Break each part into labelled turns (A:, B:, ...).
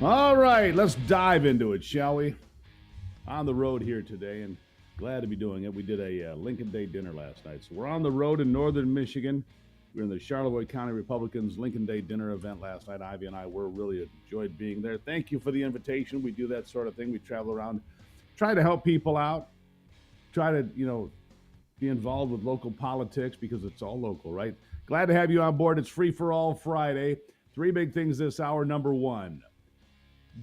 A: All right, let's dive into it, shall we? On the road here today, and glad to be doing it. We did a Lincoln Day dinner last night. So we're on the road in northern Michigan. We were in the Charlevoix County Republicans Lincoln Day dinner event last night. Ivy and I really enjoyed being there. Thank you for the invitation. We do that sort of thing. We travel around, try to help people out, try to, be involved with local politics because it's all local, right? Glad to have you on board. It's Free for All Friday. Three big things this hour. Number one,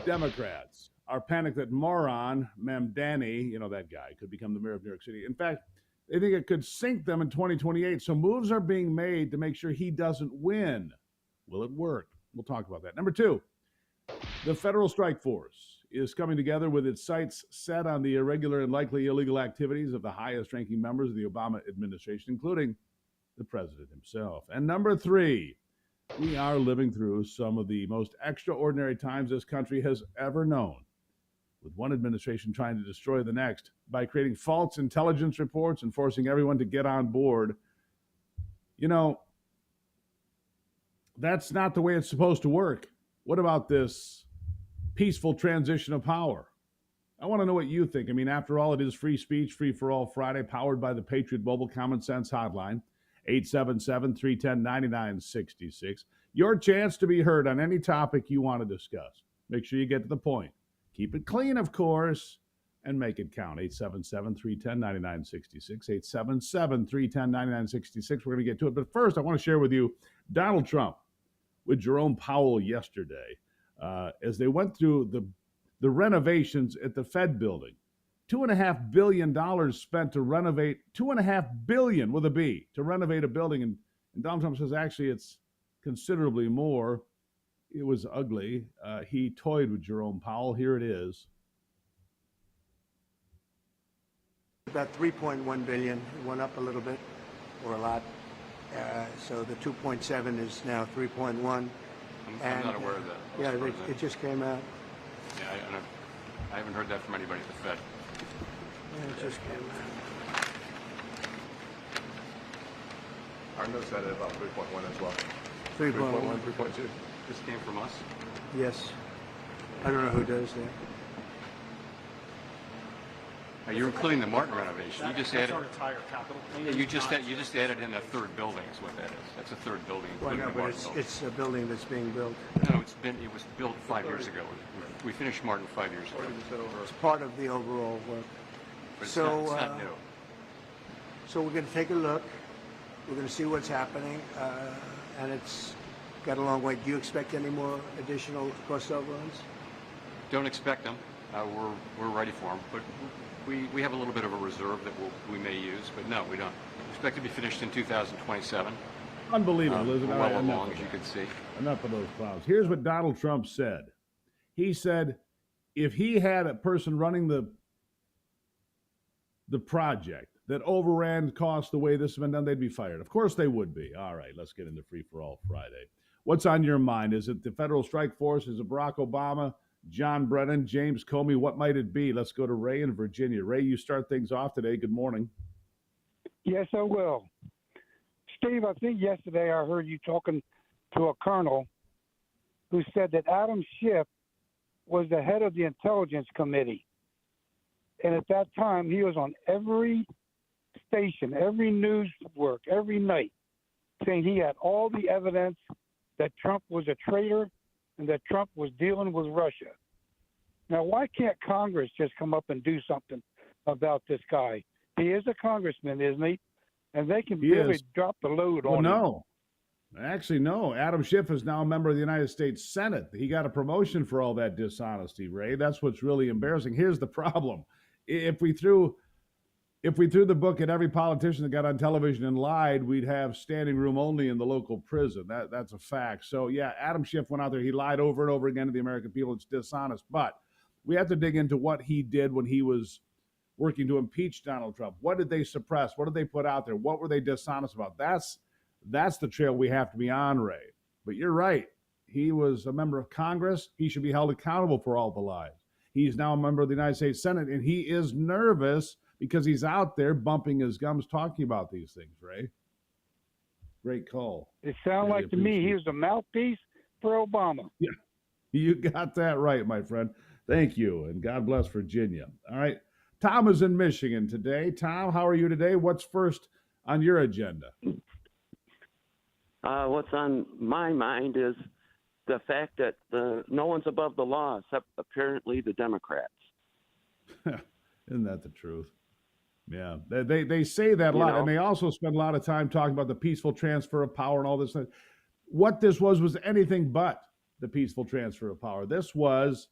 A: Democrats are panicked that moron Mamdani, that guy, could become the mayor of New York City. In fact, they think it could sink them in 2028. So moves are being made to make sure he doesn't win. Will it work? We'll talk about that. Number two, the federal strike force is coming together with its sights set on the irregular and likely illegal activities of the highest ranking members of the Obama administration, including the president himself. And number three, we are living through some of the most extraordinary times this country has ever known, with one administration trying to destroy the next by creating false intelligence reports and forcing everyone to get on board. That's not the way it's supposed to work. What about this peaceful transition of power? I want to know what you think. I mean, after all, it is free speech, Free for All Friday, powered by the Patriot Mobile Common Sense Hotline. 877-310-9966. Your chance to be heard on any topic you want to discuss. Make sure you get to the point. Keep it clean, of course, and make it count. 877-310-9966. 877-310-9966. We're going to get to it. But first, I want to share with you Donald Trump with Jerome Powell yesterday as they went through the renovations at the Fed building. $2.5 billion spent to renovate, $2.5 billion with a B, to renovate a building. And Donald Trump says, actually, it's considerably more. It was ugly. He toyed with Jerome Powell. Here it is.
B: About 3.1 billion. It went up a little bit, or a lot. So the 2.7 is now 3.1.
C: I'm not aware of that.
B: Yeah, it just came out.
C: Yeah, I haven't heard that from anybody at the Fed.
B: Yeah, it just came out.
D: Our notes had it about 3.1 as well.
B: 3.1.
D: 3.2.
C: This came from us?
B: Yes. I don't know who does that.
C: You're including the Martin renovation. You just added.
E: That's our entire capital.
C: Yeah, you just added in a third building. Is what that is. That's a third building,
B: Well,
C: including
B: no,
C: the
B: but
C: Martin building.
B: it's a building that's being built.
C: No, it was built 5 years ago. We finished Martin 5 years ago.
B: It's part of the overall work.
C: But it's
B: So,
C: not new.
B: So we're going to take a look. We're going to see what's happening, and it's got a long way. Do you expect any more additional cost overruns?
C: Don't expect them. We're ready for them, but we have a little bit of a reserve that we may use. But no, we don't. We expect to be finished in 2027.
A: Unbelievable, isn't it?
C: Well along, as you can see.
A: Enough of those clouds. Here's what Donald Trump said. He said if he had a person running the project that overran costs the way this has been done, they'd be fired. Of course they would be. All right, let's get into Free for All Friday. What's on your mind? Is it the federal strike force? Is it Barack Obama, John Brennan, James Comey? What might it be? Let's go to Ray in Virginia. Ray, you start things off today. Good morning.
F: Yes, I will. Steve, I think yesterday I heard you talking to a colonel who said that Adam Schiff was the head of the Intelligence Committee. And at that time, he was on every station, every news work, every night, saying he had all the evidence that Trump was a traitor and that Trump was dealing with Russia. Now, why can't Congress just come up and do something about this guy? He is a congressman, isn't he? And they can really drop the load on him.
A: No. Actually, no. Adam Schiff is now a member of the United States Senate. He got a promotion for all that dishonesty, Ray. That's what's really embarrassing. Here's the problem. If we threw the book at every politician that got on television and lied, we'd have standing room only in the local prison. That's a fact. So, yeah, Adam Schiff went out there. He lied over and over again to the American people. It's dishonest. But we have to dig into what he did when he was working to impeach Donald Trump. What did they suppress? What did they put out there? What were they dishonest about? That's the trail we have to be on, Ray. But you're right. He was a member of Congress. He should be held accountable for all the lies. He's now a member of the United States Senate, and he is nervous because he's out there bumping his gums talking about these things, Ray. Great call.
F: It sounds like to me he was a mouthpiece for Obama.
A: Yeah. You got that right, my friend. Thank you, and God bless Virginia. All right. Tom is in Michigan today. Tom, how are you today? What's first on your agenda?
E: What's on my mind is the fact that no one's above the law except apparently the Democrats.
A: Isn't that the truth? Yeah, they say that a
E: You
A: lot, and
E: know,
A: they also spend a lot of time talking about the peaceful transfer of power and all this. What this was anything but the peaceful transfer of power. This was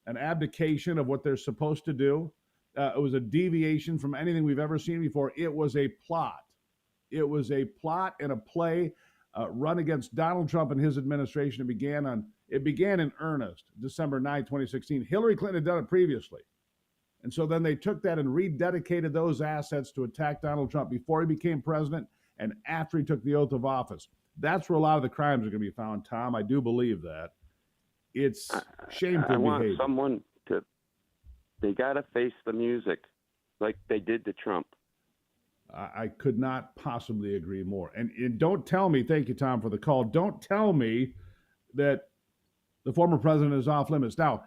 A: an abdication of what they're supposed to do. It was a deviation from anything we've ever seen before. It was a plot. It was a plot and a play run against Donald Trump and his administration. It began in earnest December 9, 2016. Hillary Clinton had done it previously. And so then they took that and rededicated those assets to attack Donald Trump before he became president and after he took the oath of office. That's where a lot of the crimes are going to be found, Tom. I do believe that. It's shameful
E: I want
A: behavior.
E: someone to, they got to face the music like they did to Trump.
A: I could not possibly agree more. And don't tell me, thank you, Tom, for the call. Don't tell me that the former president is off limits. Now,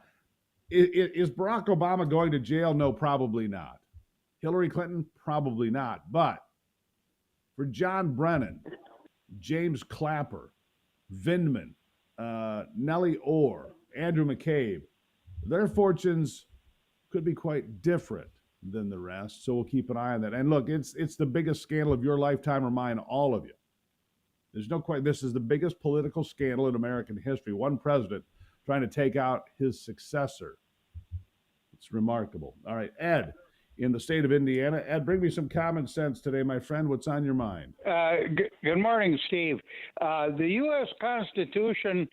A: is Barack Obama going to jail? No, probably not. Hillary Clinton? Probably not. But for John Brennan, James Clapper, Vindman, Nellie Orr, Andrew McCabe, their fortunes could be quite different than the rest. So we'll keep an eye on that. And look, it's the biggest scandal of your lifetime or mine, all of you. There's no question. This is the biggest political scandal in American history. One president trying to take out his successor. It's remarkable. All right, Ed, in the state of Indiana. Ed, bring me some common sense today, my friend. What's on your mind?
F: Good morning, Steve. The U.S. Constitution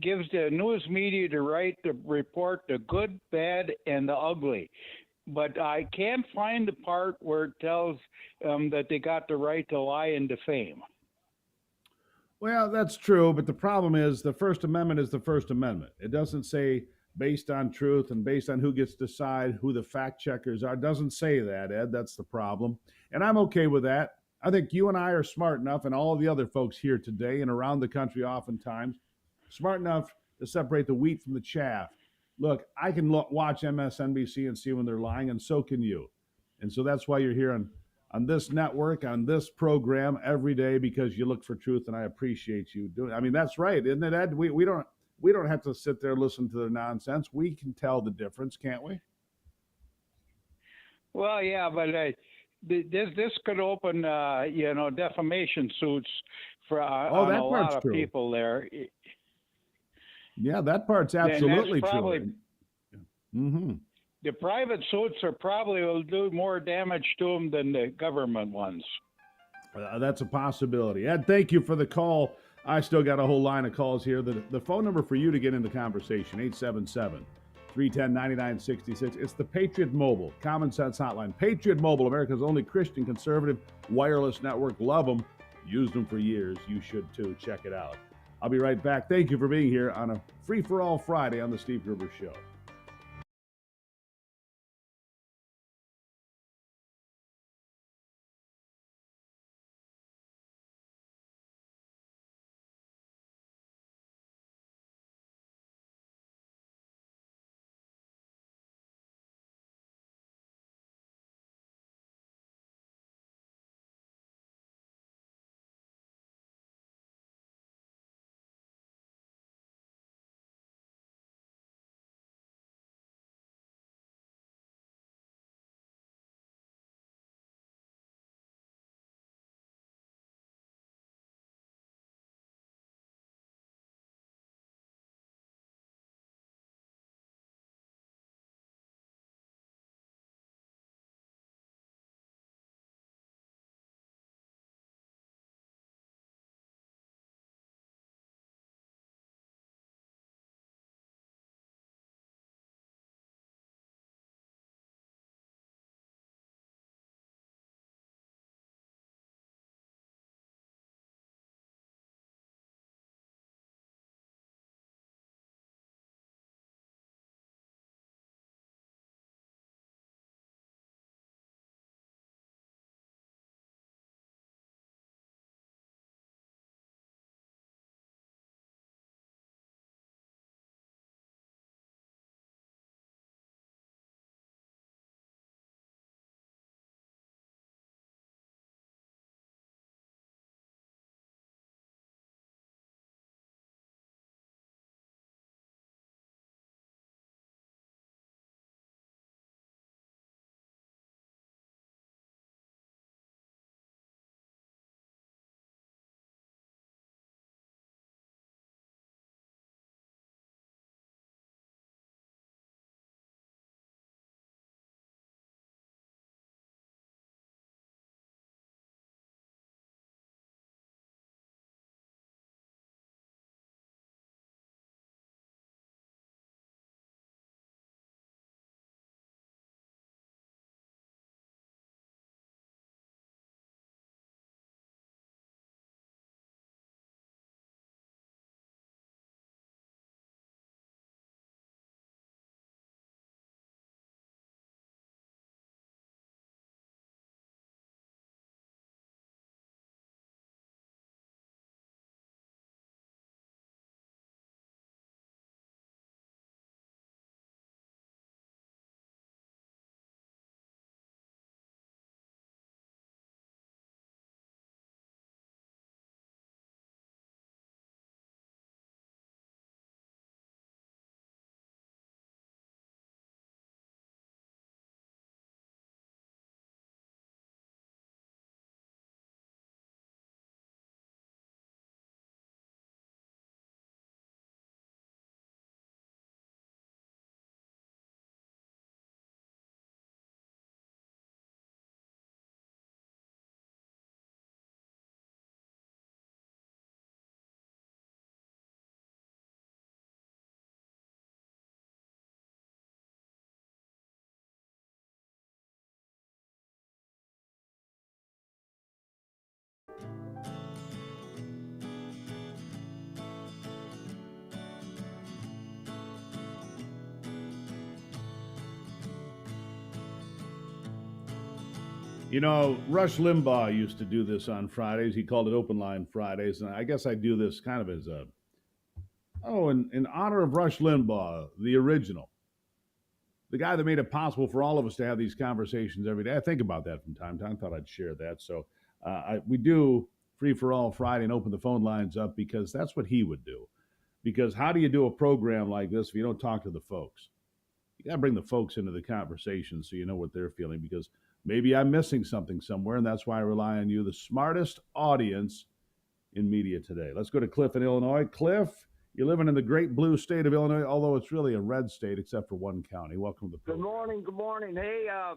F: gives the news media the right to report the good, bad, and the ugly. But I can't find the part where it tells that they got the right to lie and defame.
A: Well, that's true, but the problem is the First Amendment is the First Amendment. It doesn't say based on truth and based on who gets to decide who the fact checkers are. It doesn't say that, Ed. That's the problem. And I'm okay with that. I think you and I are smart enough, and all of the other folks here today and around the country oftentimes, smart enough to separate the wheat from the chaff. Look, I can watch MSNBC and see when they're lying, and so can you. And so that's why you're here on this network, on this program every day, because you look for truth, and I appreciate you doing it. I mean, that's right, isn't it, Ed? We don't have to sit there and listen to their nonsense. We can tell the difference, can't we?
F: Well, yeah, but this could open, defamation suits for on
A: that
F: a
A: part's
F: lot of
A: true.
F: people there.
A: Yeah, that part's absolutely true. Mm-hmm.
F: The private suits will do more damage to them than the government ones.
A: That's a possibility. Ed, thank you for the call. I still got a whole line of calls here. The phone number for you to get in the conversation, 877-310-9966. It's the Patriot Mobile Common Sense Hotline. Patriot Mobile, America's only Christian conservative wireless network. Love them. Used them for years. You should too. Check it out. I'll be right back. Thank you for being here on a free-for-all Friday on the Steve Gruber Show. You know, Rush Limbaugh used to do this on Fridays. He called it Open Line Fridays. And I guess I do this kind of as in honor of Rush Limbaugh, the original, the guy that made it possible for all of us to have these conversations every day. I think about that from time to time. I thought I'd share that. So we do Free for All Friday and open the phone lines up because that's what he would do. Because how do you do a program like this if you don't talk to the folks? You got to bring the folks into the conversation so you know what they're feeling, because maybe I'm missing something somewhere, and that's why I rely on you, the smartest audience in media today. Let's go to Cliff in Illinois. Cliff, you're living in the great blue state of Illinois, although it's really a red state except for one county. Welcome to the program.
G: Good morning. Hey, I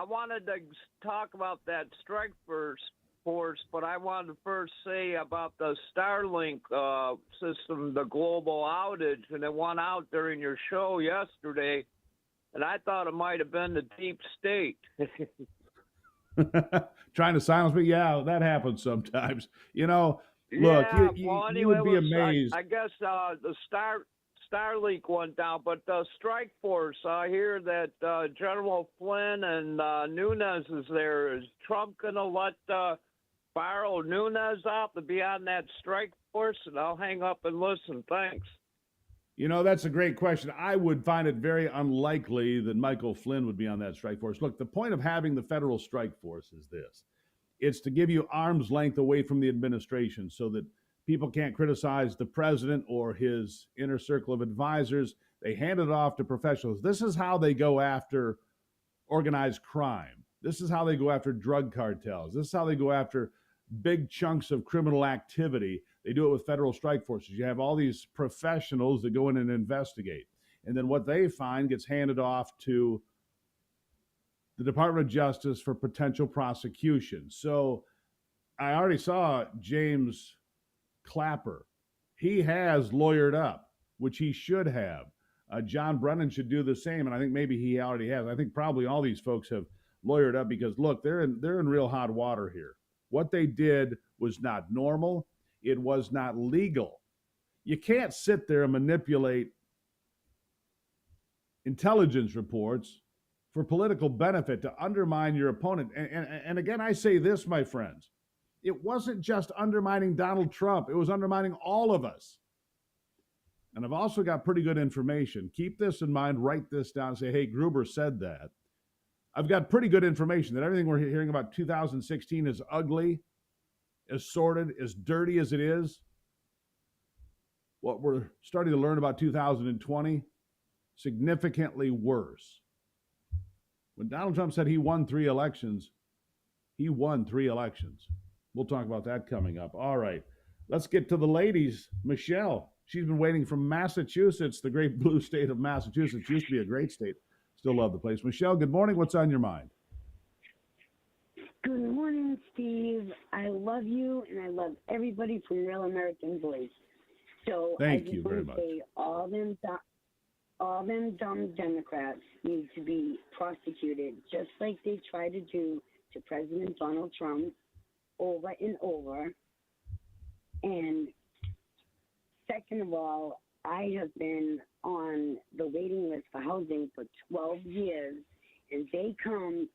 G: wanted to talk about that strike force, but I wanted to first say about the Starlink system, the global outage, and it went out during your show yesterday, and I thought it might have been the deep state.
A: Trying to silence me? Yeah, that happens sometimes. You know, look, you would be amazed.
G: I guess the Starlink went down, but the strike force, I hear that General Flynn and Nunes is there. Is Trump going to let Barrow Nunes out to be on that strike force? And I'll hang up and listen. Thanks.
A: You know, that's a great question. I would find it very unlikely that Michael Flynn would be on that strike force. Look, the point of having the federal strike force is this. It's to give you arm's length away from the administration so that people can't criticize the president or his inner circle of advisors. They hand it off to professionals. This is how they go after organized crime. This is how they go after drug cartels. This is how they go after big chunks of criminal activity. They do it with federal strike forces. You have all these professionals that go in and investigate. And then what they find gets handed off to the Department of Justice for potential prosecution. So I already saw James Clapper. He has lawyered up, which he should have. John Brennan should do the same, and I think maybe he already has. I think probably all these folks have lawyered up because, look, they're in real hot water here. What they did was not normal. It was not legal. You can't sit there and manipulate intelligence reports for political benefit to undermine your opponent. And again, I say this, my friends. It wasn't just undermining Donald Trump. It was undermining all of us. And I've also got pretty good information. Keep this in mind. Write this down. Say, hey, Gruber said that. I've got pretty good information that everything we're hearing about 2016 is ugly, as sordid, as dirty as it is. What we're starting to learn about 2020, significantly worse. When Donald Trump said he won 3 elections, he won 3 elections. We'll talk about that coming up. All right, let's get to the ladies. Michelle, she's been waiting from Massachusetts, the great blue state of Massachusetts. Used to be a great state. Still love the place. Michelle, good morning. What's on your mind?
H: Good morning, Steve. I love you, and I love everybody from Real American Voice. So
A: thank you very much.
H: Say all them dumb Democrats need to be prosecuted, just like they try to do to President Donald Trump over and over. And second of all, I have been on the waiting list for housing for 12 years, and they come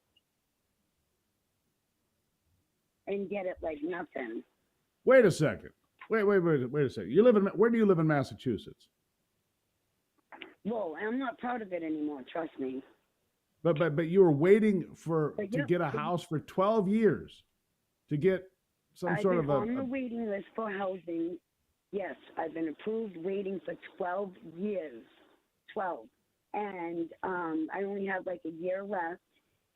H: and get it like nothing.
A: Wait a second. Wait a second. Where do you live in Massachusetts?
H: Well, I'm not proud of it anymore, trust me.
A: But you were waiting to get a house for 12 years to get some sort of
H: on the waiting list for housing. Yes, I've been approved waiting for 12 years. 12. And I only have like a year left.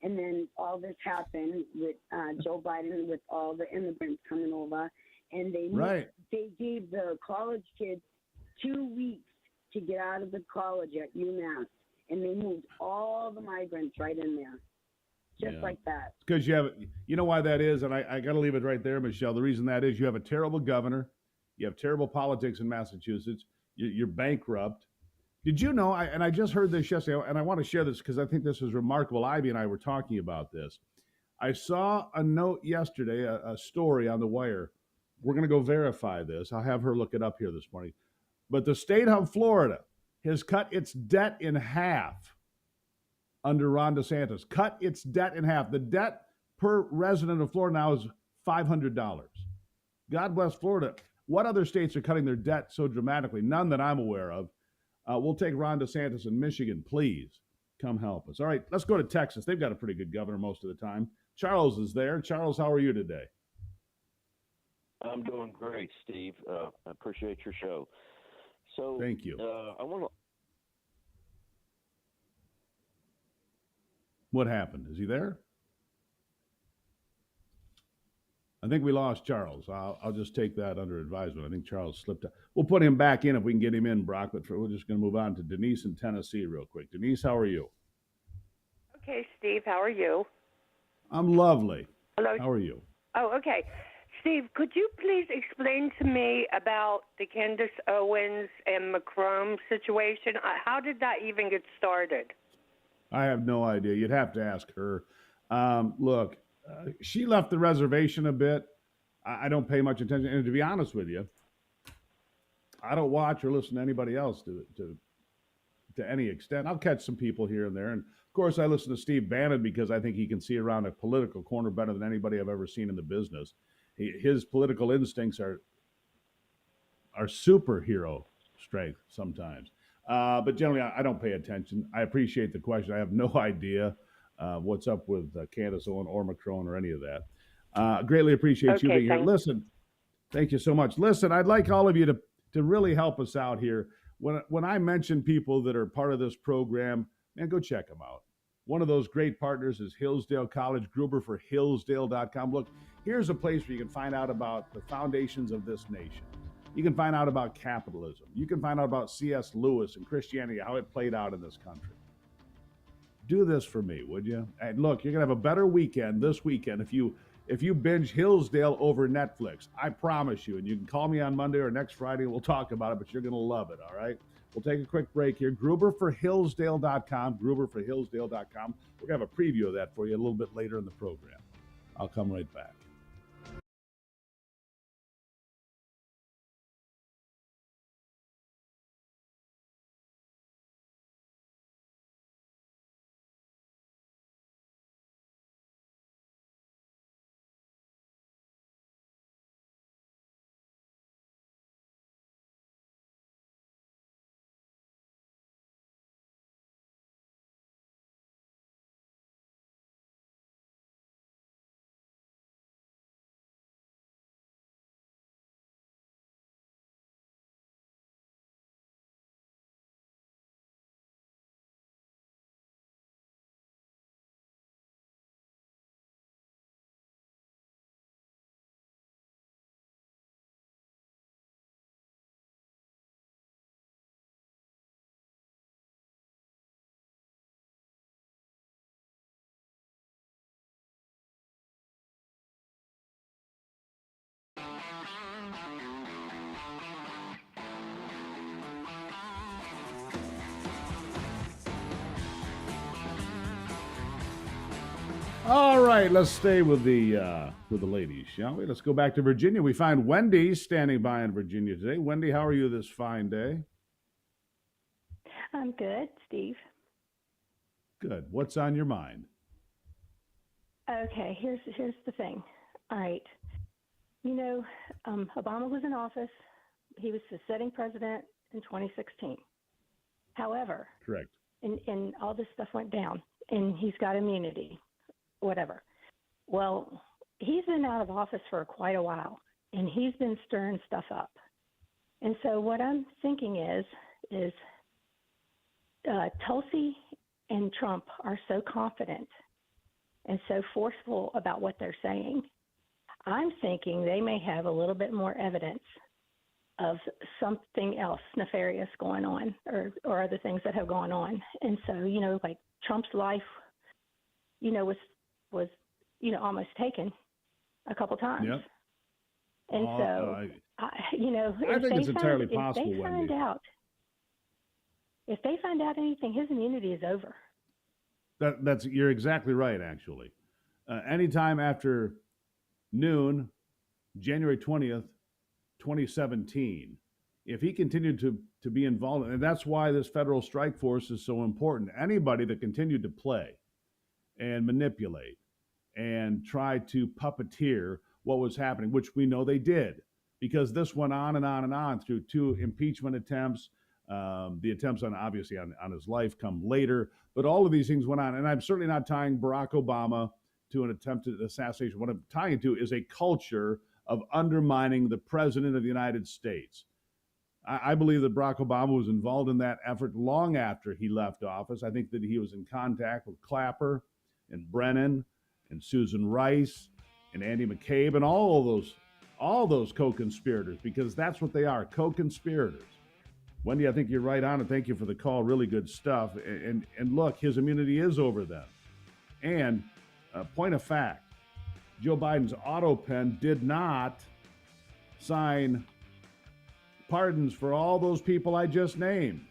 H: And then all this happened with Joe Biden, with all the immigrants coming over. And they gave the college kids 2 weeks to get out of the college at UMass. And they moved all the migrants right in there. Just like that.
A: Because you know why that is? And I got to leave it right there, Michelle. The reason that is you have a terrible governor. You have terrible politics in Massachusetts. You're bankrupt. Did you know, and I just heard this yesterday, and I want to share this because I think this is remarkable. Ivy and I were talking about this. I saw a note yesterday, a story on the wire. We're going to go verify this. I'll have her look it up here this morning. But the state of Florida has cut its debt in half. under Ron DeSantis. Cut its debt in half. The debt per resident of Florida now is $500. God bless Florida. What other states are cutting their debt so dramatically? None that I'm aware of. We'll take Ron DeSantis in Michigan. Please come help us. All right, let's go to Texas. They've got a pretty good governor most of the time. Charles is there. Charles, how are you today?
E: I'm doing great, Steve. I appreciate your show. So,
A: thank you.
E: I want to.
A: What happened? Is he there? I think we lost Charles. I'll just take that under advisement. I think Charles slipped out. We'll put him back in if we can get him in, Brock, but we're just going to move on to Denise in Tennessee real quick. Denise, how are you?
I: Okay, Steve, how are you?
A: I'm lovely.
I: Hello.
A: How are you?
I: Oh, okay. Steve, could you please explain to me about the Candace Owens and McCrone situation? How did that even get started?
A: I have no idea. You'd have to ask her. Look, she left the reservation a bit. I don't pay much attention. And to be honest with you, I don't watch or listen to anybody else to any extent. I'll catch some people here and there. And of course, I listen to Steve Bannon because I think he can see around a political corner better than anybody I've ever seen in the business. His political instincts are superhero strength sometimes. But generally, I don't pay attention. I appreciate the question. I have no idea what's up with Candace Owen or Macron or any of that. Greatly appreciate you being here. Listen, thank you so much. Listen, I'd like all of you to really help us out here. When I mention people that are part of this program, man, go check them out. One of those great partners is Hillsdale College, Gruber for Hillsdale.com. Look, here's a place where you can find out about the foundations of this nation. You can find out about capitalism. You can find out about C.S. Lewis and Christianity, how it played out in this country. Do this for me, would you? And look, you're going to have a better weekend this weekend if you binge Hillsdale over Netflix. I promise you. And you can call me on Monday or next Friday and we'll talk about it, but you're going to love it, all right? We'll take a quick break here. Gruber for Hillsdale.com, Gruber for Hillsdale.com. We're going to have a preview of that for you a little bit later in the program. I'll come right back. All right, let's stay with the ladies, shall we? Let's go back to Virginia. We find Wendy standing by in Virginia today. Wendy, how are you this fine day?
J: I'm good, Steve.
A: Good. What's on your mind?
J: Okay, here's the thing. All right. You know, Obama was in office. He was the sitting president in 2016. However,
A: correct.
J: And all this stuff went down, and he's got immunity, whatever. Well, he's been out of office for quite a while, and he's been stirring stuff up. And so what I'm thinking is Tulsi and Trump are so confident and so forceful about what they're saying. I'm thinking they may have a little bit more evidence of something else nefarious going on or other things that have gone on. And so, you know, like Trump's life, you know, was you know, almost taken a couple times.
A: Yep.
J: And so, you know,
A: I think it's entirely possible,
J: if they find out anything, his immunity is over.
A: You're exactly right, actually. Anytime after noon, January 20th, 2017, if he continued to be involved, and that's why this federal strike force is so important. Anybody that continued to play and manipulate and try to puppeteer what was happening, which we know they did, because this went on and on and on through two impeachment attempts. The attempts on obviously on his life come later, but all of these things went on. And I'm certainly not tying Barack Obama to an attempted assassination. What I'm tying it to is a culture of undermining the president of the United States. I believe that Barack Obama was involved in that effort long after he left office. I think that he was in contact with Clapper and Brennan and Susan Rice and Andy McCabe and all those co-conspirators, because that's what they are, co-conspirators. Wendy, I think you're right on, and thank you for the call. Really good stuff. And look, his immunity is over them. And point of fact, Joe Biden's auto pen did not sign pardons for all those people I just named.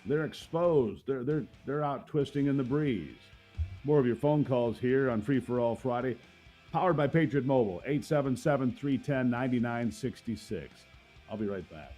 A: They're exposed. They're out twisting in the breeze. More of your phone calls here on Free for All Friday, powered by Patriot Mobile, 877-310-9966. I'll be right back.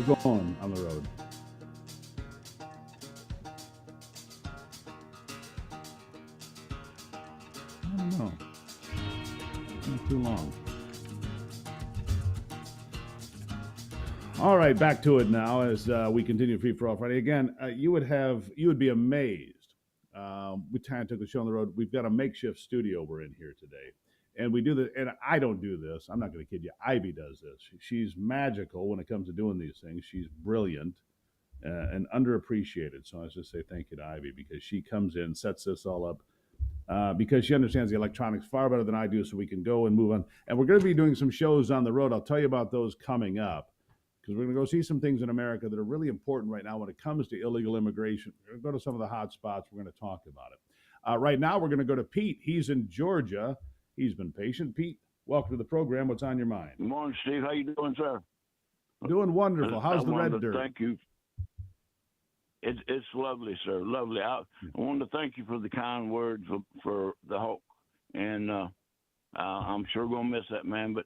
A: We're going on the road. I don't know. Not too long. All right, back to it now as we continue Free for All Friday. Again, you would be amazed. We kind of took the show on the road. We've got a makeshift studio we're in here today. And we do this, and I don't do this. I'm not going to kid you. Ivy does this. She's magical when it comes to doing these things. She's brilliant. and underappreciated. So I was just say thank you to Ivy because she comes in, sets this all up because she understands the electronics far better than I do, so we can go and move on. And we're going to be doing some shows on the road. I'll tell you about those coming up because we're going to go see some things in America that are really important right now when it comes to illegal immigration. We're going to go to some of the hot spots. We're going to talk about it. Right now, we're going to go to Pete. He's in Georgia. He's been patient. Pete, welcome to the program. What's on your mind?
K: Good morning, Steve. How you doing, sir?
A: Doing wonderful. How's the red dirt?
K: Thank you. It's lovely, sir. Lovely. I wanted to thank you for the kind words for the Hulk, and I'm sure gonna miss that man. But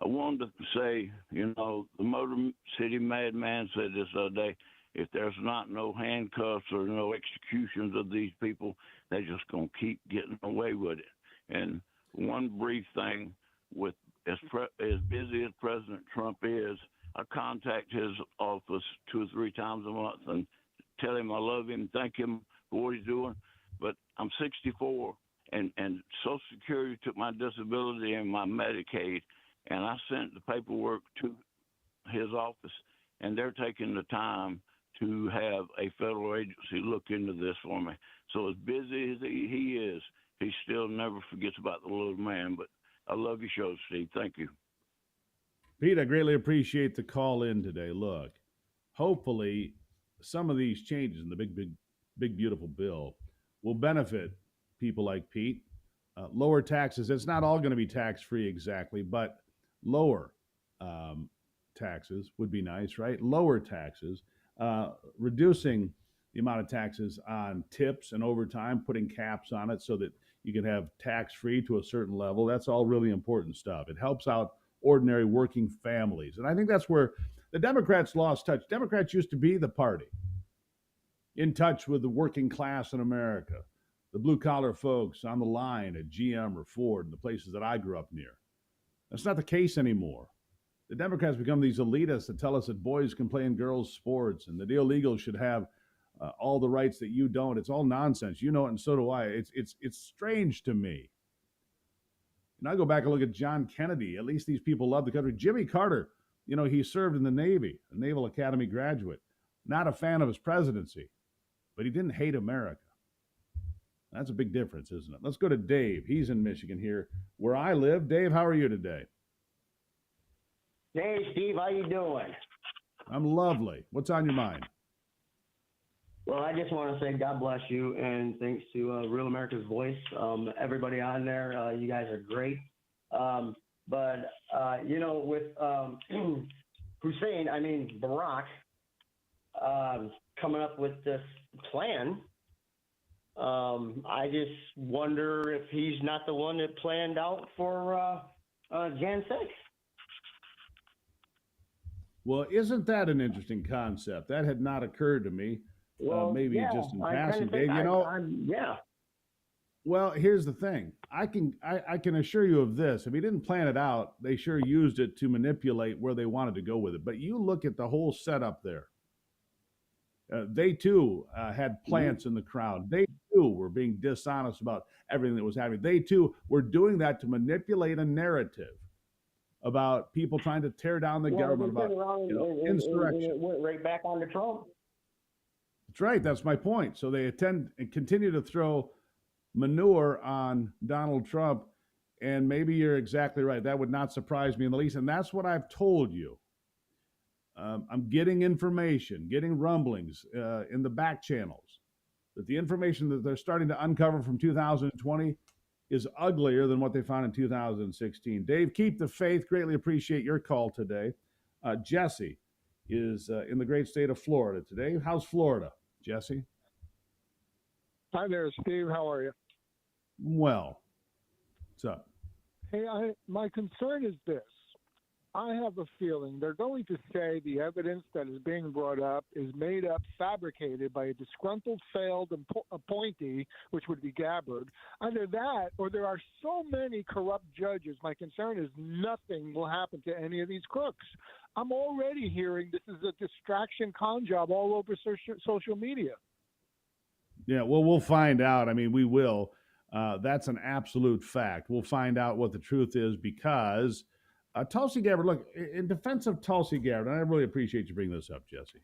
K: I wanted to say, the Motor City Madman said this other day: if there's not no handcuffs or no executions of these people, they're just gonna keep getting away with it. And one brief thing, with as busy as President Trump is, I contact his office 2 or 3 times a month and tell him I love him, thank him for what he's doing. But I'm 64, and Social Security took my disability and my Medicaid, and I sent the paperwork to his office, and they're taking the time to have a federal agency look into this for me. So as busy as he is, he still never forgets about the little man. But I love your show, Steve. Thank you.
A: Pete, I greatly appreciate the call in today. Look, hopefully some of these changes in the big, beautiful bill will benefit people like Pete. Lower taxes. It's not all going to be tax-free exactly, but lower taxes would be nice, right? Lower taxes, reducing the amount of taxes on tips and overtime, putting caps on it so that you can have tax-free to a certain level. That's all really important stuff. It helps out ordinary working families. And I think that's where the Democrats lost touch. Democrats used to be the party in touch with the working class in America, the blue-collar folks on the line at GM or Ford, the places that I grew up near. That's not the case anymore. The Democrats become these elitists that tell us that boys can play in girls' sports and that the illegals should have all the rights that you don't. It's all nonsense. You know it, and so do I. It's strange to me. And I go back and look at John Kennedy. At least these people love the country. Jimmy Carter, he served in the Navy, a Naval Academy graduate. Not a fan of his presidency, but he didn't hate America. That's a big difference, isn't it? Let's go to Dave. He's in Michigan here, where I live. Dave, how are you today?
L: Hey, Steve, how you doing?
A: I'm lovely. What's on your mind?
L: Well, I just want to say God bless you, and thanks to Real America's Voice. Everybody on there, you guys are great. But with Hussein, Barack, coming up with this plan, I just wonder if he's not the one that planned out for Jan 6.
A: Well, isn't that an interesting concept? That had not occurred to me. Maybe just in passing, Dave.
L: Yeah.
A: Well, here's the thing. I can assure you of this. If he didn't plan it out, they sure used it to manipulate where they wanted to go with it. But you look at the whole setup there. They too had plants in the crowd. They too were being dishonest about everything that was happening. They too were doing that to manipulate a narrative about people trying to tear down the government, about insurrection.
L: It went right back on to Trump.
A: That's right. That's my point. So they continue to throw manure on Donald Trump, and maybe you're exactly right. That would not surprise me in the least, and that's what I've told you. I'm getting information, getting rumblings in the back channels that the information that they're starting to uncover from 2020 is uglier than what they found in 2016. Dave, keep the faith. Greatly appreciate your call today. Jesse is in the great state of Florida today. How's Florida, Jesse?
M: Hi there, Steve. How are you?
A: Well, what's up?
M: Hey, my concern is this. I have a feeling they're going to say the evidence that is being brought up is made up, fabricated by a disgruntled, failed appointee, which would be Gabbard. Either that, or there are so many corrupt judges. My concern is nothing will happen to any of these crooks. I'm already hearing this is a distraction con job all over social media.
A: Yeah, well, we'll find out. I mean, we will. That's an absolute fact. We'll find out what the truth is because Tulsi Gabbard, look, in defense of Tulsi Gabbard, and I really appreciate you bringing this up, Jesse.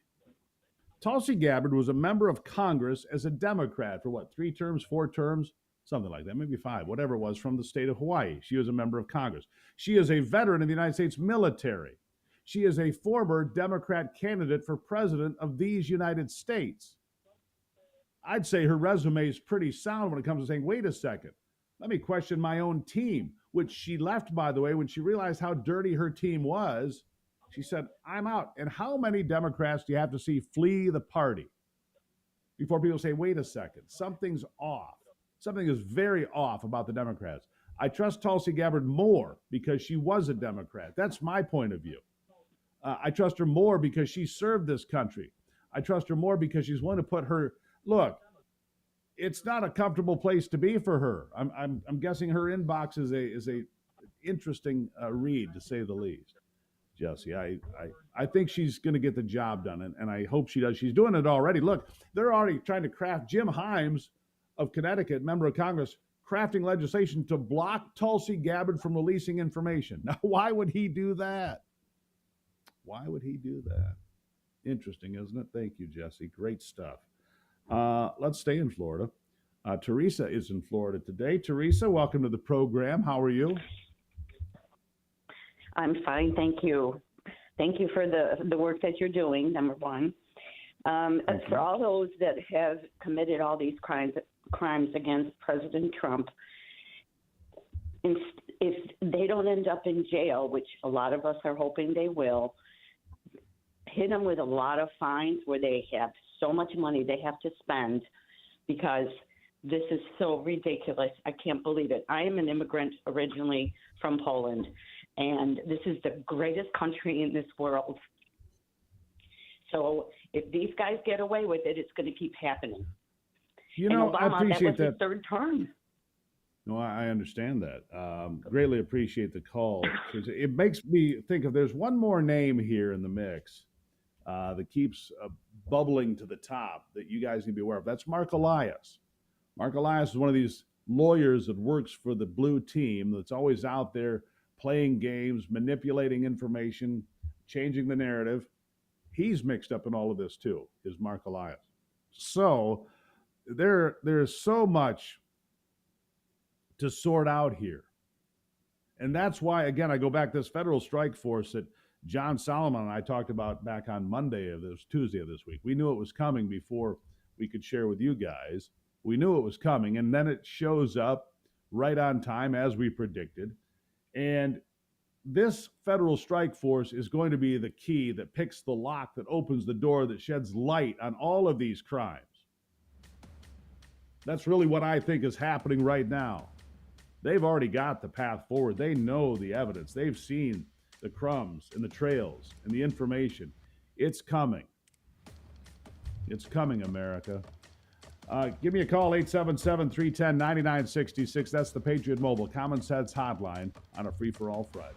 A: Tulsi Gabbard was a member of Congress as a Democrat for what, 3 terms, 4 terms? Something like that, maybe 5, whatever it was, from the state of Hawaii. She was a member of Congress. She is a veteran of the United States military. She is a former Democrat candidate for president of these United States. I'd say her resume is pretty sound when it comes to saying, wait a second, let me question my own team, which she left, by the way, when she realized how dirty her team was. She said, I'm out. And how many Democrats do you have to see flee the party before people say, wait a second, something's off? Something is very off about the Democrats. I trust Tulsi Gabbard more because she was a Democrat. That's my point of view. I trust her more because she served this country. I trust her more because she's willing to put her, look, it's not a comfortable place to be for her. I'm guessing her inbox is a interesting read, to say the least. Jesse, I think she's going to get the job done, and I hope she does. She's doing it already. Look, they're already trying to craft. Jim Himes of Connecticut, member of Congress, crafting legislation to block Tulsi Gabbard from releasing information. Now, why would he do that? Why would he do that? Interesting, isn't it? Thank you, Jesse. Great stuff. Let's stay in Florida. Teresa is in Florida today. Teresa, welcome to the program. How are you?
N: I'm fine, thank you. Thank you for the work that you're doing, number one. As for all those that have committed all these crimes against President Trump, if they don't end up in jail, which a lot of us are hoping they will, hit them with a lot of fines where they have so much money they have to spend, because this is so ridiculous. I can't believe it. I am an immigrant originally from Poland, and this is the greatest country in this world. So if these guys get away with it, it's going to keep happening.
A: You know,
N: Obama,
A: I appreciate
N: that was his third term.
A: No, I understand that. Greatly appreciate the call. It makes me think of, there's one more name here in the mix that keeps bubbling to the top that you guys need to be aware of. That's Mark Elias. Mark Elias is one of these lawyers that works for the blue team that's always out there playing games, manipulating information, changing the narrative. He's mixed up in all of this too, is Mark Elias. So there's so much to sort out here. And that's why, again, I go back to this federal strike force that John Solomon and I talked about back on Tuesday of this week. We knew it was coming before we could share with you guys. We knew it was coming, and then it shows up right on time as we predicted. And this federal strike force is going to be the key that picks the lock, that opens the door, that sheds light on all of these crimes. That's really what I think is happening right now. They've already got the path forward. They know the evidence. They've seen the crumbs and the trails and the information. It's coming. It's coming, America. Give me a call, 877-310-9966. That's the Patriot Mobile Common Sense Hotline on a Free-for-All Friday.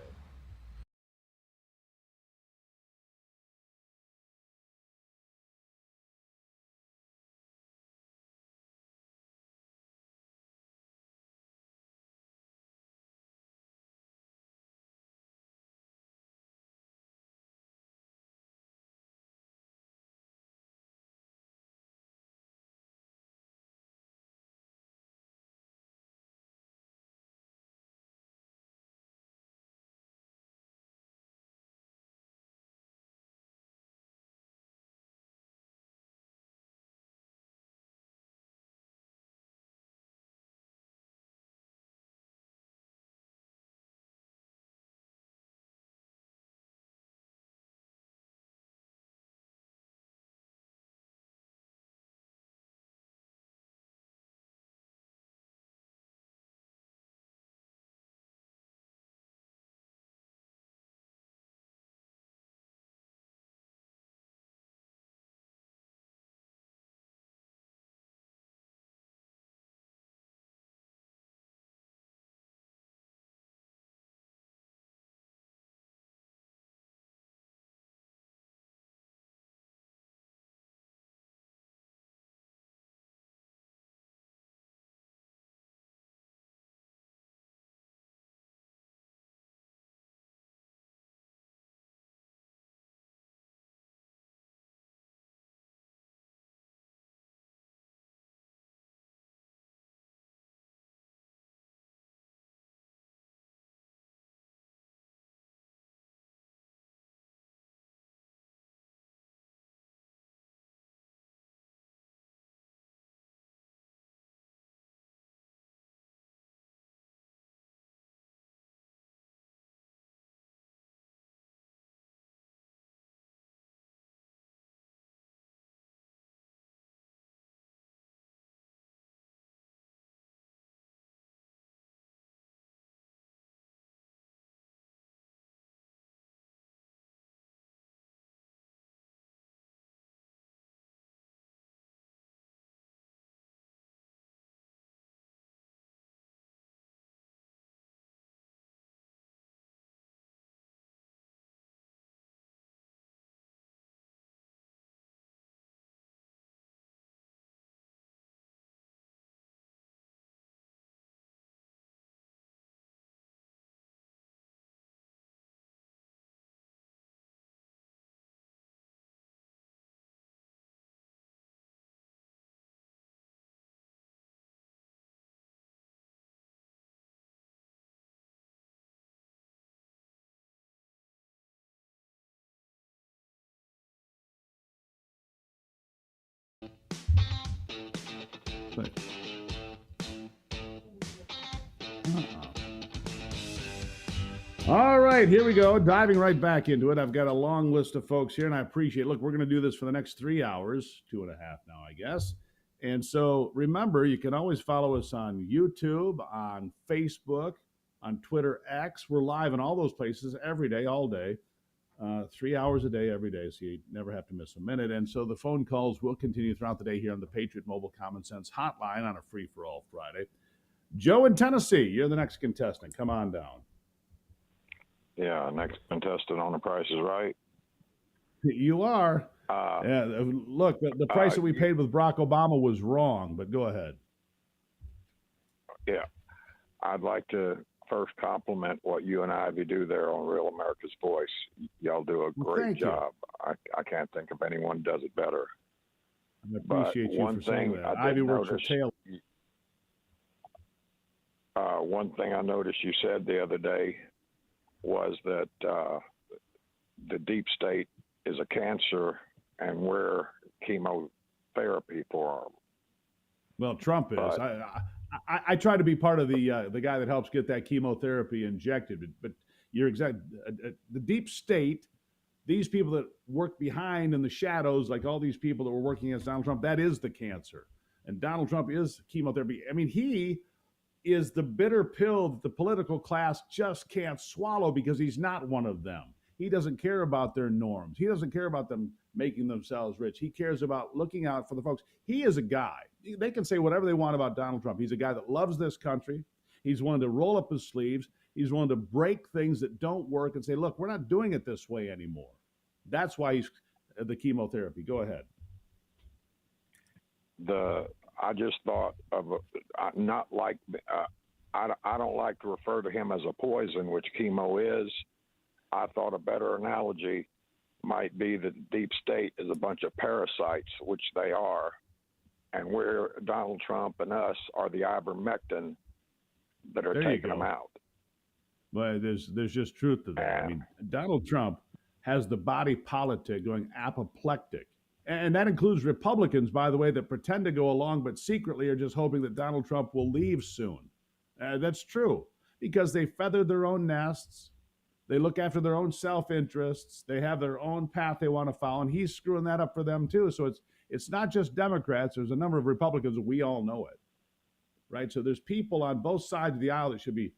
A: But, all right, here we go. Diving right back into it. I've got a long list of folks here, and I appreciate it. Look, we're going to do this for the next 3 hours, 2.5 now, I guess. And so remember, you can always follow us on YouTube, on Facebook, on Twitter X. We're live in all those places every day, all day, 3 hours a day, every day, so you never have to miss a minute. And so the phone calls will continue throughout the day here on the Patriot Mobile Common Sense Hotline on a free-for-all Friday. Joe in Tennessee, you're the next contestant. Come on down.
O: Yeah, next contestant on The Price is Right.
A: You are. Look, the price that we paid with Barack Obama was wrong, but go ahead.
O: Yeah. I'd like to first compliment what you and Ivy do there on Real America's Voice. Y'all do a great job. I can't think of anyone does it better.
A: I appreciate you for saying that. Ivy works for Taylor.
O: One thing I noticed you said the other day was that the deep state is a cancer and we're chemotherapy for them.
A: Well, Trump is. I try to be part of the guy that helps get that chemotherapy injected, but you're exact. The deep state, these people that work behind in the shadows, like all these people that were working against Donald Trump, that is the cancer. And Donald Trump is chemotherapy. I mean, he is the bitter pill that the political class just can't swallow because he's not one of them. He doesn't care about their norms. He doesn't care about them making themselves rich. He cares about looking out for the folks. He is a guy. They can say whatever they want about Donald Trump. He's a guy that loves this country. He's willing to roll up his sleeves. He's willing to break things that don't work and say, look, we're not doing it this way anymore. That's why he's the chemotherapy. Go ahead.
O: I just thought of not like I don't like to refer to him as a poison, which chemo is. I thought a better analogy might be that deep state is a bunch of parasites, which they are, and we're Donald Trump and us are the ivermectin that are taking them out.
A: Well, there's just truth to that. I mean, Donald Trump has the body politic going apoplectic. And that includes Republicans, by the way, that pretend to go along, but secretly are just hoping that Donald Trump will leave soon. That's true, because they feather their own nests. They look after their own self-interests. They have their own path they want to follow, and he's screwing that up for them, too. So it's not just Democrats. There's a number of Republicans, we all know it, right? So there's people on both sides of the aisle that should be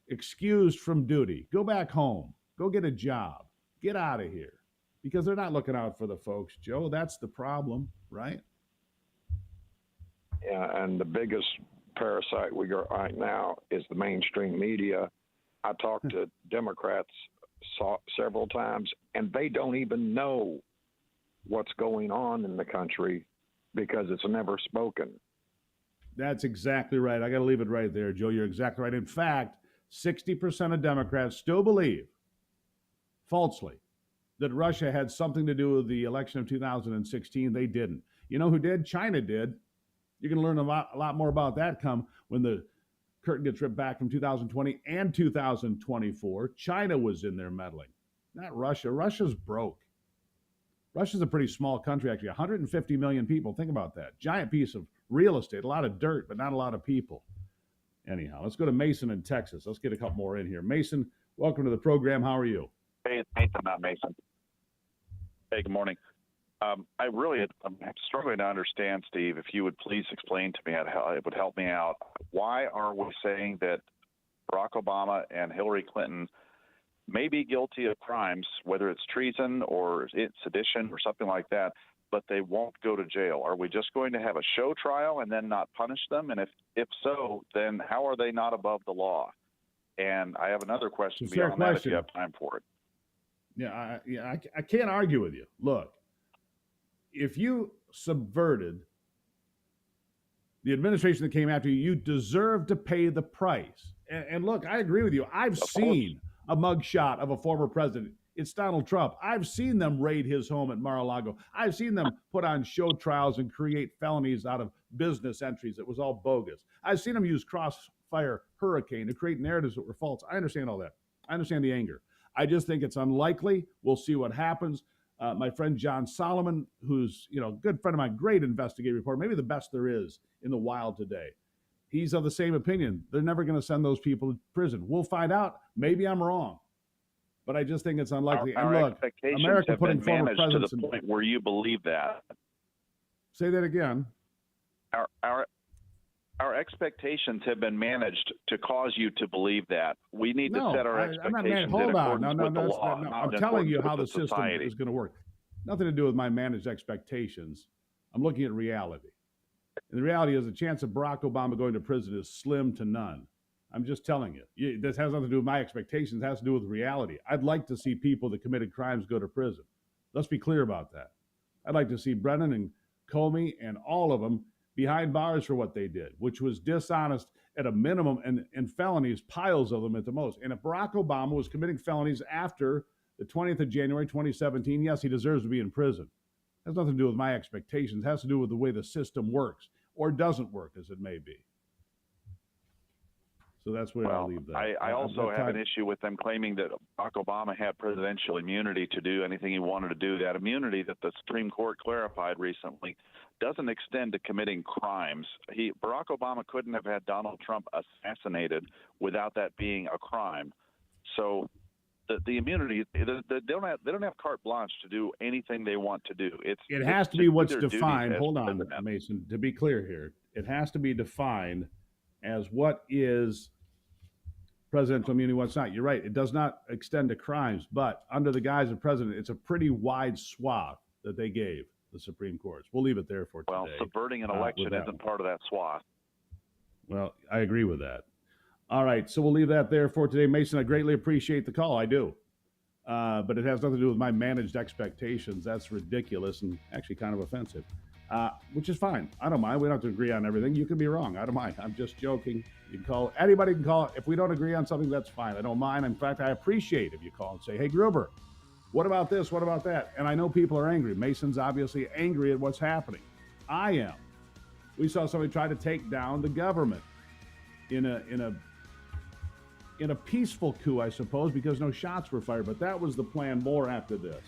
A: excused from duty. Go back home. Go get a job. Get out of here. Because they're not looking out for the folks, Joe. That's the problem, right?
O: Yeah, and the biggest parasite we got right now is the mainstream media. I talked to Democrats several times, and they don't even know what's going on in the country because it's never spoken.
A: That's exactly right. I got to leave it right there, Joe. You're exactly right. In fact, 60% of Democrats still believe, falsely, that Russia had something to do with the election of 2016. They didn't. You know who did? China did. You're going to learn a lot more about that come when the curtain gets ripped back from 2020 and 2024. China was in there meddling, not Russia. Russia's broke. Russia's a pretty small country, actually, 150 million people. Think about that. Giant piece of real estate, a lot of dirt, but not a lot of people. Anyhow, let's go to Mason in Texas. Let's get a couple more in here. Mason, welcome to the program. How are you?
P: Hey, it's Nathan, not Mason. Hey, good morning. I'm struggling to understand, Steve, if you would please explain to me how it would help me out. Why are we saying that Barack Obama and Hillary Clinton may be guilty of crimes, whether it's treason or sedition or something like that, but they won't go to jail? Are we just going to have a show trial and then not punish them? And if so, then how are they not above the law? And I have another question beyond that if you have time for it.
A: I can't argue with you. Look, if you subverted the administration that came after you, you deserve to pay the price. And look, I agree with you. I've seen a mugshot of a former president. It's Donald Trump. I've seen them raid his home at Mar-a-Lago. I've seen them put on show trials and create felonies out of business entries. It was all bogus. I've seen them use Crossfire Hurricane to create narratives that were false. I understand all that. I understand the anger. I just think it's unlikely. We'll see what happens. My friend John Solomon, who's a good friend of mine, great investigative reporter, maybe the best there is in the wild today. He's of the same opinion. They're never going to send those people to prison. We'll find out. Maybe I'm wrong, but I just think it's unlikely.
P: Our
A: and look,
P: expectations
A: America
P: have
A: putting
P: been
A: former
P: managed to
A: presidents
P: the point where you believe that.
A: Say that again.
P: Our expectations have been managed to cause you to believe that. We need to set our expectations
A: hold
P: in
A: on.
P: accordance with the law.
A: No.
P: not
A: I'm
P: in
A: telling you
P: accordance
A: how the
P: with
A: system
P: society.
A: is going to work. Nothing to do with my managed expectations. I'm looking at reality. And the reality is the chance of Barack Obama going to prison is slim to none. I'm just telling you. This has nothing to do with my expectations. It has to do with reality. I'd like to see people that committed crimes go to prison. Let's be clear about that. I'd like to see Brennan and Comey and all of them behind bars for what they did, which was dishonest at a minimum and felonies, piles of them at the most. And if Barack Obama was committing felonies after the 20th of January, 2017, yes, he deserves to be in prison. It has nothing to do with my expectations. It has to do with the way the system works or doesn't work, as it may be. So that's where I'll leave that.
P: I also have an issue with them claiming that Barack Obama had presidential immunity to do anything he wanted to do. That immunity that the Supreme Court clarified recently doesn't extend to committing crimes. Barack Obama couldn't have had Donald Trump assassinated without that being a crime. So the immunity, they don't have carte blanche to do anything they want to do.
A: It has to be what's defined. Hold on, Mason. To be clear here, it has to be defined as what is presidential immunity, what's not. You're right. It does not extend to crimes, but under the guise of president, it's a pretty wide swath that they gave the Supreme Court. We'll leave it there for today.
P: Well, subverting an election isn't part of that swath.
A: Well, I agree with that. All right, so we'll leave that there for today. Mason, I greatly appreciate the call. I do. But it has nothing to do with my managed expectations. That's ridiculous and actually kind of offensive, which is fine. I don't mind. We don't have to agree on everything. You can be wrong. I don't mind. I'm just joking. You can call. Anybody can call. If we don't agree on something, that's fine. I don't mind. In fact, I appreciate if you call and say, hey, Gruber, what about this? What about that? And I know people are angry. Mason's obviously angry at what's happening. I am. We saw somebody try to take down the government in a peaceful coup, I suppose, because no shots were fired. But that was the plan more after this.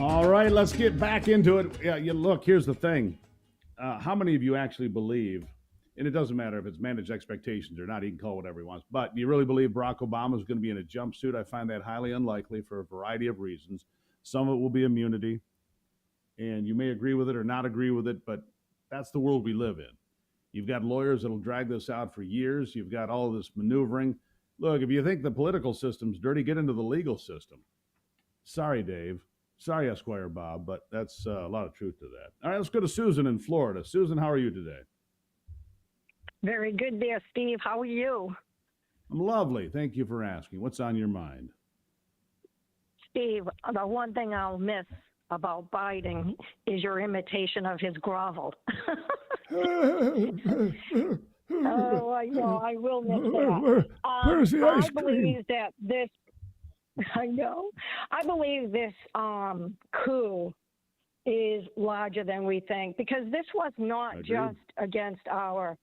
A: All right, let's get back into it. Yeah, look, here's the thing. How many of you actually believe, and it doesn't matter if it's managed expectations or not, he can call whatever he wants, but do you really believe Barack Obama is going to be in a jumpsuit? I find that highly unlikely for a variety of reasons. Some of it will be immunity, and you may agree with it or not agree with it, but that's the world we live in. You've got lawyers that'll drag this out for years. You've got all this maneuvering. Look, if you think the political system's dirty, get into the legal system. Sorry, Dave. Sorry, Esquire Bob, but that's a lot of truth to that. All right, let's go to Susan in Florida. Susan, how are you today?
Q: Very good there, Steve. How are you?
A: I'm lovely. Thank you for asking. What's on your mind?
Q: Steve, the one thing I'll miss about Biden is your imitation of his grovel. Oh, I know. I will miss that.
A: Where's the ice
Q: I
A: cream?
Q: believe that this, I know. I believe this coup is larger than we think, because this was not just against our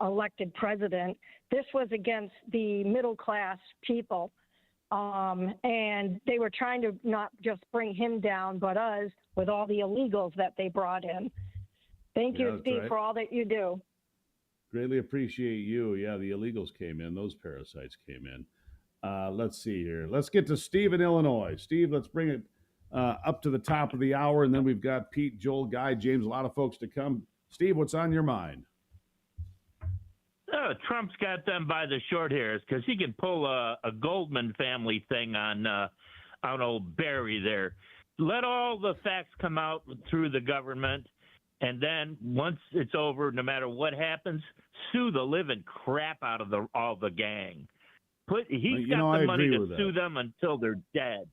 Q: elected president. This was against the middle class people. And they were trying to not just bring him down, but us with all the illegals that they brought in. Thank you, Steve, for all that you do.
A: Greatly appreciate you. Yeah, the illegals came in. Those parasites came in. Let's see here. Let's get to Steve in Illinois. Steve, let's bring it up to the top of the hour, and then we've got Pete, Joel, Guy, James, a lot of folks to come. Steve, what's on your mind?
R: Trump's got them by the short hairs because he can pull a Goldman family thing on old Barry there. Let all the facts come out through the government, and then once it's over, no matter what happens, sue the living crap out of all the gang. He's got the money to sue them until they're dead.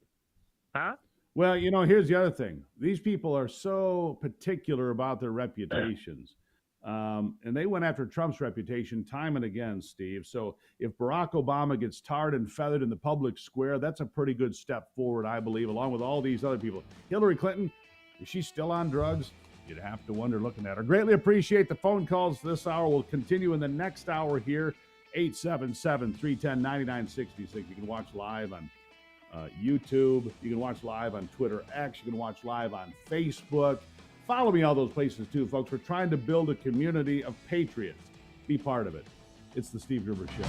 R: Huh?
A: Well, here's the other thing. These people are so particular about their reputations. And they went after Trump's reputation time and again, Steve. So if Barack Obama gets tarred and feathered in the public square, that's a pretty good step forward, I believe, along with all these other people. Hillary Clinton, is she still on drugs? You'd have to wonder looking at her. Greatly appreciate the phone calls this hour. We'll continue in the next hour here, 877-310-9966. You can watch live on YouTube. You can watch live on Twitter X. You can watch live on Facebook. Follow me all those places too, folks. We're trying to build a community of patriots. Be part of it. It's the Steve Gruber Show.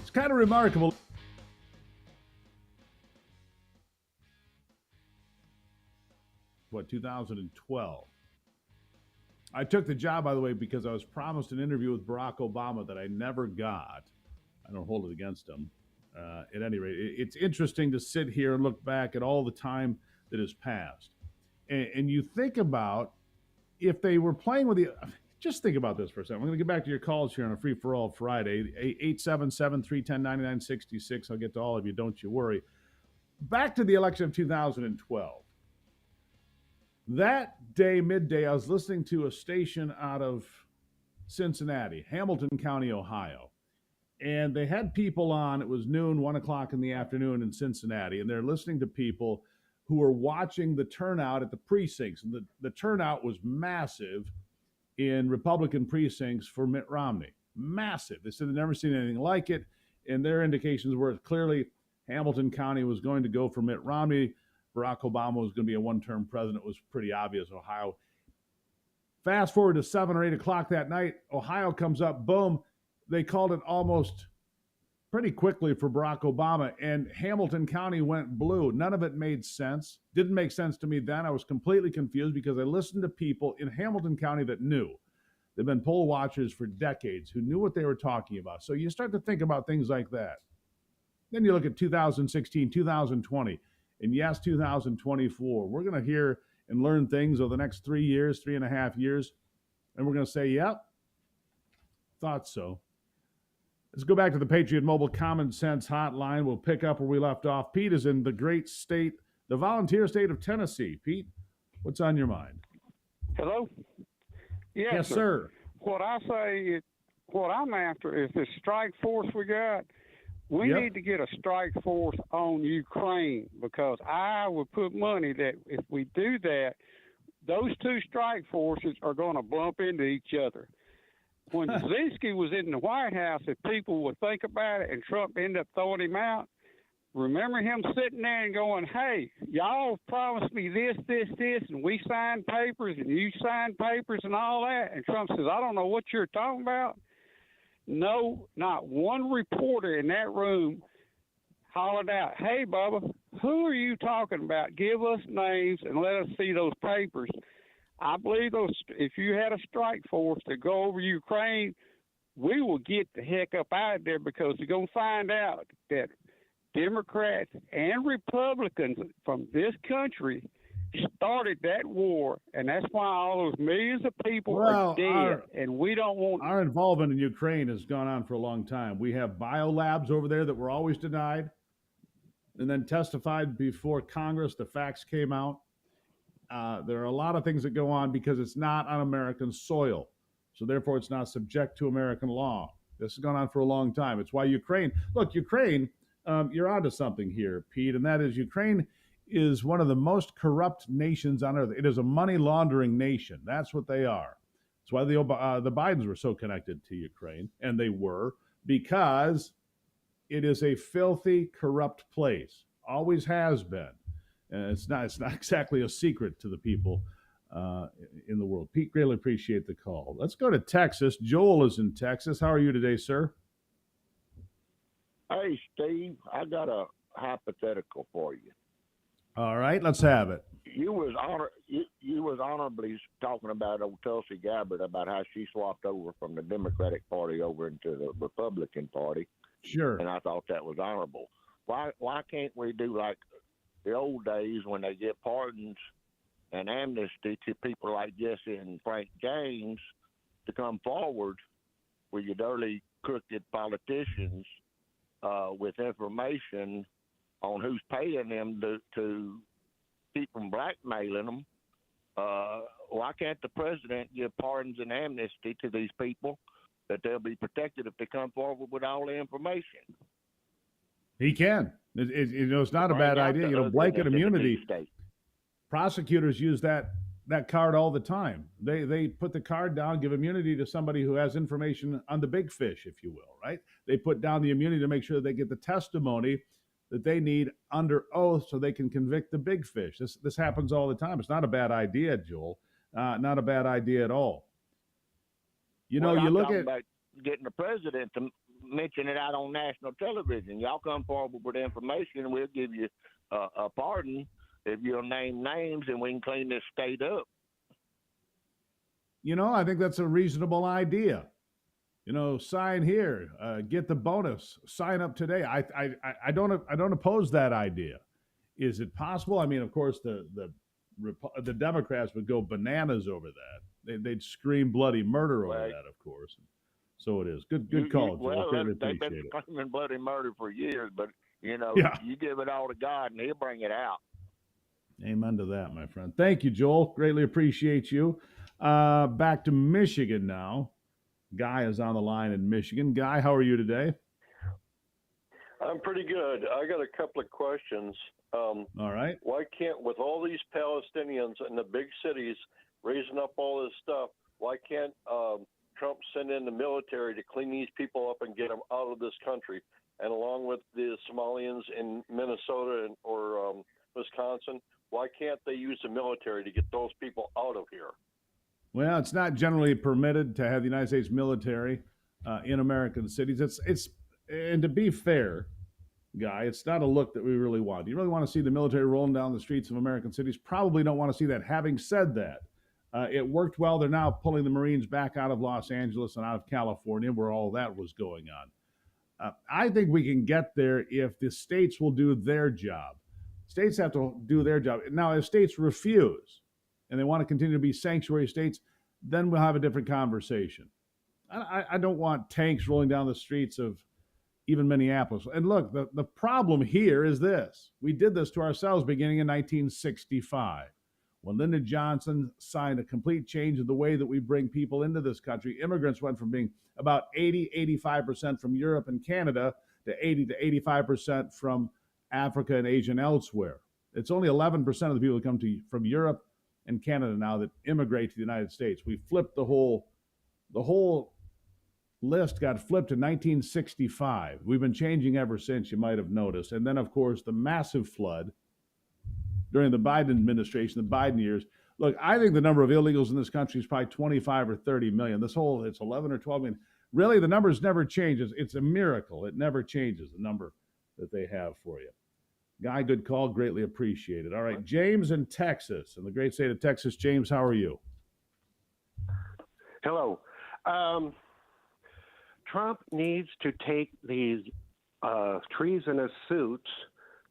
A: It's kind of remarkable. What, 2012? I took the job, by the way, because I was promised an interview with Barack Obama that I never got. I don't hold it against him. At any rate, it's interesting to sit here and look back at all the time that has passed. And you think about if they were playing with the... Just think about this for a second. We're going to get back to your calls here on a free-for-all Friday. 877-310-9966. I'll get to all of you. Don't you worry. Back to the election of 2012. That day, midday, I was listening to a station out of Cincinnati, Hamilton County, Ohio. And they had people on. It was noon, 1 o'clock in the afternoon in Cincinnati. And they're listening to people who were watching the turnout at the precincts. And the turnout was massive in Republican precincts for Mitt Romney. Massive. They said they'd never seen anything like it. And their indications were clearly Hamilton County was going to go for Mitt Romney. Barack Obama was going to be a one-term president. It was pretty obvious. Ohio. Fast forward to 7 or 8 o'clock that night. Ohio comes up. Boom. They called it almost pretty quickly for Barack Obama. And Hamilton County went blue. None of it made sense. Didn't make sense to me then. I was completely confused because I listened to people in Hamilton County that knew. They've been poll watchers for decades who knew what they were talking about. So you start to think about things like that. Then you look at 2016, 2020. And yes, 2024, we're going to hear and learn things over the next 3 years, 3.5 years. And we're going to say, yep, thought so. Let's go back to the Patriot Mobile Common Sense Hotline. We'll pick up where we left off. Pete is in the great state, the volunteer state of Tennessee. Pete, what's on your mind?
S: Hello?
A: Yes, sir.
S: What I say is, what I'm after is this strike force we got. We need to get a strike force on Ukraine because I would put money that if we do that, those two strike forces are going to bump into each other. When Zelensky was in the White House, if people would think about it and Trump ended up throwing him out, remember him sitting there and going, hey, y'all promised me this, and we signed papers and you signed papers and all that. And Trump says, I don't know what you're talking about. No, not one reporter in that room hollered out, hey, Bubba, who are you talking about? Give us names and let us see those papers. I believe if you had a strike force to go over Ukraine, we will get the heck up out of there because you're going to find out that Democrats and Republicans from this country started that war, and that's why all those millions of people are dead, and we don't want...
A: Our involvement in Ukraine has gone on for a long time. We have biolabs over there that were always denied and then testified before Congress. The facts came out. There are a lot of things that go on because it's not on American soil. So therefore, it's not subject to American law. This has gone on for a long time. It's why Ukraine... Look, Ukraine, you're onto something here, Pete, and that is Ukraine is one of the most corrupt nations on earth. It is a money laundering nation. That's what they are. That's why the Bidens were so connected to Ukraine, and they were, because it is a filthy, corrupt place. Always has been. And it's not exactly a secret to the people in the world. Pete, greatly appreciate the call. Let's go to Texas. Joel is in Texas. How are you today, sir?
T: Hey, Steve, I got a hypothetical for you.
A: All right, let's have it.
T: You was honorably talking about old Tulsi Gabbard about how she swapped over from the Democratic Party over into the Republican Party.
A: Sure.
T: And I thought that was honorable. Why can't we do like the old days when they get pardons and amnesty to people like Jesse and Frank James to come forward with your dirty, crooked politicians with information on who's paying them to keep from blackmailing them. Why can't the president give pardons and amnesty to these people that they'll be protected if they come forward with all the information?
A: He can. It's not a bad idea. Blanket immunity. Prosecutors use that card all the time. They put the card down, give immunity to somebody who has information on the big fish, if you will, right? They put down the immunity to make sure they get the testimony that they need under oath so they can convict the big fish. This happens all the time. It's not a bad idea, Joel. Not a bad idea at all. You look at
T: about getting the president to mention it out on national television. Y'all come forward with information, and we'll give you a pardon if you'll name names, and we can clean this state up.
A: I think that's a reasonable idea. Sign here, get the bonus, sign up today. I don't oppose that idea. Is it possible? I mean, of course, the Democrats would go bananas over that. They'd scream bloody murder over that, of course. So it is. Good call, Joel.
T: Well,
A: Greatly
T: they've
A: appreciate
T: been
A: it.
T: claiming bloody murder for years, but
A: Yeah.
T: you give it all to God, and He'll bring it out.
A: Amen to that, my friend. Thank you, Joel. Greatly appreciate you. Back to Michigan now. Guy is on the line in Michigan. Guy, how are you today?
U: I'm pretty good. I got a couple of questions.
A: All right.
U: Why can't, with all these Palestinians in the big cities raising up all this stuff, why can't Trump send in the military to clean these people up and get them out of this country? And along with the Somalians in Minnesota or Wisconsin, why can't they use the military to get those people out of here?
A: Well, it's not generally permitted to have the United States military in American cities. And to be fair, Guy, it's not a look that we really want. Do you really want to see the military rolling down the streets of American cities? Probably don't want to see that. Having said that, it worked well. They're now pulling the Marines back out of Los Angeles and out of California, where all that was going on. I think we can get there if the states will do their job. States have to do their job. Now, if states refuse and they want to continue to be sanctuary states, then we'll have a different conversation. I don't want tanks rolling down the streets of even Minneapolis. And look, the problem here is this. We did this to ourselves beginning in 1965. When Lyndon Johnson signed a complete change in the way that we bring people into this country, immigrants went from being about 85% from Europe and Canada to 80 to 85% from Africa and Asia and elsewhere. It's only 11% of the people that come from Europe and Canada now that immigrate to the United States. We flipped the whole list got flipped in 1965. We've been changing ever since, you might have noticed. And then, of course, the massive flood during the Biden administration, the Biden years. Look, I think the number of illegals in this country is probably 25 or 30 million. It's 11 or 12 million. Really, the numbers never change. It's a miracle. It never changes, the number that they have for you. Guy, good call. Greatly appreciated. All right, James in Texas, in the great state of Texas. James, how are you?
V: Hello. Trump needs to take these treasonous suits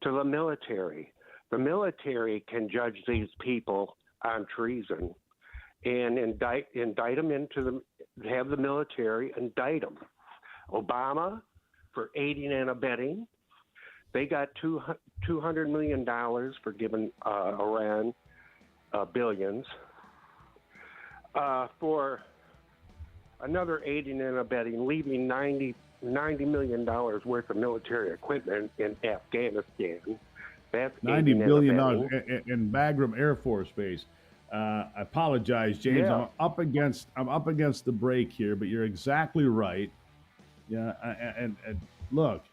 V: to the military. The military can judge these people on treason and indict them have the military indict them. Obama for aiding and abetting. They got $200 million for giving Iran billions. For another aiding and abetting, leaving $90 million worth of military equipment in Afghanistan. That's
A: $90 billion in Bagram Air Force Base. I apologize, James.
V: Yeah.
A: I'm up against the break here, but you're exactly right. Yeah, and look,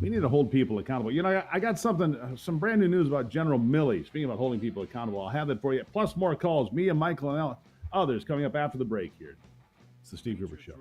A: we need to hold people accountable. I got some brand new news about General Milley. Speaking about holding people accountable, I'll have that for you. Plus more calls. Me and Michael and others coming up after the break here. It's the Steve Gruber Show.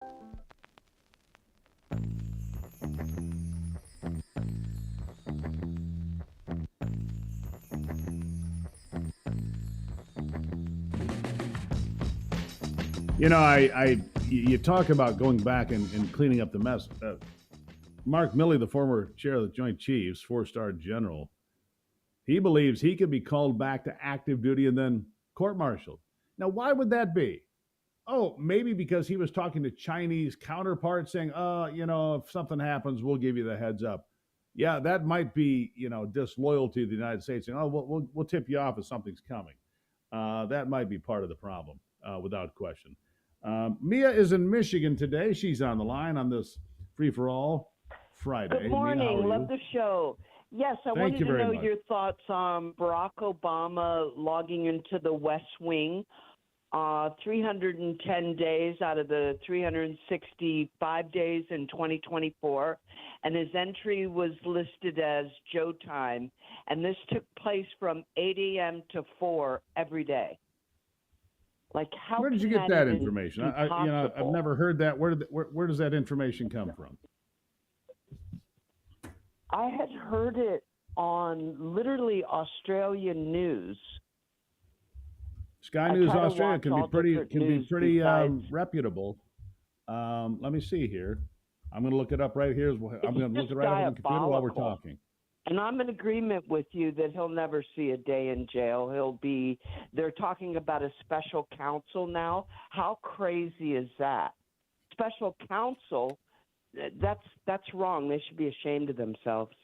A: You know, you talk about going back and cleaning up the mess. Mark Milley, the former chair of the Joint Chiefs, 4-star general, he believes he could be called back to active duty and then court-martialed. Now, why would that be? Oh, maybe because he was talking to Chinese counterparts saying, if something happens, we'll give you the heads up. Yeah, that might be, disloyalty to the United States. Saying, we'll tip you off if something's coming. That might be part of the problem, without question. Mia is in Michigan today. She's on the line on this free-for-all Friday.
B: Good morning.
A: Mia,
B: Love the show. Yes, I wanted to know your thoughts on Barack Obama logging into the West Wing 310 days out of the 365 days in 2024, and his entry was listed as Joe time, and this took place from 8 a.m. to 4 every day. Like, how?
A: Where did you get that information? I've never heard that. Where does that information come from?
B: I had heard it on literally Australian news.
A: Sky News Australia can be pretty reputable. Let me see here. I'm going to look it up right here. I'm going to look it right up on the computer while we're talking.
B: And I'm in agreement with you that he'll never see a day in jail. They're talking about a special counsel now. How crazy is that? Special counsel, that's wrong. They should be ashamed of themselves.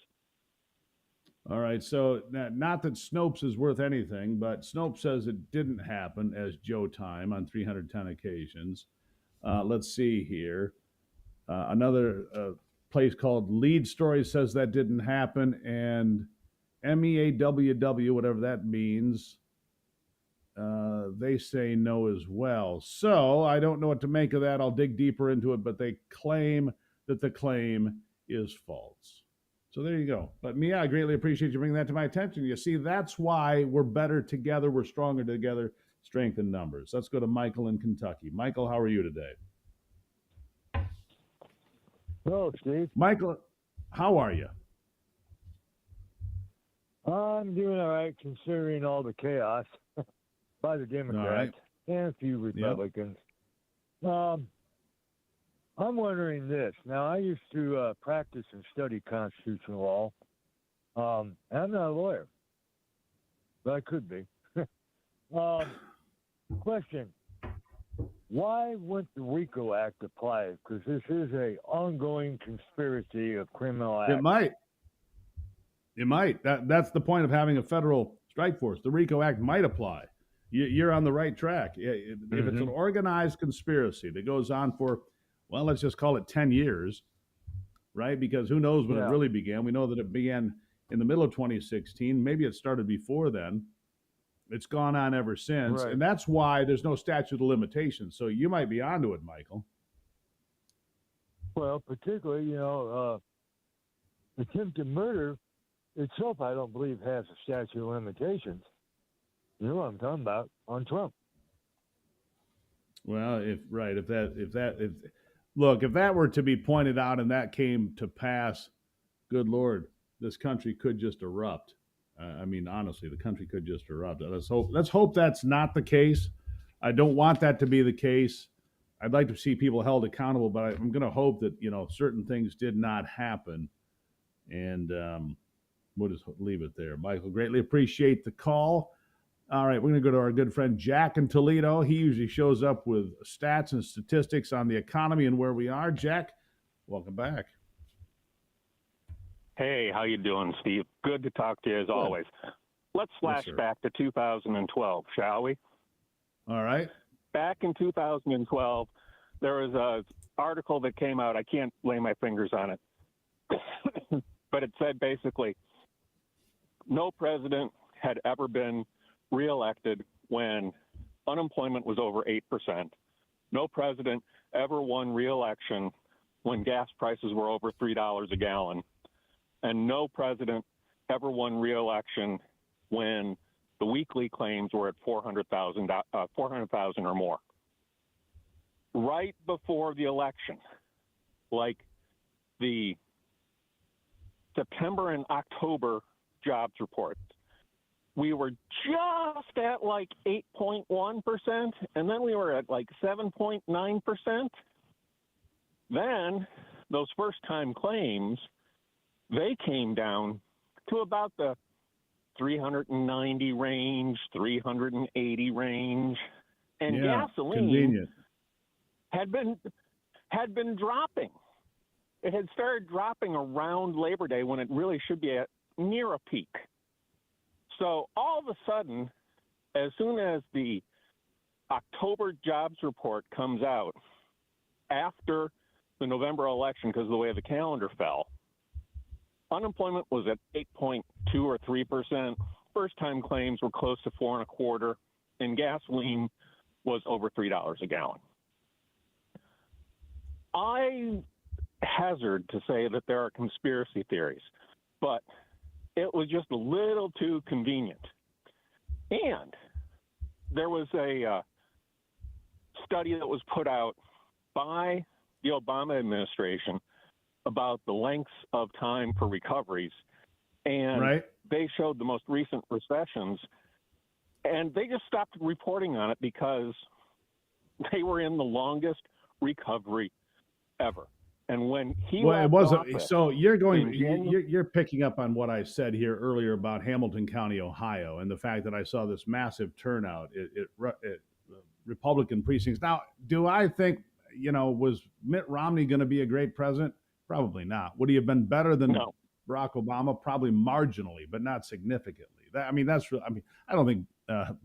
A: All right, so not that Snopes is worth anything, but Snopes says it didn't happen as Joe time on 310 occasions. Let's see here. Another place called Lead Story says that didn't happen, and MEAWW, whatever that means, they say no as well. So I don't know what to make of that. I'll dig deeper into it, but they claim that the claim is false. So there you go. But Mia, I greatly appreciate you bringing that to my attention. You see, that's why we're better together. We're stronger together. Strength in numbers. Let's go to Michael in Kentucky. Michael, how are you today?
D: Hello, Steve.
A: Michael, how are you?
D: I'm doing all right, considering all the chaos by the Democrats and a few Republicans. Yep. I'm wondering this. Now, I used to practice and study constitutional law. I'm not a lawyer, but I could be. Question. Why wouldn't the RICO Act apply? Because this is an ongoing conspiracy of criminal acts.
A: It might. That's the point of having a federal strike force. The RICO Act might apply. You're on the right track. If it's an organized conspiracy that goes on for, well, let's just call it 10 years, right? Because who knows when it really began. We know that it began in the middle of 2016. Maybe it started before then. It's gone on ever since. Right. And that's why there's no statute of limitations. So you might be onto it, Michael.
D: Well, particularly, attempted murder itself, I don't believe has a statute of limitations. You know what I'm talking about on Trump.
A: Well, if that were to be pointed out and that came to pass, good Lord, this country could just erupt. Honestly, the country could just erupt. Let's hope that's not the case. I don't want that to be the case. I'd like to see people held accountable, but I'm going to hope that, certain things did not happen. And we'll just leave it there. Michael, greatly appreciate the call. All right, we're going to go to our good friend Jack in Toledo. He usually shows up with stats and statistics on the economy and where we are. Jack, welcome back.
W: Hey, how you doing, Steve? Good to talk to you as always. Let's flash back to 2012, shall we?
A: All right.
W: Back in 2012, there was an article that came out. I can't lay my fingers on it. But it said basically, no president had ever been reelected when unemployment was over 8%. No president ever won reelection when gas prices were over $3 a gallon. And no president ever won re-election when the weekly claims were at 400,000 or more. right before the election, like the September and October jobs reports, we were just at like 8.1%, and then we were at like 7.9%. Then those first-time claims, they came down to about the 390 range, 380 range, and gasoline
A: convenient.
W: had been dropping. It had started dropping around Labor Day when it really should be at near a peak. So all of a sudden, as soon as the October jobs report comes out after the November election, because of the way the calendar fell, unemployment was at 8.2 or 3%. First-time claims were close to 4.25%, and gasoline was over $3 a gallon. I hazard to say that there are conspiracy theories, but it was just a little too convenient. And there was a study that was put out by the Obama administration about the lengths of time for recoveries, and they showed the most recent recessions, and they just stopped reporting on it because they were in the longest recovery ever. And when he
A: it wasn't.
W: office,
A: So you're picking up on what I said here earlier about Hamilton County, Ohio, and the fact that I saw this massive turnout at Republican precincts. Now, do I think, was Mitt Romney going to be a great president? Probably not. Would he have been better than Barack Obama? Probably marginally, but not significantly. I don't think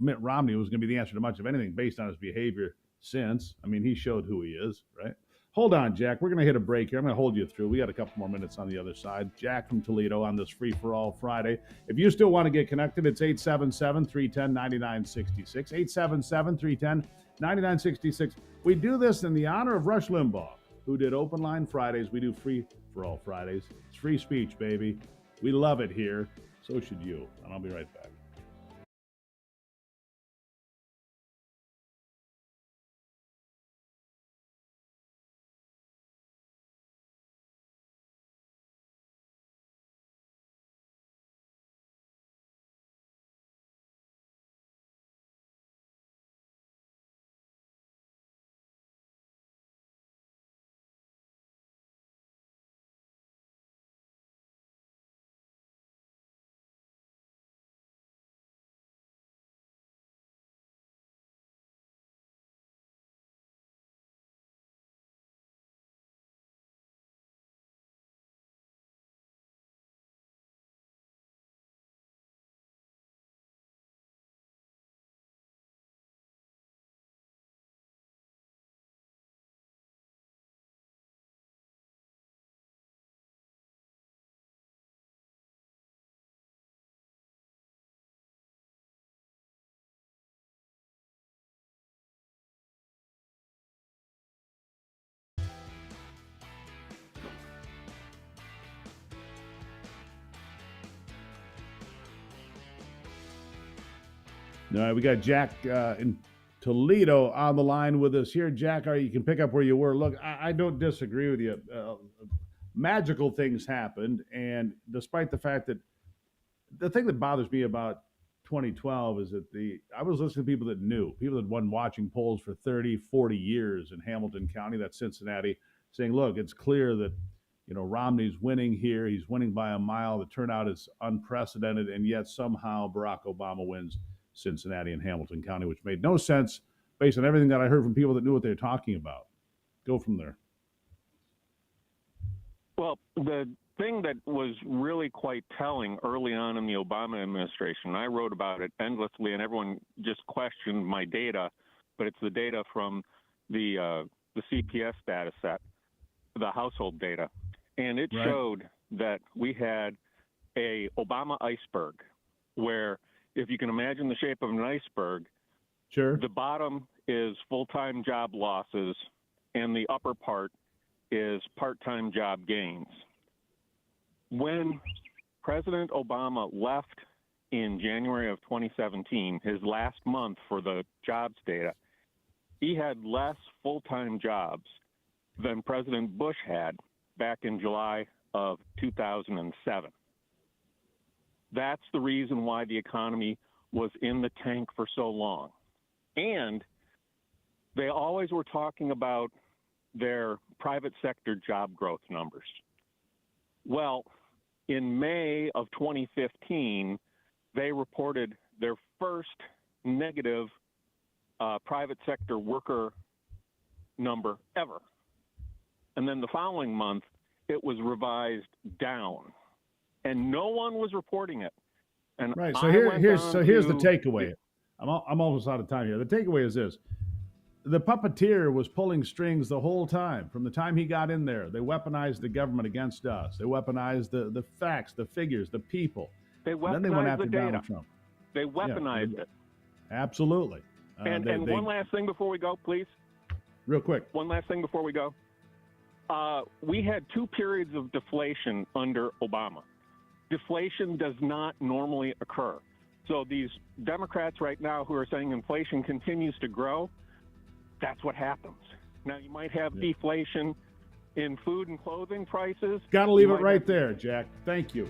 A: Mitt Romney was going to be the answer to much of anything based on his behavior since. I mean, he showed who he is, right? Hold on, Jack. We're going to hit a break here. I'm going to hold you through. We got a couple more minutes on the other side. Jack from Toledo on this Free for All Friday. If you still want to get connected, it's 877-310-9966. 877-310-9966. We do this in the honor of Rush Limbaugh, who did Open Line Fridays. We do Free for All Fridays. It's free speech, baby. We love it here. So should you. And I'll be right back. All right, we got Jack in Toledo on the line with us here. Jack, you can pick up where you were. Look, I don't disagree with you. Magical things happened, and despite the fact that the thing that bothers me about 2012 is that I was listening to people that knew, people that had been watching polls for 30, 40 years in Hamilton County, that's Cincinnati, saying, look, it's clear that Romney's winning here. He's winning by a mile. The turnout is unprecedented, and yet somehow Barack Obama wins Cincinnati and Hamilton County, which made no sense based on everything that I heard from people that knew what they were talking about. Go from there.
W: Well, the thing that was really quite telling early on in the Obama administration, I wrote about it endlessly, and everyone just questioned my data, but it's the data from the CPS data set, the household data, and it showed that we had a Obama iceberg where, if you can imagine the shape of an iceberg, the bottom is full-time job losses and the upper part is part-time job gains. When President Obama left in January of 2017, his last month for the jobs data, he had less full-time jobs than President Bush had back in July of 2007. That's the reason why the economy was in the tank for so long. And they always were talking about their private sector job growth numbers. Well, in May of 2015, they reported their first negative private sector worker number ever. And then the following month, it was revised down. And no one was reporting it. And
A: right. So here's the takeaway. I'm almost out of time here. The takeaway is this. The puppeteer was pulling strings the whole time. From the time he got in there, they weaponized the government against us. They weaponized the facts, the figures, the people.
W: Then
A: they went after
W: the data.
A: Donald Trump.
W: They weaponized it.
A: Absolutely.
W: And one last thing before we go, please.
A: Real quick.
W: One last thing before we go. We had 2 periods of deflation under Obama. Deflation does not normally occur. So these Democrats right now who are saying inflation continues to grow, that's what happens. Now, you might have deflation in food and clothing prices.
A: Got to leave it right there, Jack. Thank you.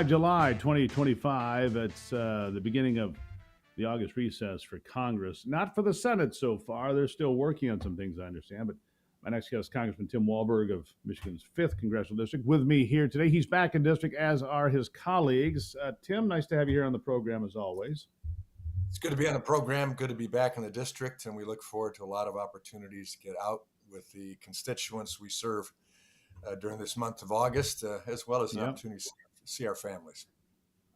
A: July 2025. It's the beginning of the August recess for Congress. Not for the Senate so far. They're still working on some things, I understand. But My next guest is Congressman Tim Walberg of Michigan's 5th Congressional District. With me here today, he's back in district, as are his colleagues. Tim, nice to have you here on the program as always.
C: It's good to be on the program, good to be back in the district, and we look forward to a lot of opportunities to get out with the constituents we serve during this month of August, as well as an opportunity to see our families.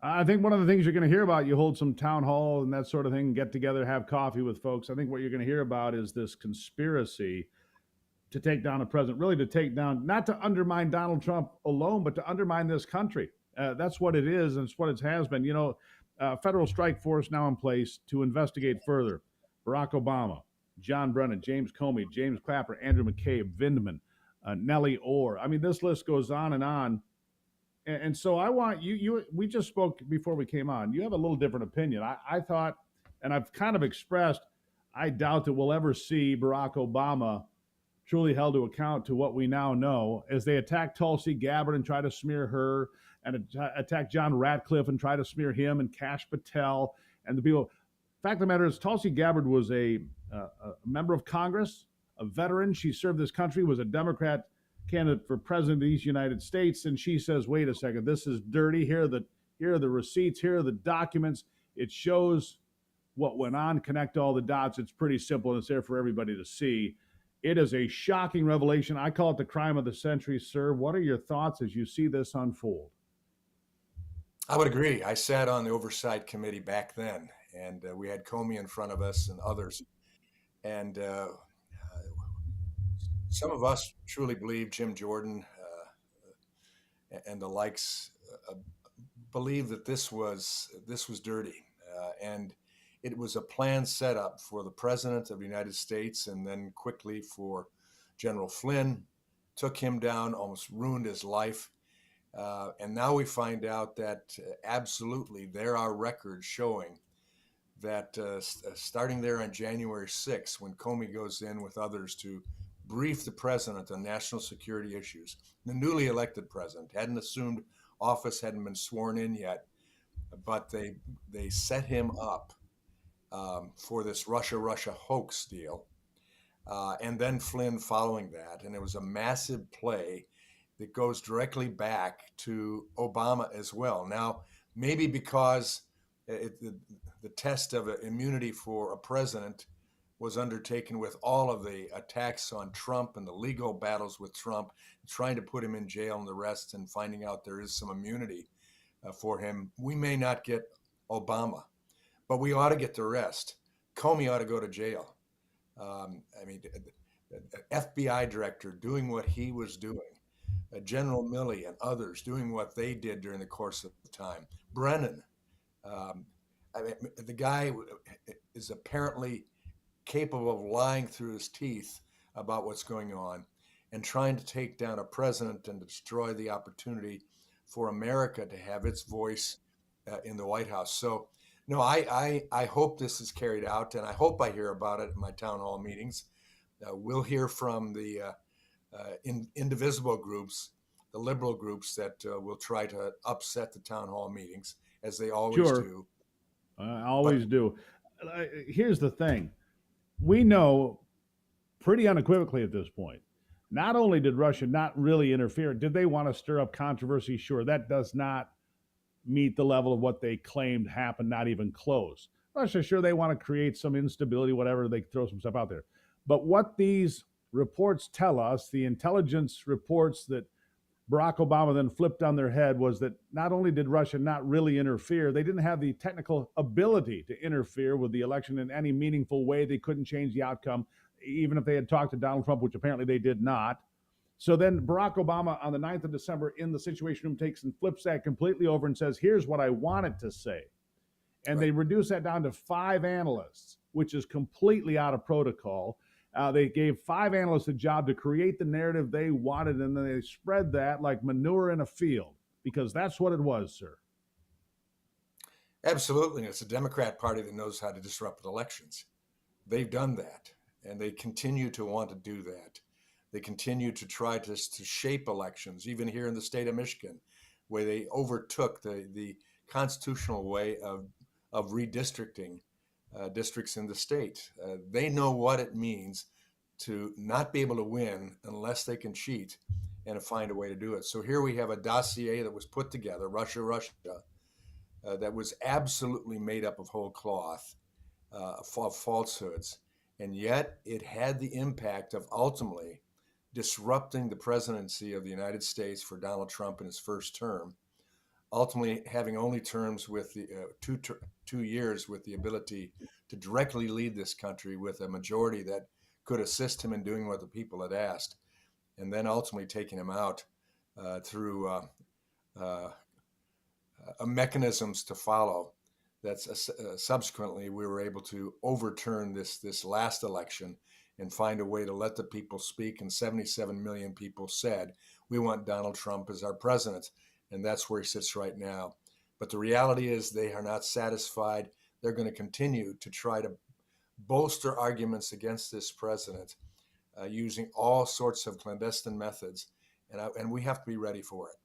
A: I think one of the things you're going to hear about, you hold some town hall and that sort of thing, get together, have coffee with folks. I think what you're going to hear about is this conspiracy to take down a president, really to take down, not to undermine Donald Trump alone, but to undermine this country. That's what it is, and it's what it has been. You know, federal strike force now in place to investigate further. Barack Obama, John Brennan, James Comey, James Clapper, Andrew McCabe, Vindman, Nellie Orr. I mean, this list goes on and on. And so I want you, we just spoke before we came on. You have a little different opinion. I thought, and I've kind of expressed, I doubt that we'll ever see Barack Obama truly held to account to what we now know, as they attack Tulsi Gabbard and try to smear her, and attack John Ratcliffe and try to smear him, and Kash Patel and the people. Fact of the matter is, Tulsi Gabbard was a member of Congress, a veteran. She served this country, was a Democrat candidate for president of these United States, and she says, wait a second, this is dirty. Here are the receipts, here are the documents. It shows what went on, connect all the dots. It's pretty simple, and it's there for everybody to see. It is a shocking revelation. I call it the crime of the century, sir. What are your thoughts as you see this unfold?
C: I would agree. I sat on the Oversight Committee back then, and we had Comey in front of us and others. And some of us truly believe, Jim Jordan and the likes, believe that this was dirty. And it was a planned setup for the President of the United States, and then quickly for General Flynn. Took him down, almost ruined his life. And now we find out that absolutely there are records showing that starting there on January 6th, when Comey goes in with others to brief the president on national security issues, the newly elected president hadn't assumed office, hadn't been sworn in yet, but they set him up for this Russia hoax deal. And then Flynn following that. And it was a massive play that goes directly back to Obama as well. Now, maybe because the test of immunity for a president was undertaken with all of the attacks on Trump and the legal battles with Trump, trying to put him in jail and the rest, and finding out there is some immunity for him. We may not get Obama, but we ought to get the rest. Comey ought to go to jail. I mean, FBI director doing what he was doing, General Milley and others doing what they did during the course of the time. Brennan, I mean, the guy is apparently capable of lying through his teeth about what's going on and trying to take down a president and destroy the opportunity for America to have its voice in the White House. So, no, I hope this is carried out, and I hope I hear about it in my town hall meetings. We'll hear from the indivisible groups, the liberal groups that will try to upset the town hall meetings, as they always do.
A: Always do. Here's the thing. We know pretty unequivocally at this point, not only did Russia not really interfere, did they want to stir up controversy? Sure, that does not meet the level of what they claimed happened, not even close. Russia, sure, they want to create some instability, whatever, they throw some stuff out there. But what these reports tell us, the intelligence reports that Barack Obama then flipped on their head, was that not only did Russia not really interfere, they didn't have the technical ability to interfere with the election in any meaningful way. They couldn't change the outcome, even if they had talked to Donald Trump, which apparently they did not. So then Barack Obama on the 9th of December in the Situation Room takes and flips that completely over and says, here's what I wanted to say. And they reduce that down to 5 analysts, which is completely out of protocol. They gave 5 analysts a job to create the narrative they wanted, and then they spread that like manure in a field, because that's what it was, sir.
C: Absolutely. It's a Democrat Party that knows how to disrupt elections. They've done that, and they continue to want to do that. They continue to try to shape elections, even here in the state of Michigan, where they overtook the constitutional way of redistricting districts in the state. They know what it means to not be able to win unless they can cheat and to find a way to do it. So here we have a dossier that was put together, Russia, that was absolutely made up of whole cloth, of falsehoods. And yet it had the impact of ultimately disrupting the presidency of the United States for Donald Trump in his first term, ultimately having only terms with the 2 years with the ability to directly lead this country with a majority that could assist him in doing what the people had asked, and then ultimately taking him out through mechanisms to follow. That's subsequently we were able to overturn this last election and find a way to let the people speak. And 77 million people said, we want Donald Trump as our president. And that's where he sits right now. But the reality is they are not satisfied. They're going to continue to try to bolster arguments against this president using all sorts of clandestine methods. And we have to be ready for it.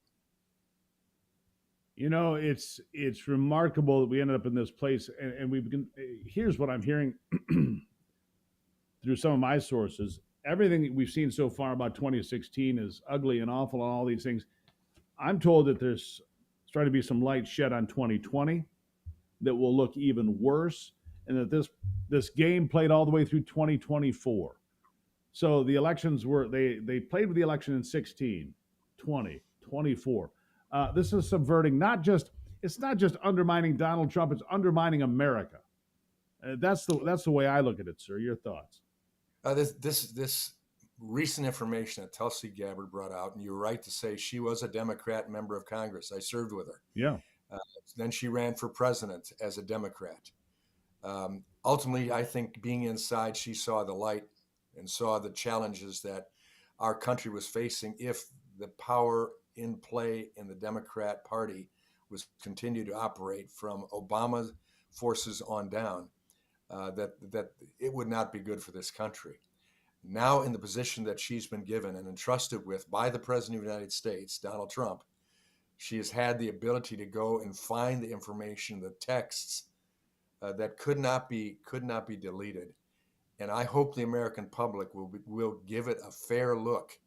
A: You know, it's remarkable that we ended up in this place, and we've been, here's what I'm hearing through some of my sources. Everything we've seen so far about 2016 is ugly and awful and all these things. I'm told that there's starting to be some light shed on 2020 that will look even worse, and that this game played all the way through 2024. So the elections were, they played with the election in 16, 20, 24. This is subverting it's not just undermining Donald Trump, it's undermining America. That's the way I look at it, sir. Your thoughts?
C: This recent information that Tulsi Gabbard brought out, and you're right to say she was a Democrat member of Congress. I served with her.
A: Yeah.
C: Then she ran for president as a Democrat. Ultimately, I think being inside, she saw the light and saw the challenges that our country was facing if the power in play in the Democrat Party was continued to operate from Obama forces on down, that it would not be good for this country. Now in the position that she's been given and entrusted with by the President of the United States, Donald Trump, she has had the ability to go and find the information, the texts that could not be deleted. And I hope the American public will give it a fair look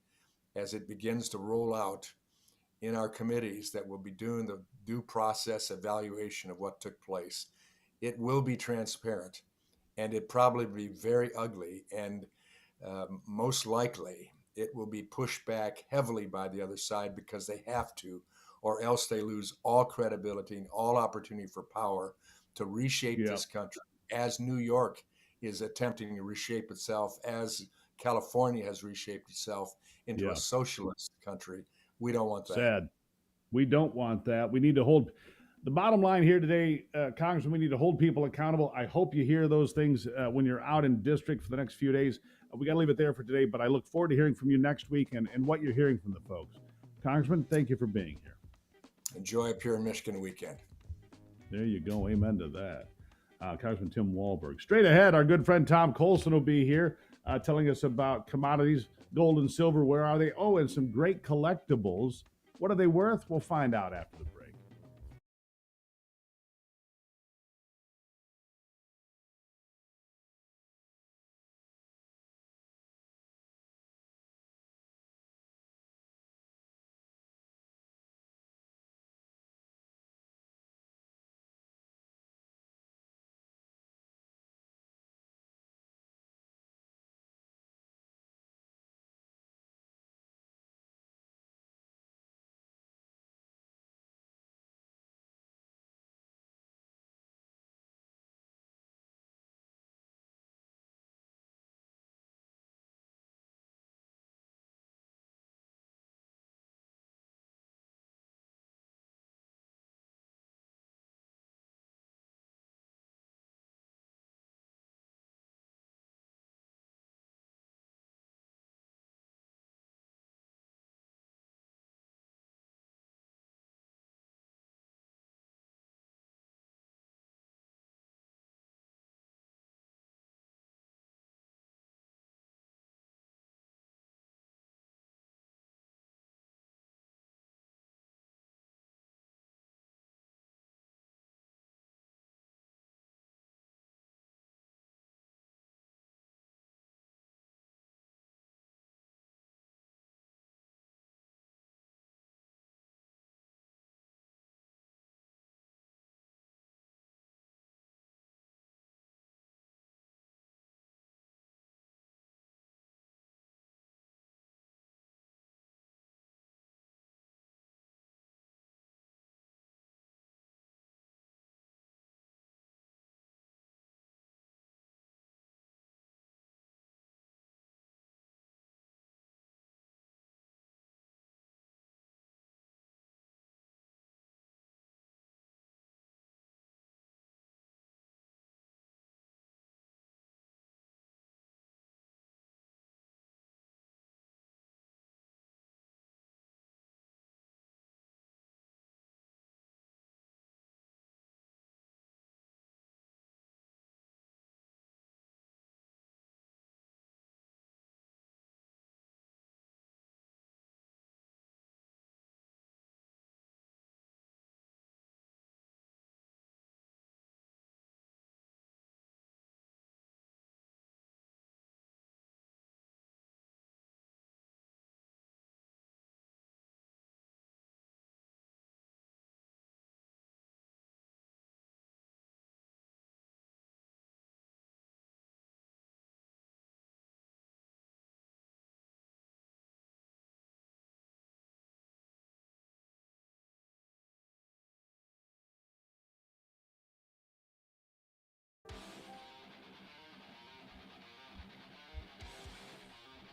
C: as it begins to roll out in our committees that will be doing the due process evaluation of what took place. It will be transparent, and it probably be very ugly, and most likely it will be pushed back heavily by the other side because they have to, or else they lose all credibility and all opportunity for power to reshape this country, as New York is attempting to reshape itself, as California has reshaped itself into a socialist country. We don't want that.
A: Sad. We don't want that. We need to hold the bottom line here today, Congressman, we need to hold people accountable. I hope you hear those things when you're out in district for the next few days. We got to leave it there for today, but I look forward to hearing from you next week and what you're hearing from the folks. Congressman, thank you for being here.
C: Enjoy up here in Michigan weekend.
A: There you go. Amen to that. Congressman Tim Walberg. Straight ahead, our good friend Tom Colson will be here telling us about commodities, gold and silver. Where are they? Oh, and some great collectibles. What are they worth? We'll find out after the break.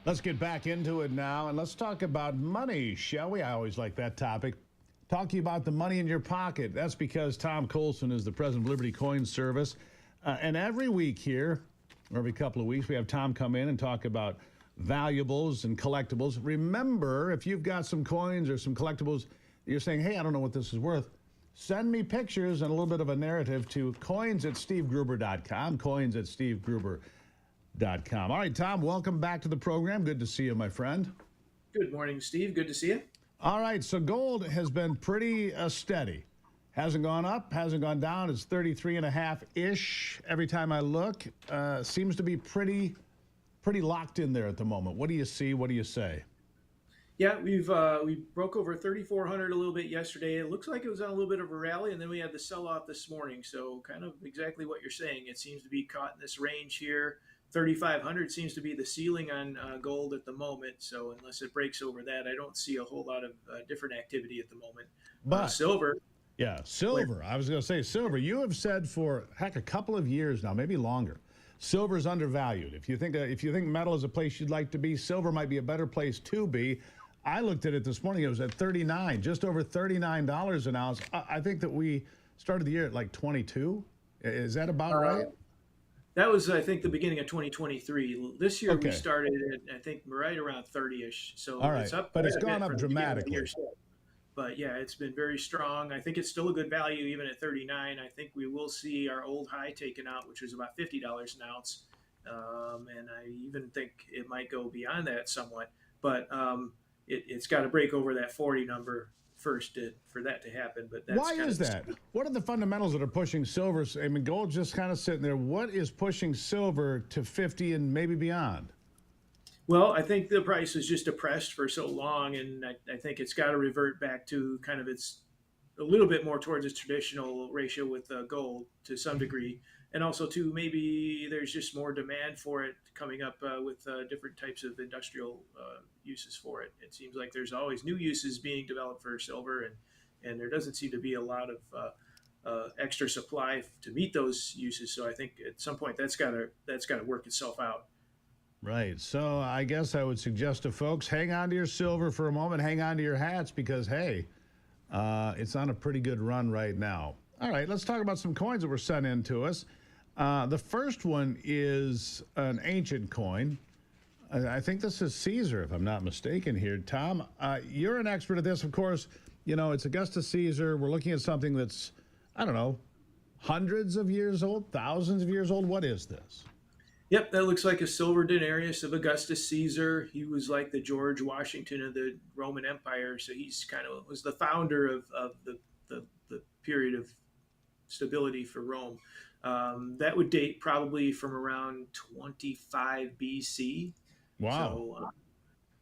A: Let's get back into it now, and let's talk about money, shall we? I always like that topic. Talking about the money in your pocket. That's because Tom Colson is the president of Liberty Coin Service. And every week here, or every couple of weeks, we have Tom come in and talk about valuables and collectibles. Remember, if you've got some coins or some collectibles, you're saying, hey, I don't know what this is worth, send me pictures and a little bit of a narrative to coins@stevegruber.com, coins@stevegruber.com. All right, Tom, welcome back to the program. Good to see you, my friend.
F: Good morning, Steve. Good to see you.
A: All right, so gold has been pretty steady. Hasn't gone up, hasn't gone down. It's 33.5-ish every time I look. Seems to be pretty locked in there at the moment. What do you see? What do you say?
F: Yeah, we broke over 3,400 a little bit yesterday. It looks like it was on a little bit of a rally, and then we had the sell-off this morning. So kind of exactly what you're saying. It seems to be caught in this range here. 3,500 seems to be the ceiling on gold at the moment. So unless it breaks over that, I don't see a whole lot of different activity at the moment.
A: But
F: silver.
A: Yeah, silver. I was going to say silver. You have said for, heck, a couple of years now, maybe longer, silver is undervalued. If you think metal is a place you'd like to be, silver might be a better place to be. I looked at it this morning. It was at 39, just over $39 an ounce. I think that we started the year at like 22. Is that about right?
F: That was, I think, the beginning of 2023. This year we started at, I think, right around 30-ish. So
A: all right,
F: it's up,
A: but it's gone up dramatically.
F: But yeah, it's been very strong. I think it's still a good value even at 39. I think we will see our old high taken out, which was about $50 an ounce. And I even think it might go beyond that somewhat. But it's got to break over that 40 number first for that to happen. But that's
A: why is that? What are the fundamentals that are pushing silver? I mean, gold's just kind of sitting there. What is pushing silver to 50 and maybe beyond?
F: Well, I think the price was just depressed for so long, and I think it's got to revert back to kind of its a little bit more towards its traditional ratio with gold to some degree. And also, too, maybe there's just more demand for it coming up with different types of industrial uses for it. It seems like there's always new uses being developed for silver, and there doesn't seem to be a lot of extra supply to meet those uses. So I think at some point that's got to work itself out.
A: Right. So I guess I would suggest to folks, hang on to your silver for a moment, hang on to your hats, because, hey, it's on a pretty good run right now. All right, let's talk about some coins that were sent in to us. The first one is an ancient coin. I think this is Caesar, if I'm not mistaken here. Tom, you're an expert at this. Of course, you know, it's Augustus Caesar. We're looking at something that's, I don't know, hundreds of years old, thousands of years old. What is this?
F: Yep, that looks like a silver denarius of Augustus Caesar. He was like the George Washington of the Roman Empire. So he's kind of was the founder of the period of stability for Rome. That would date probably from around 25 BC.
A: Wow.
F: So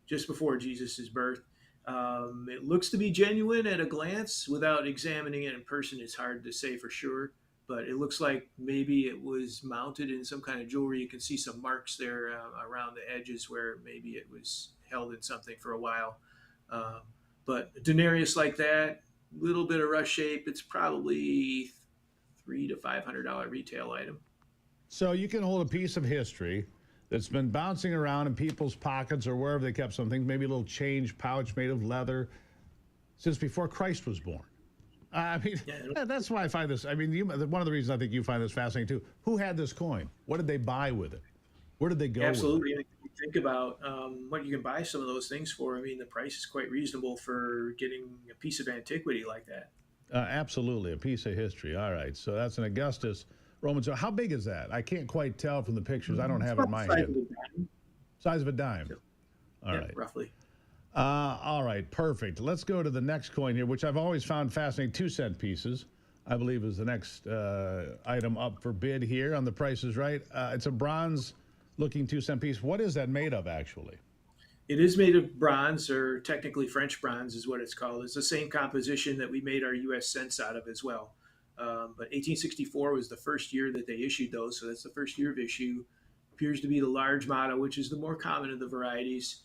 F: just before Jesus's birth. It looks to be genuine at a glance. Without examining it in person, it's hard to say for sure. But it looks like maybe it was mounted in some kind of jewelry. You can see some marks there around the edges where maybe it was held in something for a while. But a denarius like that, little bit of rush shape, it's probably $300 to $500 retail item.
A: So you can hold a piece of history that's been bouncing around in people's pockets or wherever they kept something, maybe a little change pouch made of leather, since before Christ was born. I mean, that's why I find this. I mean, one of the reasons I think you find this fascinating too. Who had this coin? What did they buy with it? Where did they go?
F: Absolutely.
A: With it?
F: Think about what you can buy some of those things for. I mean, the price is quite reasonable for getting a piece of antiquity like that.
A: Absolutely, a piece of history. All right, so that's an Augustus Roman. So how big is that? I can't quite tell from the pictures. I don't have it in my head. Size of a dime. All right,
F: roughly.
A: All right, perfect. Let's go to the next coin here, which I've always found fascinating. 2-cent pieces, I believe, is the next item up for bid here on The Price is Right. It's a bronze-looking 2-cent piece. What is that made of, actually?
F: It is made of bronze, or technically French bronze is what it's called. It's the same composition that we made our U.S. cents out of as well. But 1864 was the first year that they issued those, so that's the first year of issue. Appears to be the large motto, which is the more common of the varieties.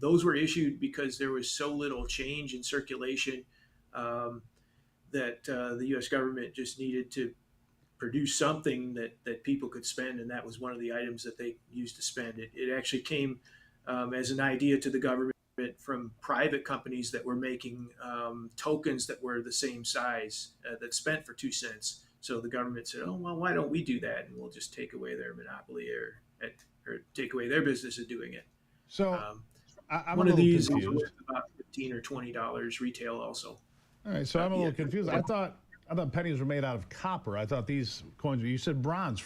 F: Those were issued because there was so little change in circulation that the U.S. government just needed to produce something that people could spend, and that was one of the items that they used to spend. It actually came as an idea to the government from private companies that were making tokens that were the same size that spent for 2 cents. So the government said, "Oh well, why don't we do that? And we'll just take away their monopoly or take away their business of doing it."
E: So I'm a
F: One of
E: little
F: these is
E: confused.
F: worth about $15 or $20 retail, also.
E: All right, so I'm a little confused. I thought pennies were made out of copper. I thought these coins. You said bronze,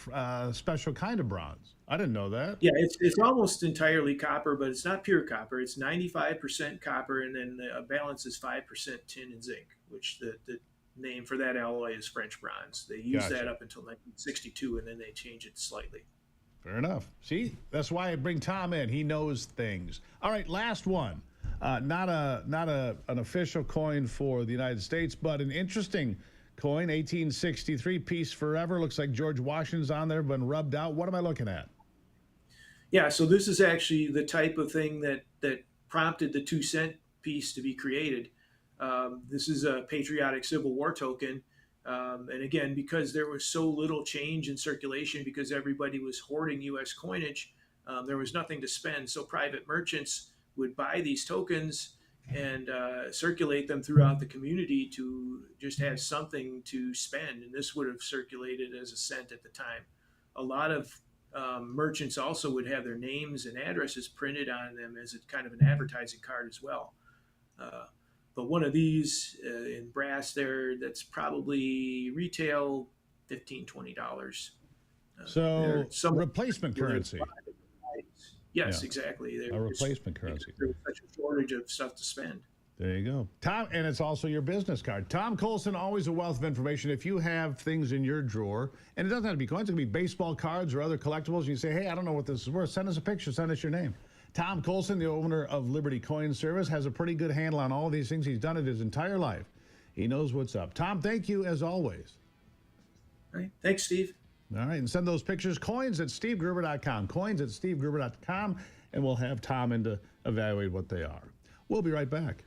E: special kind of bronze. I didn't know that.
F: Yeah, it's almost entirely copper, but it's not pure copper. It's 95% copper, and then the balance is 5% tin and zinc, which the name for that alloy is French bronze. They used that
E: Gotcha.
F: up until 1962, and then they changed it slightly.
E: Fair enough. See, that's why I bring Tom in. He knows things. All right, last one. Not an official coin for the United States, but an interesting coin. 1863 piece forever. Looks like George Washington's on there, been rubbed out. What am I looking at?
F: Yeah, so this is actually the type of thing that prompted the 2 cent piece to be created. This is a patriotic Civil War token. And again, because there was so little change in circulation, because everybody was hoarding U.S. coinage, there was nothing to spend. So private merchants would buy these tokens and circulate them throughout the community to just have something to spend. And this would have circulated as a cent at the time. A lot of merchants also would have their names and addresses printed on them as a kind of an advertising card as well. But one of these in brass there, that's probably retail $15-$20.
E: So replacement currency.
F: Yes,
E: Yeah.
F: exactly.
E: A replacement currency.
F: There was such a shortage of stuff to spend.
E: There you go. Tom, and it's also your business card. Tom Colson, always a wealth of information. If you have things in your drawer, and it doesn't have to be coins, it can be baseball cards or other collectibles, and you say, hey, I don't know what this is worth, send us a picture, send us your name. Tom Colson, the owner of Liberty Coin Service, has a pretty good handle on all these things. He's done it his entire life. He knows what's up. Tom, thank you as always.
F: All right. Thanks, Steve.
E: All right, and send those pictures, coins at stevegruber.com, coins at stevegruber.com, and we'll have Tom in to evaluate what they are. We'll be right back.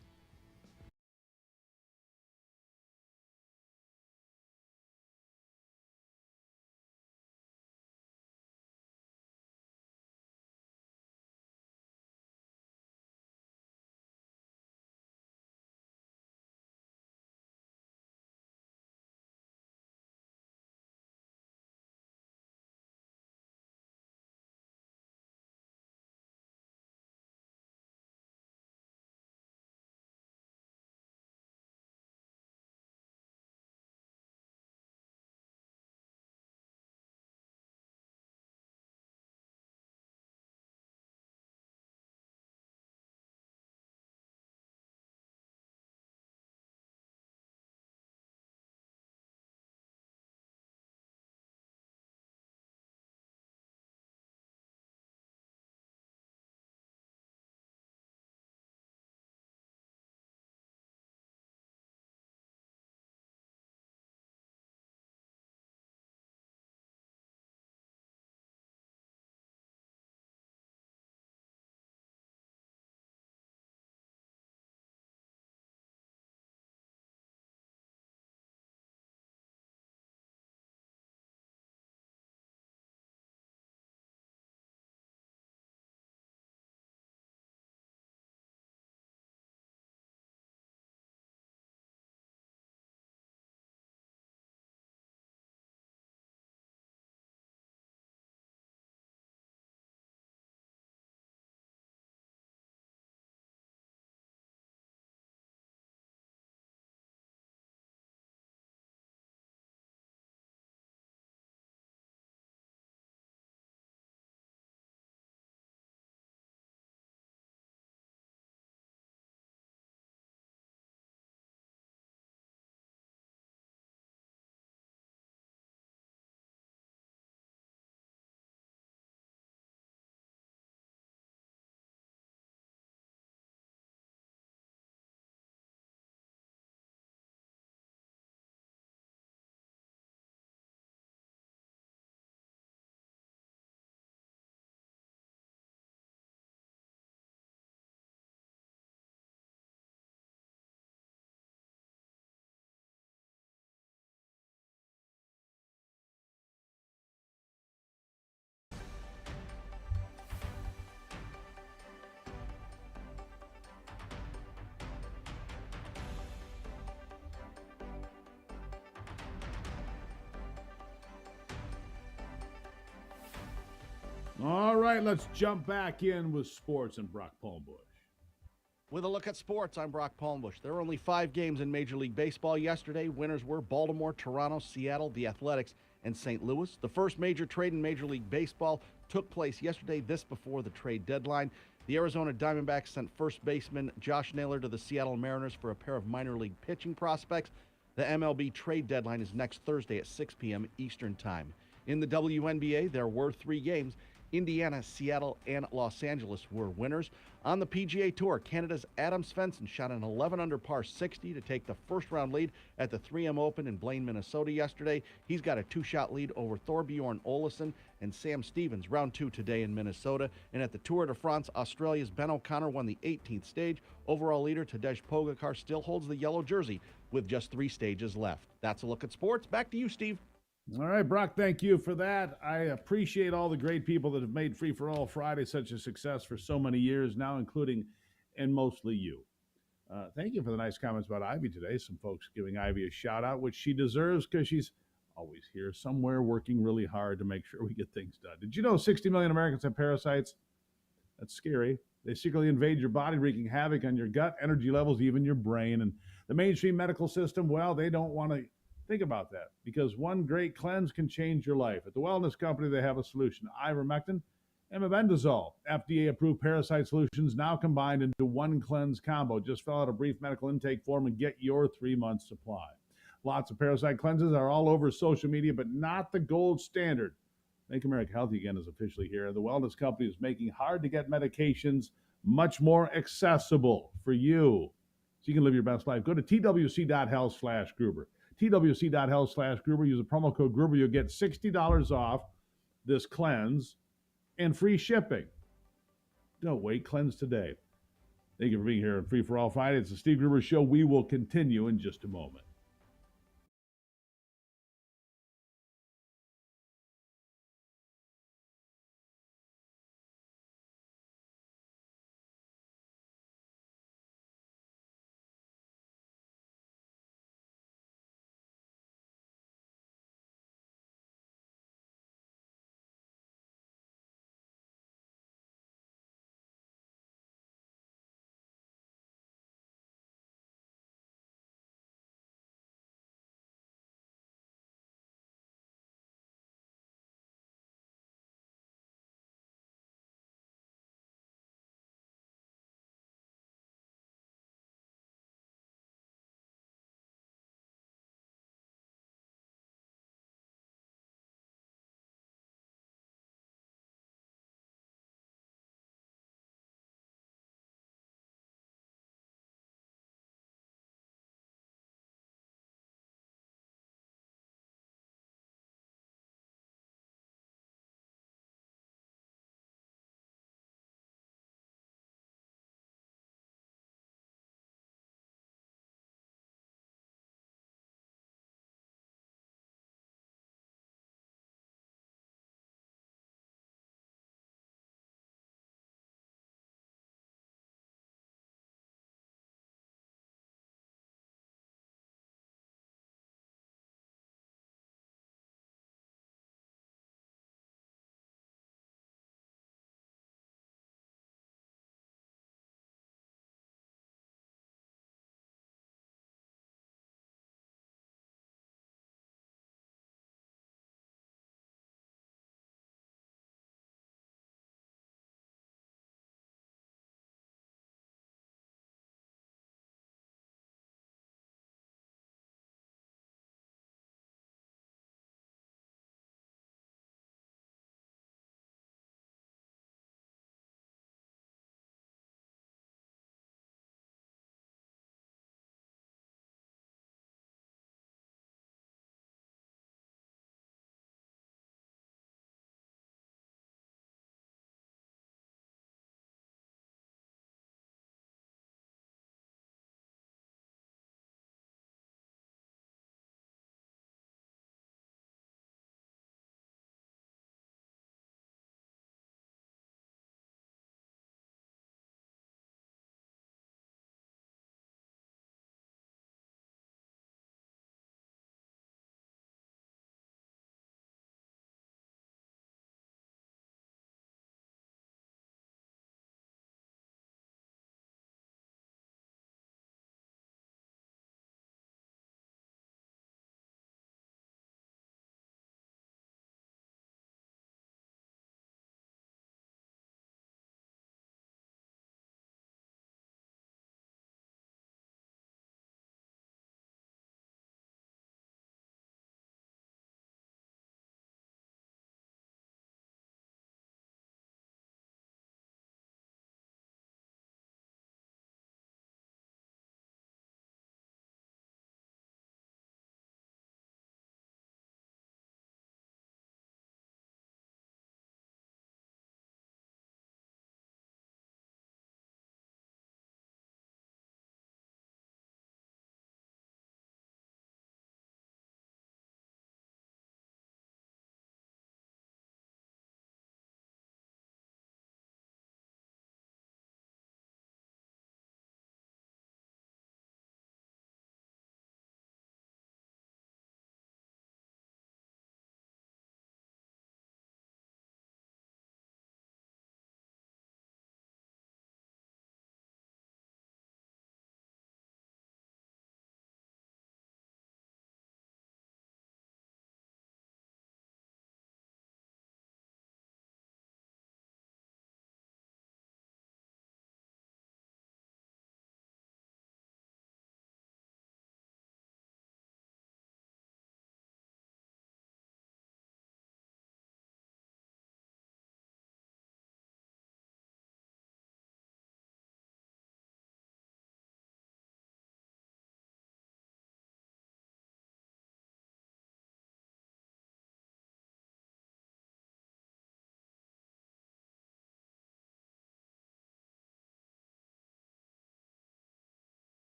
A: All right, let's jump back in with sports and Brock Palmbush.
G: With a look at sports, I'm Brock Palmbush. There were only 5 games in Major League Baseball yesterday. Winners were Baltimore, Toronto, Seattle, the Athletics, and St. Louis. The first major trade in Major League Baseball took place yesterday, this before the trade deadline. The Arizona Diamondbacks sent first baseman Josh Naylor to the Seattle Mariners for a pair of minor league pitching prospects. The MLB trade deadline is next Thursday at 6 p.m. Eastern Time. In the WNBA, there were 3 games. Indiana, Seattle, and Los Angeles were winners. On the PGA Tour, Canada's Adam Svensson shot an 11-under par 60 to take the first-round lead at the 3M Open in Blaine, Minnesota yesterday. He's got a 2-shot lead over Thorbjorn Olesen and Sam Stevens, round 2 today in Minnesota. And at the Tour de France, Australia's Ben O'Connor won the 18th stage. Overall leader Tadej Pogacar still holds the yellow jersey with just 3 stages left. That's a look at sports. Back to you, Steve.
A: All right, Brock, thank you for that. I appreciate all the great people that have made Free for All Friday such a success for so many years now, including and mostly you. Thank you for the nice comments about Ivy today. Some folks giving Ivy a shout out, which she deserves because she's always here somewhere working really hard to make sure we get things done. Did you know 60 million Americans have parasites? That's scary. They secretly invade your body, wreaking havoc on your gut, energy levels, even your brain. And the mainstream medical system, well, they don't want to think about that because one great cleanse can change your life. At the Wellness Company, they have a solution. Ivermectin and mebendazole. FDA-approved parasite solutions now combined into one cleanse combo. Just fill out a brief medical intake form and get your 3-month supply. Lots of parasite cleanses are all over social media, but not the gold standard. Make America Healthy Again is officially here. The Wellness Company is making hard-to-get medications much more accessible for you so you can live your best life. Go to twc.health/Gruber. twc.health/Gruber. Use the promo code Gruber. You'll get $60 off this cleanse and free shipping. Don't wait. Cleanse today. Thank you for being here on Free for All Friday. It's the Steve Gruber Show. We will continue in just a moment.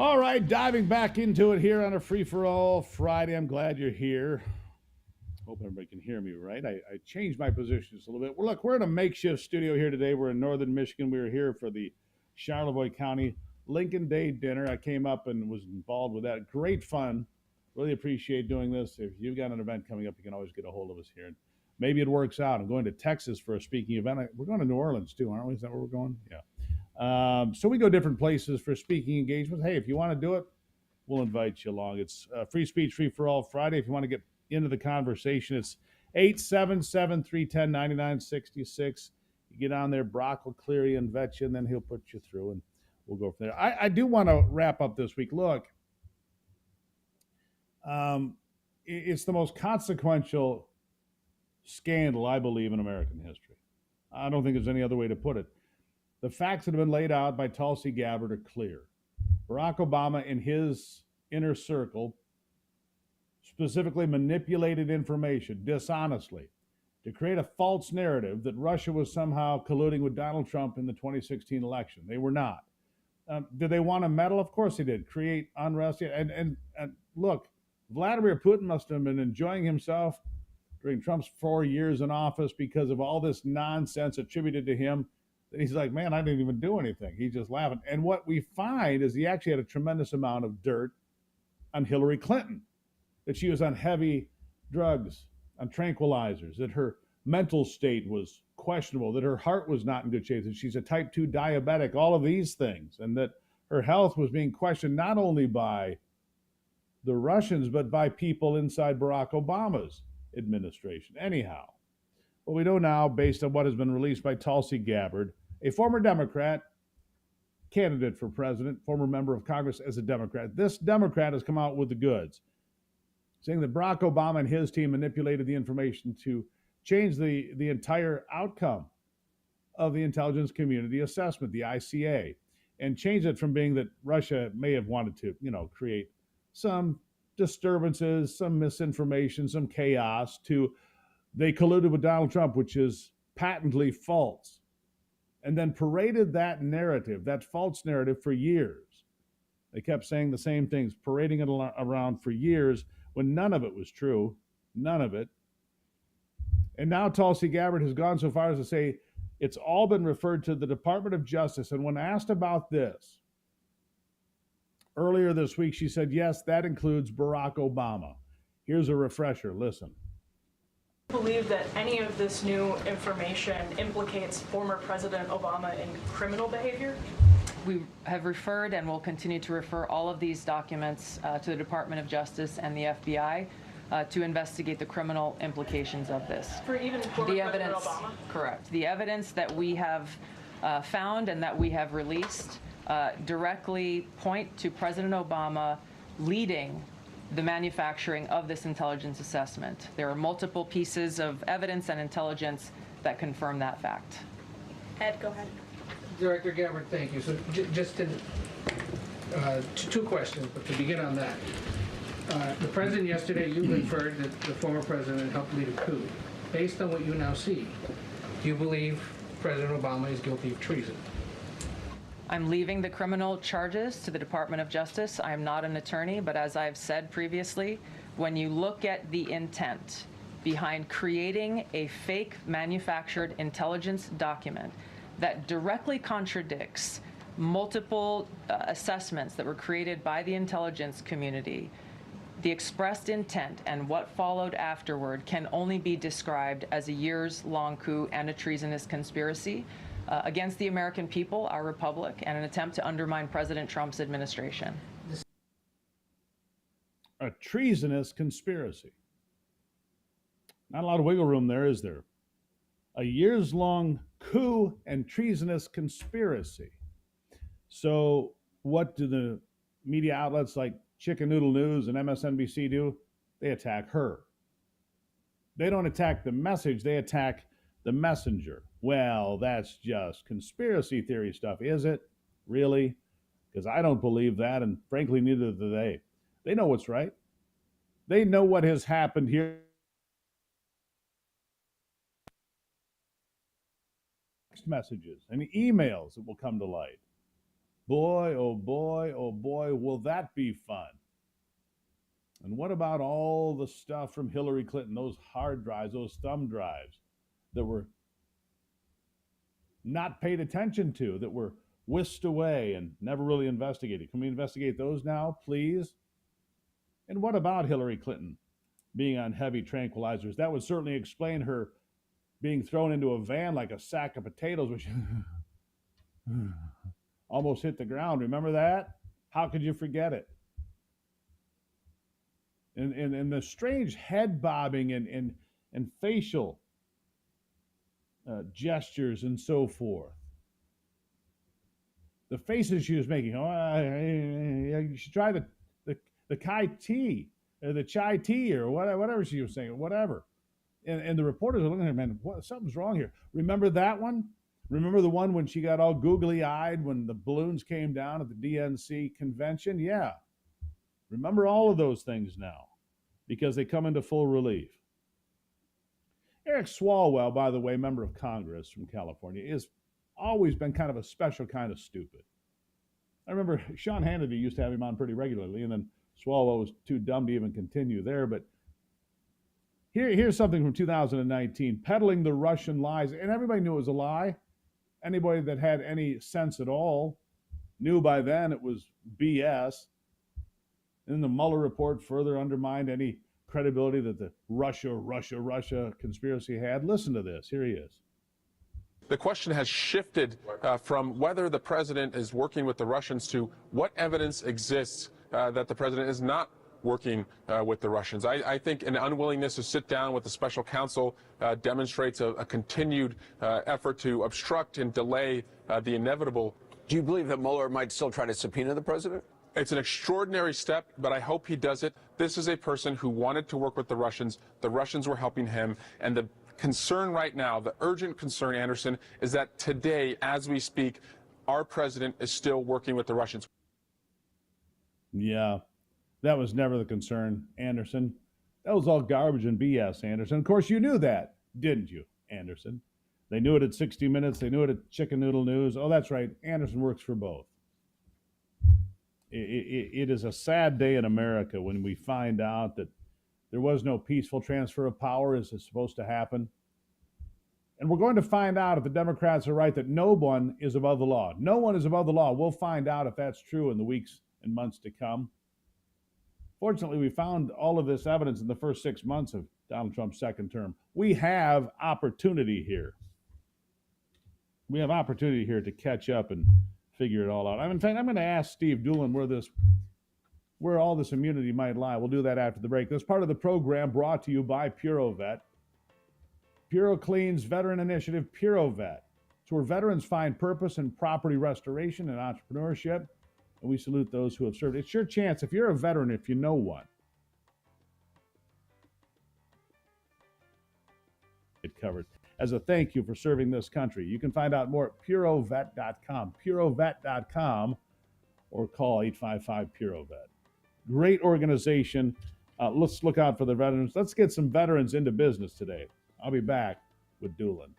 A: All right, diving back into it here on a free-for-all Friday. I'm glad you're here. Hope everybody can hear me right. I changed my positions a little bit. Well, look, we're in a makeshift studio here today. We're in northern Michigan. We were here for the Charlevoix County Lincoln Day dinner. I came up and was involved with that. Great fun. Really appreciate doing this. If you've got an event coming up, you can always get a hold of us here. And maybe it works out. I'm going to Texas for a speaking event. We're going to New Orleans too, aren't we? Is that where we're going? Yeah. So we go different places for speaking engagements. Hey, if you want to do it, we'll invite you along. It's Free Speech, Free for All Friday. If you want to get into the conversation, it's 877-310-9966. You get on there, Brock will clear you and vet you, and then he'll put you through, and we'll go from there. I do want to wrap up this week. Look, it's the most consequential scandal, I believe, in American history. I don't think there's any other way to put it. The facts that have been laid out by Tulsi Gabbard are clear. Barack Obama and his inner circle specifically manipulated information dishonestly to create a false narrative that Russia was somehow colluding with Donald Trump in the 2016 election. They were not. Did they want a medal? Of course they did. Create unrest. And look, Vladimir Putin must have been enjoying himself during Trump's 4 years in office because of all this nonsense attributed to him. He's like, man, I didn't even do anything. He's just laughing. And what we find is he actually had a tremendous amount of dirt on Hillary Clinton, that she was on heavy drugs, on tranquilizers, that her mental state was questionable, that her heart was not in good shape, that she's a type 2 diabetic, all of these things, and that her health was being questioned not only by the Russians, but by people inside Barack Obama's administration. Anyhow, what we know now, based on what has been released by Tulsi Gabbard, a former Democrat, candidate for president, former member of Congress as a Democrat. This Democrat has come out with the goods, saying that Barack Obama and his team manipulated the information to change the entire outcome of the intelligence community assessment, the ICA, and change it from being that Russia may have wanted to, create some disturbances, some misinformation, some chaos, to they colluded with Donald Trump, which is patently false, and then paraded that narrative, that false narrative, for years. They kept saying the same things, parading it around for years when none of it was true, none of it. And now Tulsi Gabbard has gone so far as to say it's all been referred to the Department of Justice. And when asked about this earlier this week, she said, yes, that includes Barack Obama. Here's a refresher. Listen.
H: Believe that any of this new information implicates former President Obama in criminal behavior?
I: We have referred and will continue to refer all of these documents to the Department of Justice and the FBI to investigate the criminal implications of this.
H: For even former President Obama?
I: Correct. The evidence that we have found and that we have released directly point to President Obama leading the manufacturing of this intelligence assessment. There are multiple pieces of evidence and intelligence that confirm that fact.
H: Ed, go ahead.
J: Director Gabbard, thank you. So just two questions, but to begin on that. The president yesterday, you inferred that the former president helped lead a coup. Based on what you now see, do you believe President Obama is guilty of treason?
I: I'm leaving the criminal charges to the Department of Justice. I am not an attorney, but as I've said previously, when you look at the intent behind creating a fake manufactured intelligence document that directly contradicts multiple assessments that were created by the intelligence community, the expressed intent and what followed afterward can only be described as a years-long coup and a treasonous conspiracy against the American people, our republic, and an attempt to undermine President Trump's administration.
A: A treasonous conspiracy. Not a lot of wiggle room there, is there? A years-long coup and treasonous conspiracy. So what do the media outlets like Chicken Noodle News and MSNBC do? They attack her. They don't attack the message, they attack the messenger. Well, that's just conspiracy theory stuff, is it? Really? Because I don't believe that, and frankly, neither do they. They know what's right. They know what has happened here. Text messages and emails that will come to light. Boy, oh boy, oh boy, will that be fun. And what about all the stuff from Hillary Clinton, those hard drives, those thumb drives that were not paid attention to, that were whisked away and never really investigated? Can we investigate those now, please? And what about Hillary Clinton being on heavy tranquilizers? That would certainly explain her being thrown into a van like a sack of potatoes, which almost hit the ground. Remember that? How could you forget it? And the strange head bobbing and facial gestures and so forth. The faces she was making. Oh, you should try the Kai tea, or the chai tea, or whatever she was saying, whatever. And the reporters are looking at her, man, something's wrong here. Remember that one? Remember the one when she got all googly-eyed when the balloons came down at the DNC convention? Yeah. Remember all of those things now, because they come into full relief. Eric Swalwell, by the way, member of Congress from California, has always been kind of a special kind of stupid. I remember Sean Hannity used to have him on pretty regularly, and then Swalwell was too dumb to even continue there. But here's something from 2019, peddling the Russian lies. And everybody knew it was a lie. Anybody that had any sense at all knew by then it was BS. And the Mueller report further undermined any credibility that the Russia conspiracy had. Listen to this. Here he is.
K: The question has shifted from whether the president is working with the Russians to what evidence exists that the president is not working with the Russians. I think an unwillingness to sit down with the special counsel demonstrates a continued effort to obstruct and delay the inevitable.
L: Do you believe that Mueller might still try to subpoena the president?
K: It's an extraordinary step, but I hope he does it. This is a person who wanted to work with the Russians. The Russians were helping him. And the concern right now, the urgent concern, Anderson, is that today, as we speak, our president is still working with the Russians.
A: Yeah, that was never the concern, Anderson. That was all garbage and BS, Anderson. Of course, you knew that, didn't you, Anderson? They knew it at 60 Minutes. They knew it at Chicken Noodle News. Oh, that's right. Anderson works for both. It is a sad day in America when we find out that there was no peaceful transfer of power as is supposed to happen. And we're going to find out if the Democrats are right that no one is above the law. No one is above the law. We'll find out if that's true in the weeks and months to come. Fortunately, we found all of this evidence in the first 6 months of Donald Trump's second term. We have opportunity here. We have opportunity here to catch up and figure it all out. In fact, I'm going to ask Steve Doolin where all this immunity might lie. We'll do that after the break. This part of the program brought to you by PuroVet. PuroClean's veteran initiative, PuroVet. It's where veterans find purpose in property restoration and entrepreneurship. And we salute those who have served. It's your chance, if you're a veteran, if you know one. It covered. As a thank you for serving this country. You can find out more at purovet.com, purovet.com, or call 855-PuroVet. Great organization. Let's look out for the veterans. Let's get some veterans into business today. I'll be back with Doolin.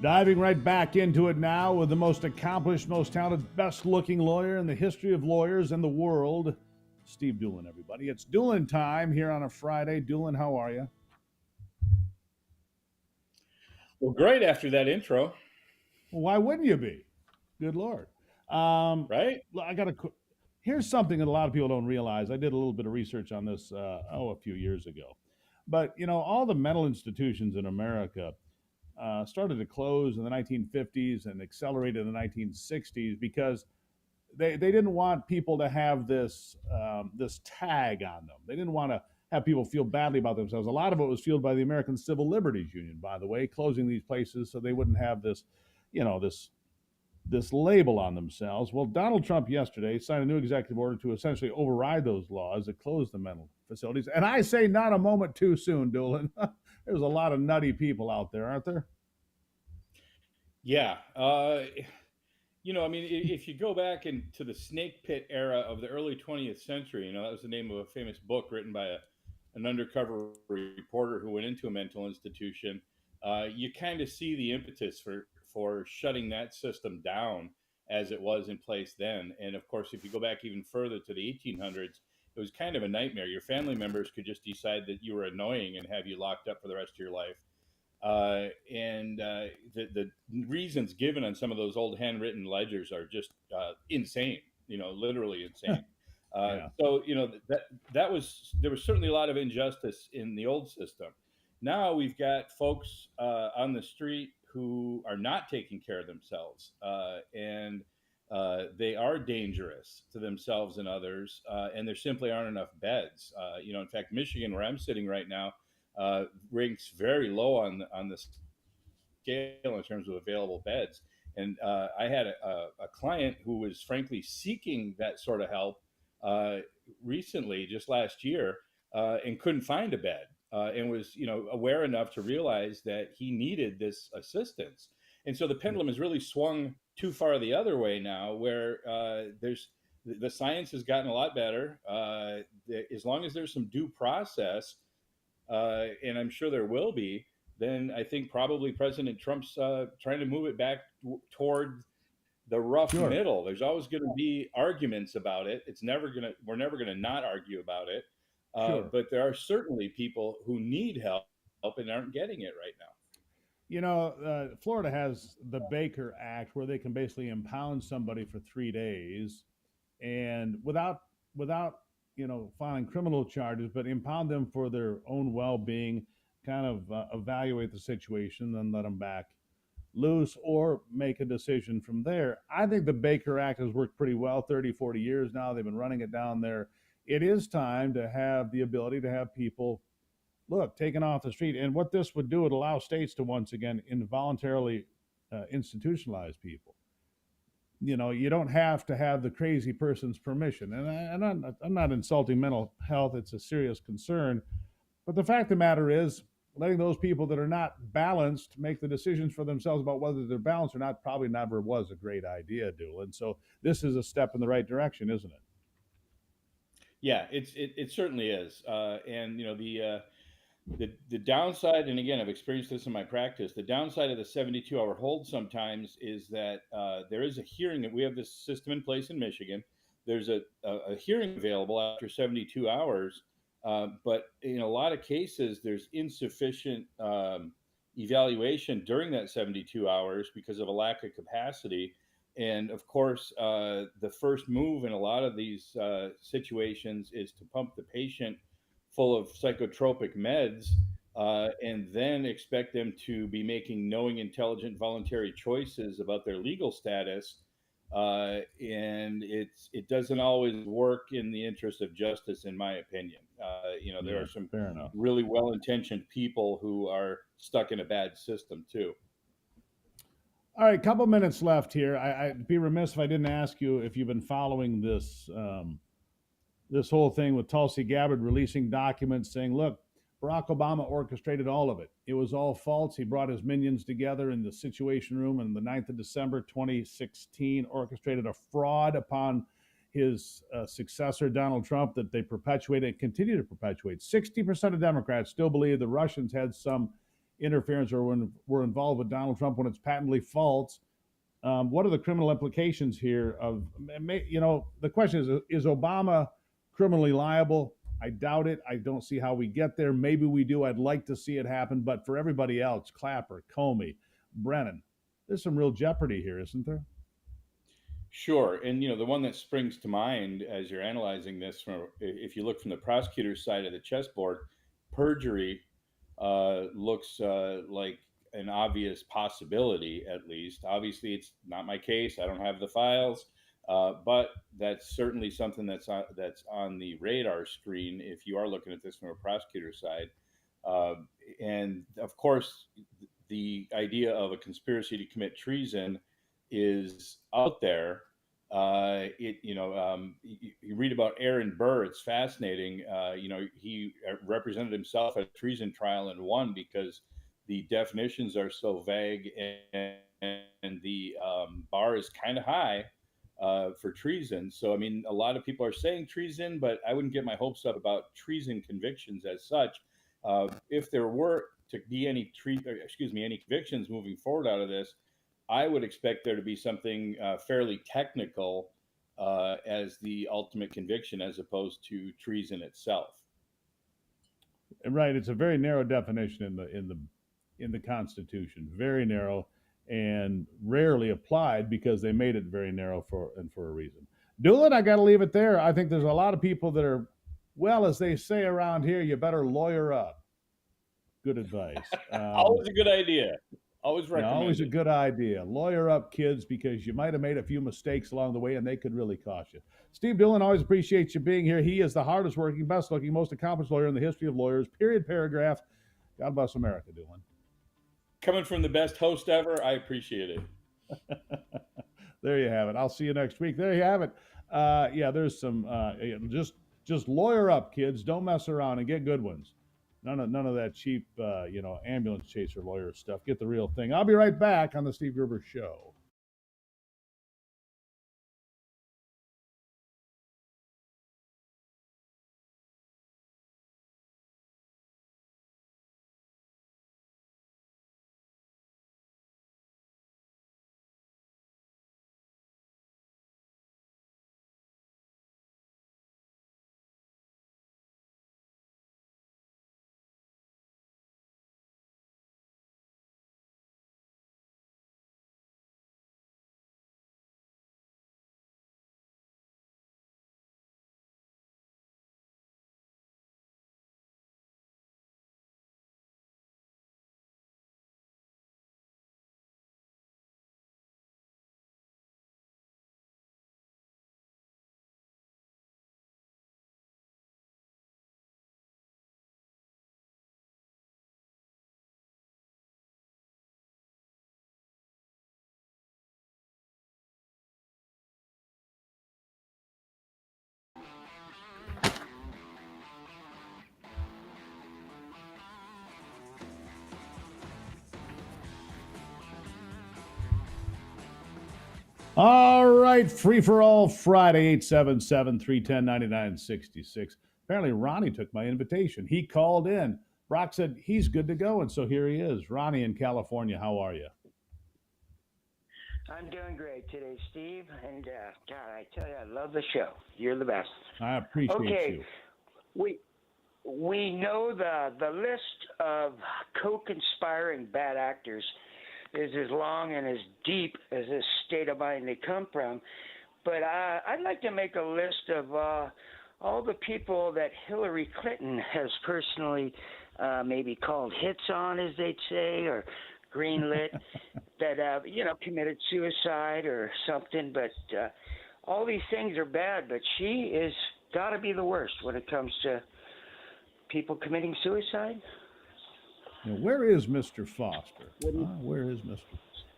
A: Diving right back into it now with the most accomplished, most talented, best-looking lawyer in the history of lawyers in the world, Steve Doolin, everybody. It's Doolin time here on a Friday. Doolin, how are you?
M: Well, great after that intro.
A: Well, why wouldn't you be? Good Lord.
M: Right?
A: Here's something that a lot of people don't realize. I did a little bit of research on this, a few years ago. But, all the mental institutions in America started to close in the 1950s and accelerated in the 1960s because they didn't want people to have this tag on them. They didn't want to have people feel badly about themselves. A lot of it was fueled by the American Civil Liberties Union, by the way, closing these places so they wouldn't have this label on themselves. Well, Donald Trump yesterday signed a new executive order to essentially override those laws that close the mental facilities. And I say not a moment too soon, Doolin. There's a lot of nutty people out there, aren't there?
M: Yeah. If you go back into the snake pit era of the early 20th century, that was the name of a famous book written by an undercover reporter who went into a mental institution. You kind of see the impetus for shutting that system down as it was in place then. And of course, if you go back even further to the 1800s, it was kind of a nightmare. Your family members could just decide that you were annoying and have you locked up for the rest of your life. The reasons given on some of those old handwritten ledgers are just insane, literally insane.
A: Yeah.
M: So, there was certainly a lot of injustice in the old system. Now we've got folks on the street who are not taking care of themselves, and they are dangerous to themselves and others, and there simply aren't enough beds. In fact, Michigan, where I'm sitting right now, ranks very low on the scale in terms of available beds. And I had a client who was frankly seeking that sort of help recently, just last year, and couldn't find a bed. And was, aware enough to realize that he needed this assistance. And so the pendulum has really swung too far the other way now, where the science has gotten a lot better. As long as there's some due process, and I'm sure there will be, then I think probably President Trump's trying to move it back toward the rough middle. There's always going to be arguments about it. We're never gonna not argue about it. But there are certainly people who need help and aren't getting it right now.
A: Florida has the Baker Act where they can basically impound somebody for 3 days and without filing criminal charges, but impound them for their own well-being, kind of evaluate the situation, then let them back loose or make a decision from there. I think the Baker Act has worked pretty well, 30, 40 years now. They've been running it down there. It is time to have the ability to have people, taken off the street. And what this would do, would allow states to once again involuntarily institutionalize people. You don't have to have the crazy person's permission. And I'm not insulting mental health. It's a serious concern. But the fact of the matter is, letting those people that are not balanced make the decisions for themselves about whether they're balanced or not probably never was a great idea, Doolin. So this is a step in the right direction, isn't it?
M: Yeah, it certainly is. And the downside, and again, I've experienced this in my practice, the downside of the 72-hour hold sometimes is that there is a hearing. That we have this system in place in Michigan. There's a hearing available after 72 hours. But in a lot of cases, there's insufficient evaluation during that 72 hours because of a lack of capacity. And of course, the first move in a lot of these situations is to pump the patient full of psychotropic meds and then expect them to be making knowing, intelligent, voluntary choices about their legal status. And it doesn't always work in the interest of justice, in my opinion. There are some really well-intentioned people who are stuck in a bad system too.
A: All right, couple minutes left here. I'd be remiss if I didn't ask you if you've been following this this whole thing with Tulsi Gabbard releasing documents saying, look, Barack Obama orchestrated all of it. It was all false. He brought his minions together in the Situation Room on the 9th of December, 2016, orchestrated a fraud upon his successor, Donald Trump, that they perpetuated and continue to perpetuate. 60% of Democrats still believe the Russians had some interference or were involved with Donald Trump when it's patently false. What are the criminal implications here? The question is Obama criminally liable? I doubt it. I don't see how we get there. Maybe we do. I'd like to see it happen. But for everybody else, Clapper, Comey, Brennan, there's some real jeopardy here, isn't there?
M: Sure. And, the one that springs to mind as you're analyzing this, if you look from the prosecutor's side of the chessboard, perjury looks like an obvious possibility, at least. Obviously, it's not my case. I don't have the files. But that's certainly something that's on the radar screen if you are looking at this from a prosecutor's side. And, of course, the idea of a conspiracy to commit treason is out there. You read about Aaron Burr. It's fascinating. He represented himself at a treason trial and won because the definitions are so vague and the bar is kind of high for treason. So, a lot of people are saying treason, but I wouldn't get my hopes up about treason convictions as such. If there were to be any convictions moving forward out of this, I would expect there to be something fairly technical as the ultimate conviction, as opposed to treason itself.
A: Right, it's a very narrow definition in the Constitution, very narrow, and rarely applied because they made it very narrow for a reason. Doolin, I got to leave it there. I think there's a lot of people that are, well, as they say around here, you better lawyer up. Good advice.
M: Always a good idea. Always recommend.
A: Always a good idea. Lawyer up, kids, because you might have made a few mistakes along the way, and they could really cost you. Steve Dillon, always appreciate you being here. He is the hardest working, best looking, most accomplished lawyer in the history of lawyers. Period, paragraph. God bless America, Dillon.
M: Coming from the best host ever, I appreciate it.
A: There you have it. I'll see you next week. There you have it. There's some just lawyer up, kids. Don't mess around and get good ones. None of that cheap, ambulance chaser lawyer stuff. Get the real thing. I'll be right back on the Steve Gruber Show. All right, Free for All Friday, 877-310-9966. Apparently, Ronnie took my invitation. He called in. Brock said he's good to go, and so here he is. Ronnie in California, how are you?
N: I'm doing great today, Steve. And, God, I tell you, I love the show. You're the best.
A: I appreciate you.
N: We know the list of co-conspiring bad actors is as long and as deep as this state of mind they come from. But I'd like to make a list of all the people that Hillary Clinton has personally maybe called hits on, as they'd say, or greenlit, that committed suicide or something. But all these things are bad, but she is got to be the worst when it comes to people committing suicide.
A: Now, where is Mr. Foster? Where is Mr.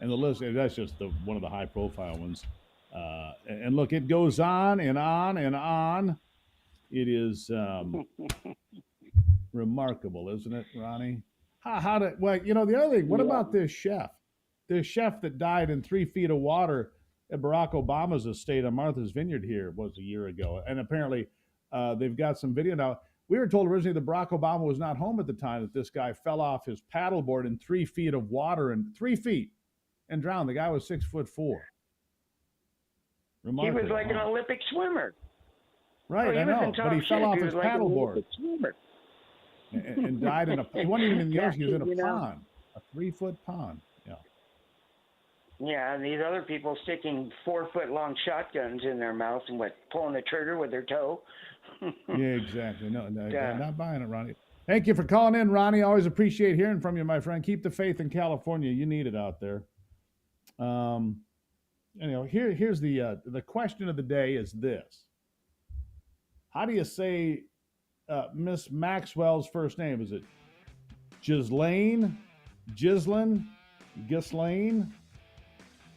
A: And the list, that's just one of the high-profile ones. And look, it goes on and on and on. It is remarkable, isn't it, Ronnie? The other thing, what about this chef? This chef that died in 3 feet of water at Barack Obama's estate on Martha's Vineyard here was a year ago. And apparently they've got some video now. We were told originally that Barack Obama was not home at the time that this guy fell off his paddleboard in 3 feet of water and 3 feet and drowned. The guy was 6'4".
N: He was like an Olympic swimmer.
A: Right, I know, but he fell off his paddleboard and died in a. He wasn't even in the ocean. He was in a pond, a 3-foot pond. Yeah.
N: Yeah, and these other people sticking 4-foot-long shotguns in their mouths and pulling the trigger with their toe.
A: Yeah, exactly. No, not buying it, Ronnie. Thank you for calling in, Ronnie. Always appreciate hearing from you, my friend. Keep the faith in California. You need it out there. Here's the question of the day is this. How do you say Miss Maxwell's first name? Is it Ghislaine? Ghislaine?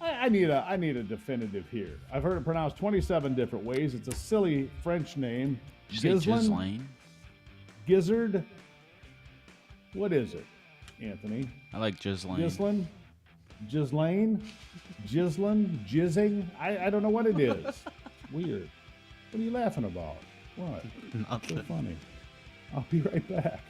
A: I need a definitive here. I've heard it pronounced 27 different ways. It's a silly French name.
O: Ghislaine?
A: Gizzard? What is it, Anthony?
O: I like Ghislaine.
A: Ghislaine? Jizzing? I don't know what it is. Weird. What are you laughing about? What?
O: Nothing.
A: So funny. I'll be right back.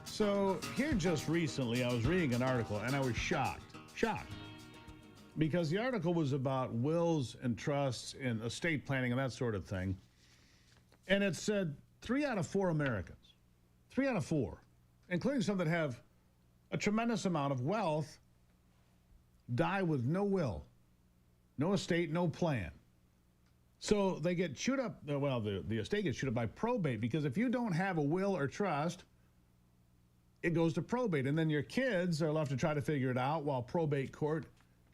A: So here just recently, I was reading an article and I was shocked, because the article was about wills and trusts and estate planning and that sort of thing. And it said 3 out of 4 Americans, 3 out of 4, including some that have a tremendous amount of wealth, die with no will, no estate, no plan.
E: So they get chewed up, well, the estate gets chewed up by probate, because if you don't have a will or trust, it goes to probate. And then your kids are left to try to figure it out while probate court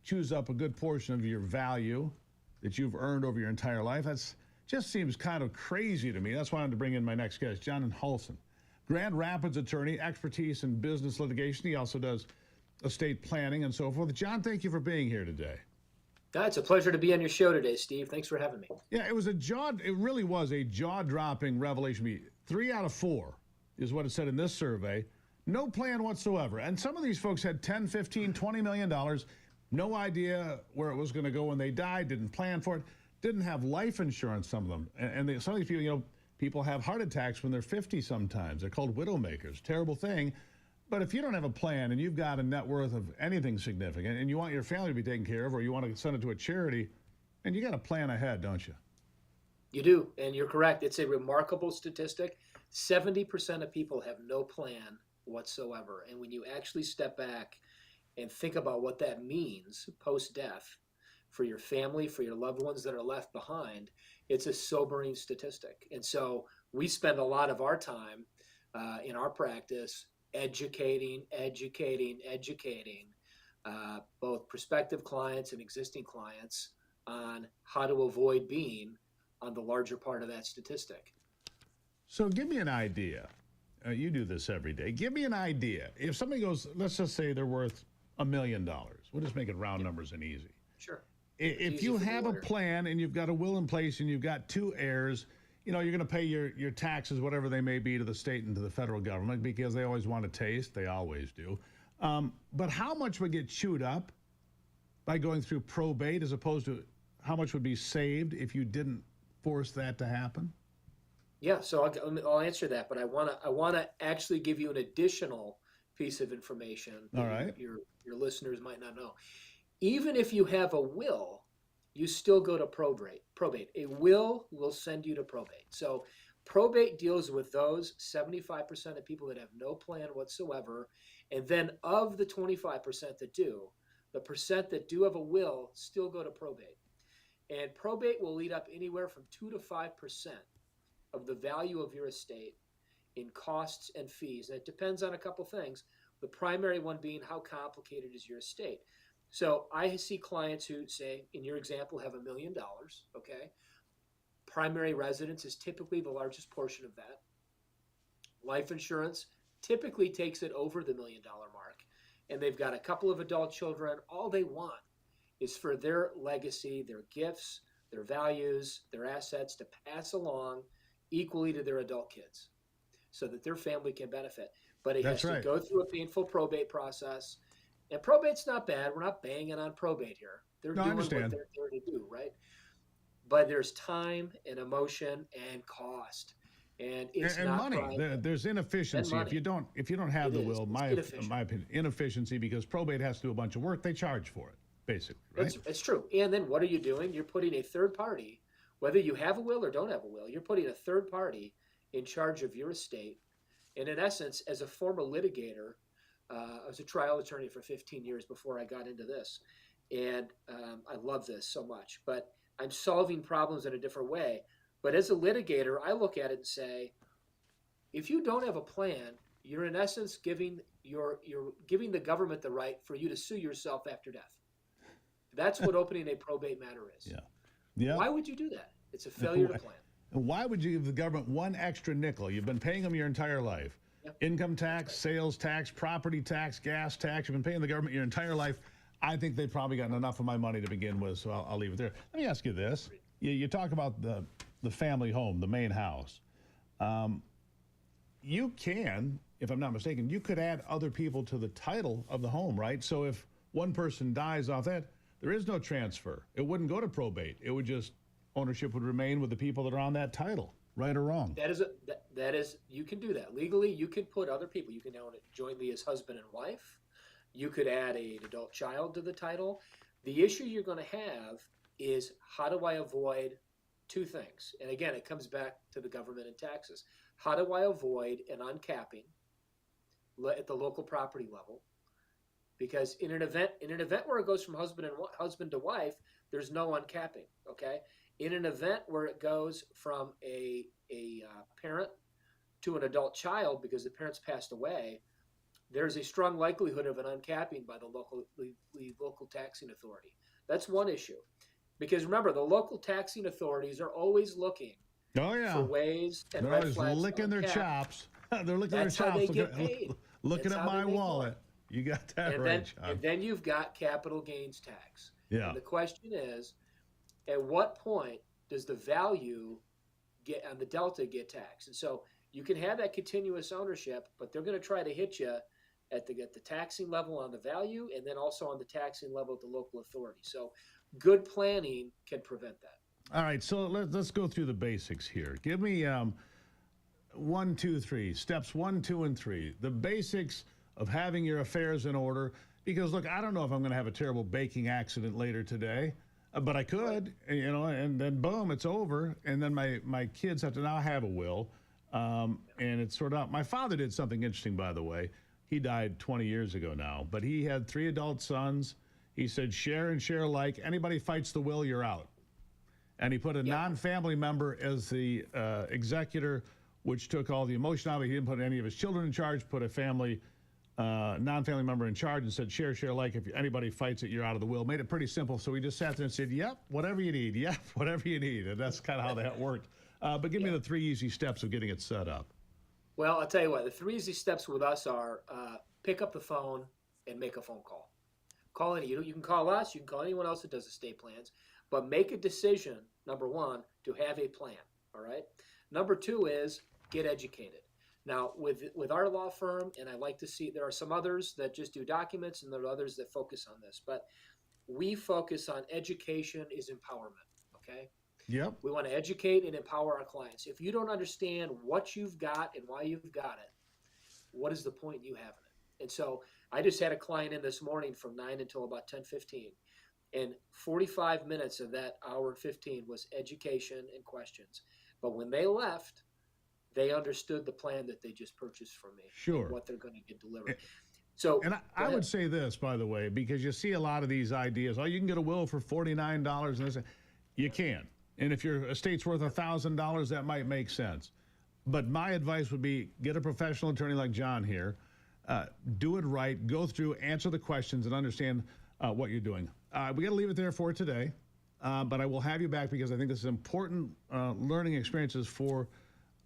E: chews up a good portion of your value that you've earned over your entire life. That's just seems kind of crazy to me. That's why I wanted to bring in my next guest, John Hulson, Grand Rapids attorney, expertise in business litigation. He also does estate planning and so forth. John, thank you for being here today.
P: It's a pleasure to be on your show today, Steve. Thanks for having me.
E: Yeah, it really was a jaw-dropping revelation. 3 out of 4 is what it said in this survey. No plan whatsoever. And some of these folks had 10, 15, $20 million, no idea where it was going to go when they died, didn't plan for it, didn't have life insurance, some of them. And some of these people, people have heart attacks when they're 50 sometimes. They're called widowmakers. Terrible thing. But if you don't have a plan and you've got a net worth of anything significant and you want your family to be taken care of, or you want to send it to a charity, and you got to plan ahead, don't you?
P: You do, and you're correct. It's a remarkable statistic. 70% of people have no plan whatsoever. And when you actually step back and think about what that means post-death for your family, for your loved ones that are left behind, it's a sobering statistic. And so we spend a lot of our time in our practice educating both prospective clients and existing clients on how to avoid being on the larger part of that statistic.
E: So give me an idea. You do this every day. Give me an idea. If somebody goes, let's just say they're worth $1 million. We'll just make it round numbers and easy.
P: Sure.
E: If you have a plan and you've got a will in place and you've got 2 heirs, you're going to pay your taxes, whatever they may be, to the state and to the federal government, because they always want a taste. They always do. But how much would get chewed up by going through probate, as opposed to how much would be saved if you didn't force that to happen?
P: Yeah, so I'll answer that, but I want to actually give you an additional piece of information that
E: All right.
P: your listeners might not know. Even if you have a will, you still go to probate. A will send you to probate. So probate deals with those 75% of people that have no plan whatsoever. And then of the 25% that do, the percent that do have a will still go to probate. And probate will lead up anywhere from 2 to 5% of the value of your estate in costs and fees. And it depends on a couple things. The primary one being, how complicated is your estate? So I see clients who say, in your example, have $1 million, okay? Primary residence is typically the largest portion of that. Life insurance typically takes it over the $1 million mark. And they've got a couple of adult children. All they want is for their legacy, their gifts, their values, their assets to pass along equally to their adult kids so that their family can benefit. But it has to go through a painful probate process. And probate's not bad. We're not banging on probate here. They're doing what they're there to do, right? But there's time and emotion and cost, and it's
E: and
P: not
E: money. There's inefficiency if you don't have the will. My opinion, inefficiency, because probate has to do a bunch of work. They charge for it, basically. Right?
P: It's true. And then what are you doing? You're putting a third party, whether you have a will or don't have a will. You're putting a third party in charge of your estate. And in essence, as a former litigator, I was a trial attorney for 15 years before I got into this. And I love this so much. But I'm solving problems in a different way. But as a litigator, I look at it and say, if you don't have a plan, you're in essence giving the government the right for you to sue yourself after death. That's what opening a probate matter is.
E: Yeah.
P: Why would you do that? It's a failure to plan.
E: And why would you give the government one extra nickel? You've been paying them your entire life. Income tax, sales tax, property tax, gas tax. You've been paying the government your entire life. I think they've probably gotten enough of my money to begin with, so I'll leave it there. Let me ask you this. You talk about the family home, the main house. You can, if I'm not mistaken, you could add other people to the title of the home, right? So if one person dies off that, there is no transfer. It wouldn't go to probate. It would just, ownership would remain with the people that are on that title, right or wrong.
P: That is, you can do that. Legally, you can put other people. You can own it jointly as husband and wife. You could add an adult child to the title. The issue you're going to have is, how do I avoid 2 things? And again, it comes back to the government and taxes. How do I avoid an uncapping at the local property level? Because in an event where it goes from husband to wife, there's no uncapping. Okay, in an event where it goes from a parent to an adult child because the parents passed away, there's a strong likelihood of an uncapping by the local taxing authority. That's one issue, because remember, the local taxing authorities are always looking for ways and
E: They're
P: red
E: always
P: flags
E: licking their chops. They're licking
P: That's
E: their
P: how
E: chops.
P: they get paid.
E: Looking
P: That's
E: at
P: how they
E: my
P: make
E: wallet.
P: money.
E: You got that
P: And
E: right,
P: then,
E: John.
P: and then you've got capital gains tax.
E: Yeah.
P: And the question is, at what point does the value get on the delta get taxed? And so you can have that continuous ownership, but they're going to try to hit you at the taxing level on the value, and then also on the taxing level at the local authority. So good planning can prevent that.
E: All right, so let's go through the basics here. Give me 1, 2, 3, steps 1, 2, and 3. The basics of having your affairs in order. Because look, I don't know if I'm going to have a terrible baking accident later today, but I could, and then boom, it's over. And then my kids have to now have a will, and it's sort out. My father did something interesting, by the way. He died 20 years ago now, but he had 3 adult sons. He said, share and share alike. Anybody fights the will, you're out. And he put a non-family member as the executor, which took all the emotion out of it. He didn't put any of his children in charge, put a non-family member in charge and said, share alike. If anybody fights it, you're out of the will. Made it pretty simple. So we just sat there and said, yep, whatever you need. Yep, whatever you need. And that's kind of how that worked. But give me the 3 easy steps of getting it set up.
P: Well, I'll tell you what, the 3 easy steps with us are pick up the phone and make a phone call. Call any. You can call us. You can call anyone else that does estate plans. But make a decision, number 1, to have a plan, all right? Number 2 is get educated. Now, with our law firm, and I like to see, there are some others that just do documents, and there are others that focus on this. But we focus on education is empowerment, okay?
E: Yep.
P: We want to educate and empower our clients. If you don't understand what you've got and why you've got it, what is the point in you having it? And so I just had a client in this morning from 9 until about 10:15. And 45 minutes of that hour and 15 was education and questions. But when they left, they understood the plan that they just purchased from me.
E: Sure.
P: And what they're going to get delivered. So,
E: and I would say this, by the way, because you see a lot of these ideas. Oh, you can get a will for $49 and this. You can. And if your estate's worth $1,000, that might make sense. But my advice would be get a professional attorney like John here. Do it right. Go through, answer the questions, and understand what you're doing. We got to leave it there for today. But I will have you back because I think this is important learning experiences for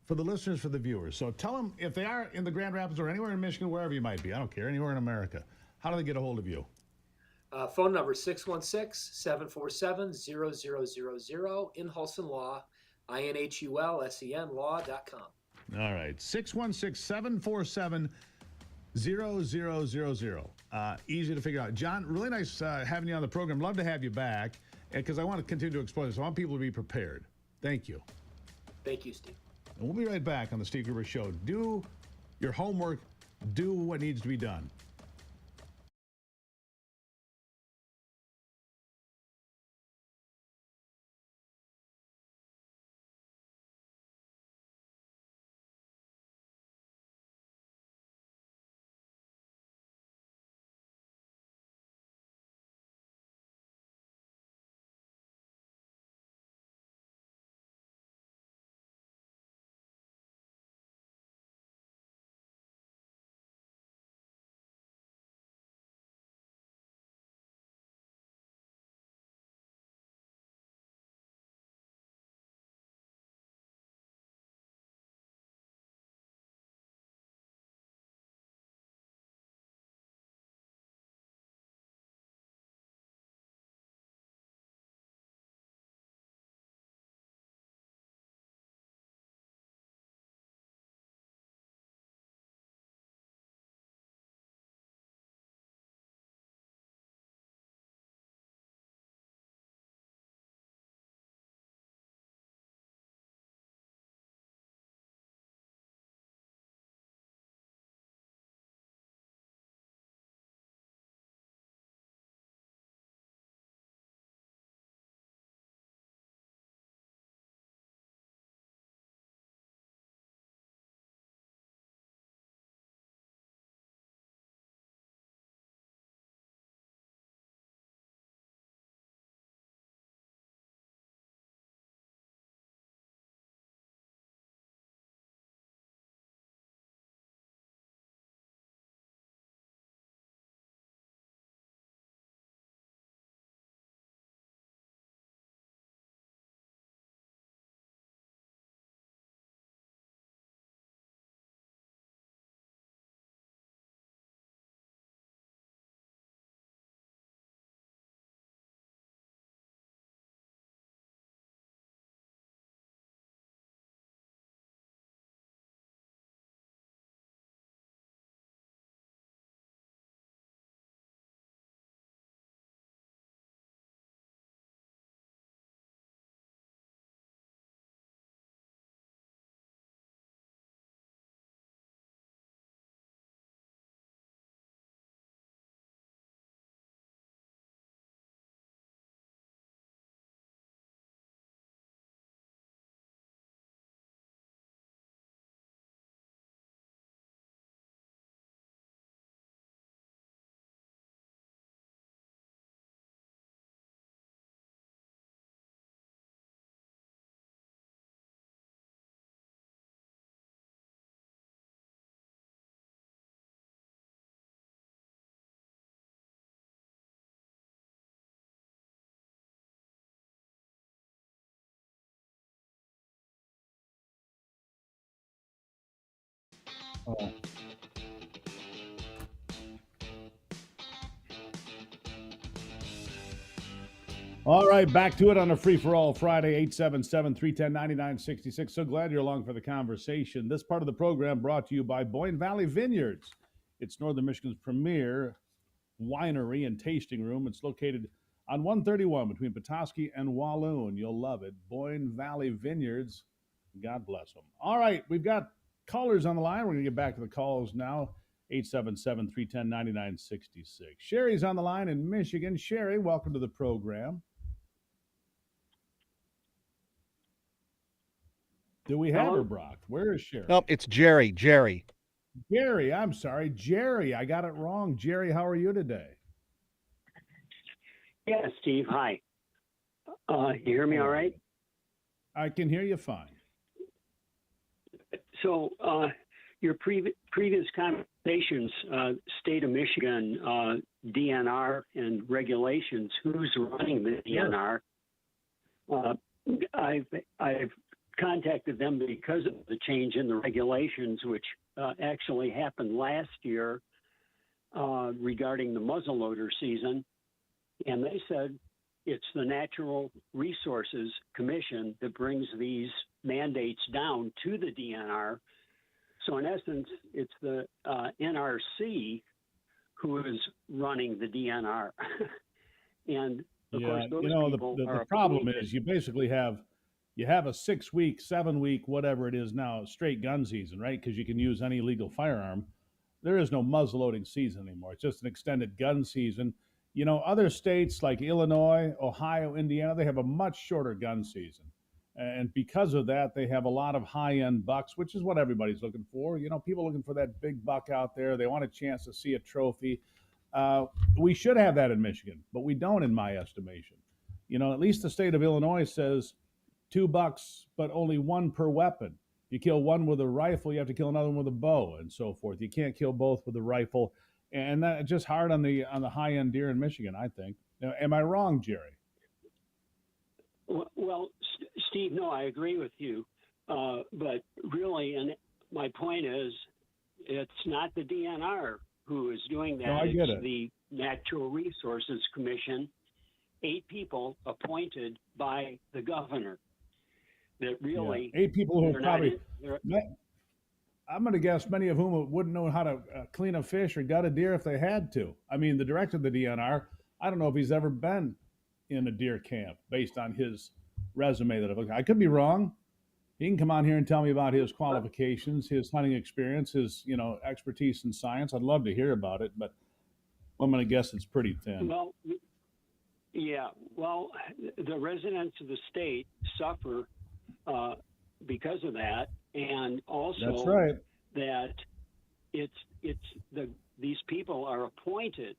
E: the listeners, for the viewers. So tell them if they are in the Grand Rapids or anywhere in Michigan, wherever you might be. I don't care, anywhere in America. How do they get a hold of you?
P: Phone number 616-747-0000 in Hulsen Law, INHULSEN law.com.
E: All right, 616-747-0000. Easy to figure out. John, really nice having you on the program. Love to have you back because I want to continue to explore this. I want people to be prepared. Thank you.
P: Thank you, Steve.
E: And we'll be right back on the Steve Gruber Show. Do your homework. Do what needs to be done.
A: Oh. All right, back to it on a free-for-all Friday, 877-310-9966. So glad you're along for the conversation. This part of the program brought to you by Boyne Valley Vineyards. It's Northern Michigan's premier winery and tasting room. It's located on 131 between Petoskey and Walloon. You'll love it. Boyne Valley Vineyards. God bless them. All right, we've got callers on the line. We're going to get back to the calls now. 877-310-9966. Sherry's on the line in Michigan. Sherry, welcome to the program. Do we have her, Brock? Where is Sherry?
G: Nope, it's Jerry. Jerry,
A: I'm sorry. Jerry, I got it wrong. Jerry, how are you today?
Q: Yeah, Steve, hi. You hear me all right?
A: I can hear you fine.
Q: So your previous conversations, state of Michigan, DNR and regulations, who's running the DNR? I've contacted them because of the change in the regulations, which actually happened last year regarding the muzzleloader season. And they said it's the Natural Resources Commission that brings these mandates down to the DNR. So in essence, it's the NRC who is running the DNR. And of course, those people are
A: the problem is you basically have a 6-week, 7-week, whatever it is now, straight gun season, right? Because you can use any legal firearm. There is no muzzleloading season anymore. It's just an extended gun season. You know, other states like Illinois, Ohio, Indiana, they have a much shorter gun season. And because of that, they have a lot of high-end bucks, which is what everybody's looking for. You know, people looking for that big buck out there. They want a chance to see a trophy. We should have that in Michigan, but we don't, in my estimation. You know, at least the state of Illinois says 2 bucks, but only 1 per weapon. You kill one with a rifle, you have to kill another one with a bow, and so forth. You can't kill both with a rifle, and that's just hard on the high-end deer in Michigan, I think. Now, am I wrong, Jerry?
Q: Well, Steve, no, I agree with you. But really, and my point is, it's not the DNR who is doing that.
A: No, I get
Q: it's
A: it.
Q: The Natural Resources Commission, 8 people appointed by the governor. That really
A: 8 people who probably, I'm going to guess many of whom wouldn't know how to clean a fish or gut a deer if they had to. I mean, the director of the DNR, I don't know if he's ever been in a deer camp based on his resume that I've looked at. I could be wrong. He can come on here and tell me about his qualifications, his hunting experience, his expertise in science. I'd love to hear about it, but I'm going to guess it's pretty thin.
Q: Well, yeah. Well, the residents of the state suffer because of that, and also
A: that's right.
Q: That these people are appointed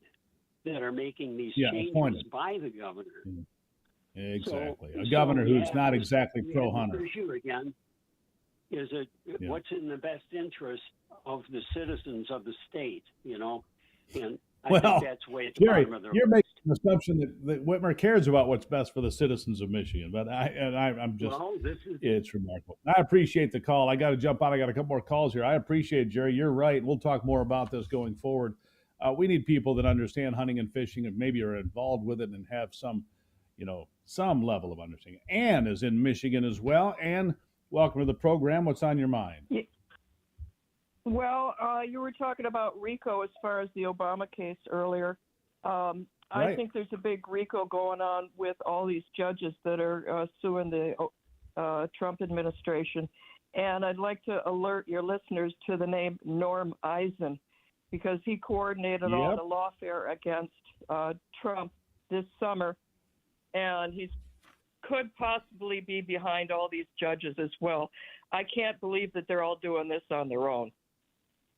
Q: that are making these changes
A: appointed
Q: by the governor.
A: Exactly. A governor who's not exactly pro-hunter.
Q: The issue again is what's in the best interest of the citizens of the state, and I think that's way at the
A: Jerry,
Q: bottom of their
A: you're
Q: list.
A: making an assumption that Whitmer cares about what's best for the citizens of Michigan, but I'm just, it's remarkable. I appreciate the call. I got to jump out. I got a couple more calls here. I appreciate it, Jerry. You're right. We'll talk more about this going forward. We need people that understand hunting and fishing and maybe are involved with it and have some level of understanding. Ann is in Michigan as well. Ann, welcome to the program. What's on your mind?
R: Yeah. Well, you were talking about RICO as far as the Obama case earlier. I think there's a big RICO going on with all these judges that are suing the Trump administration. And I'd like to alert your listeners to the name Norm Eisen, because he coordinated all the lawfare against Trump this summer. And he could possibly be behind all these judges as well. I can't believe that they're all doing this on their own.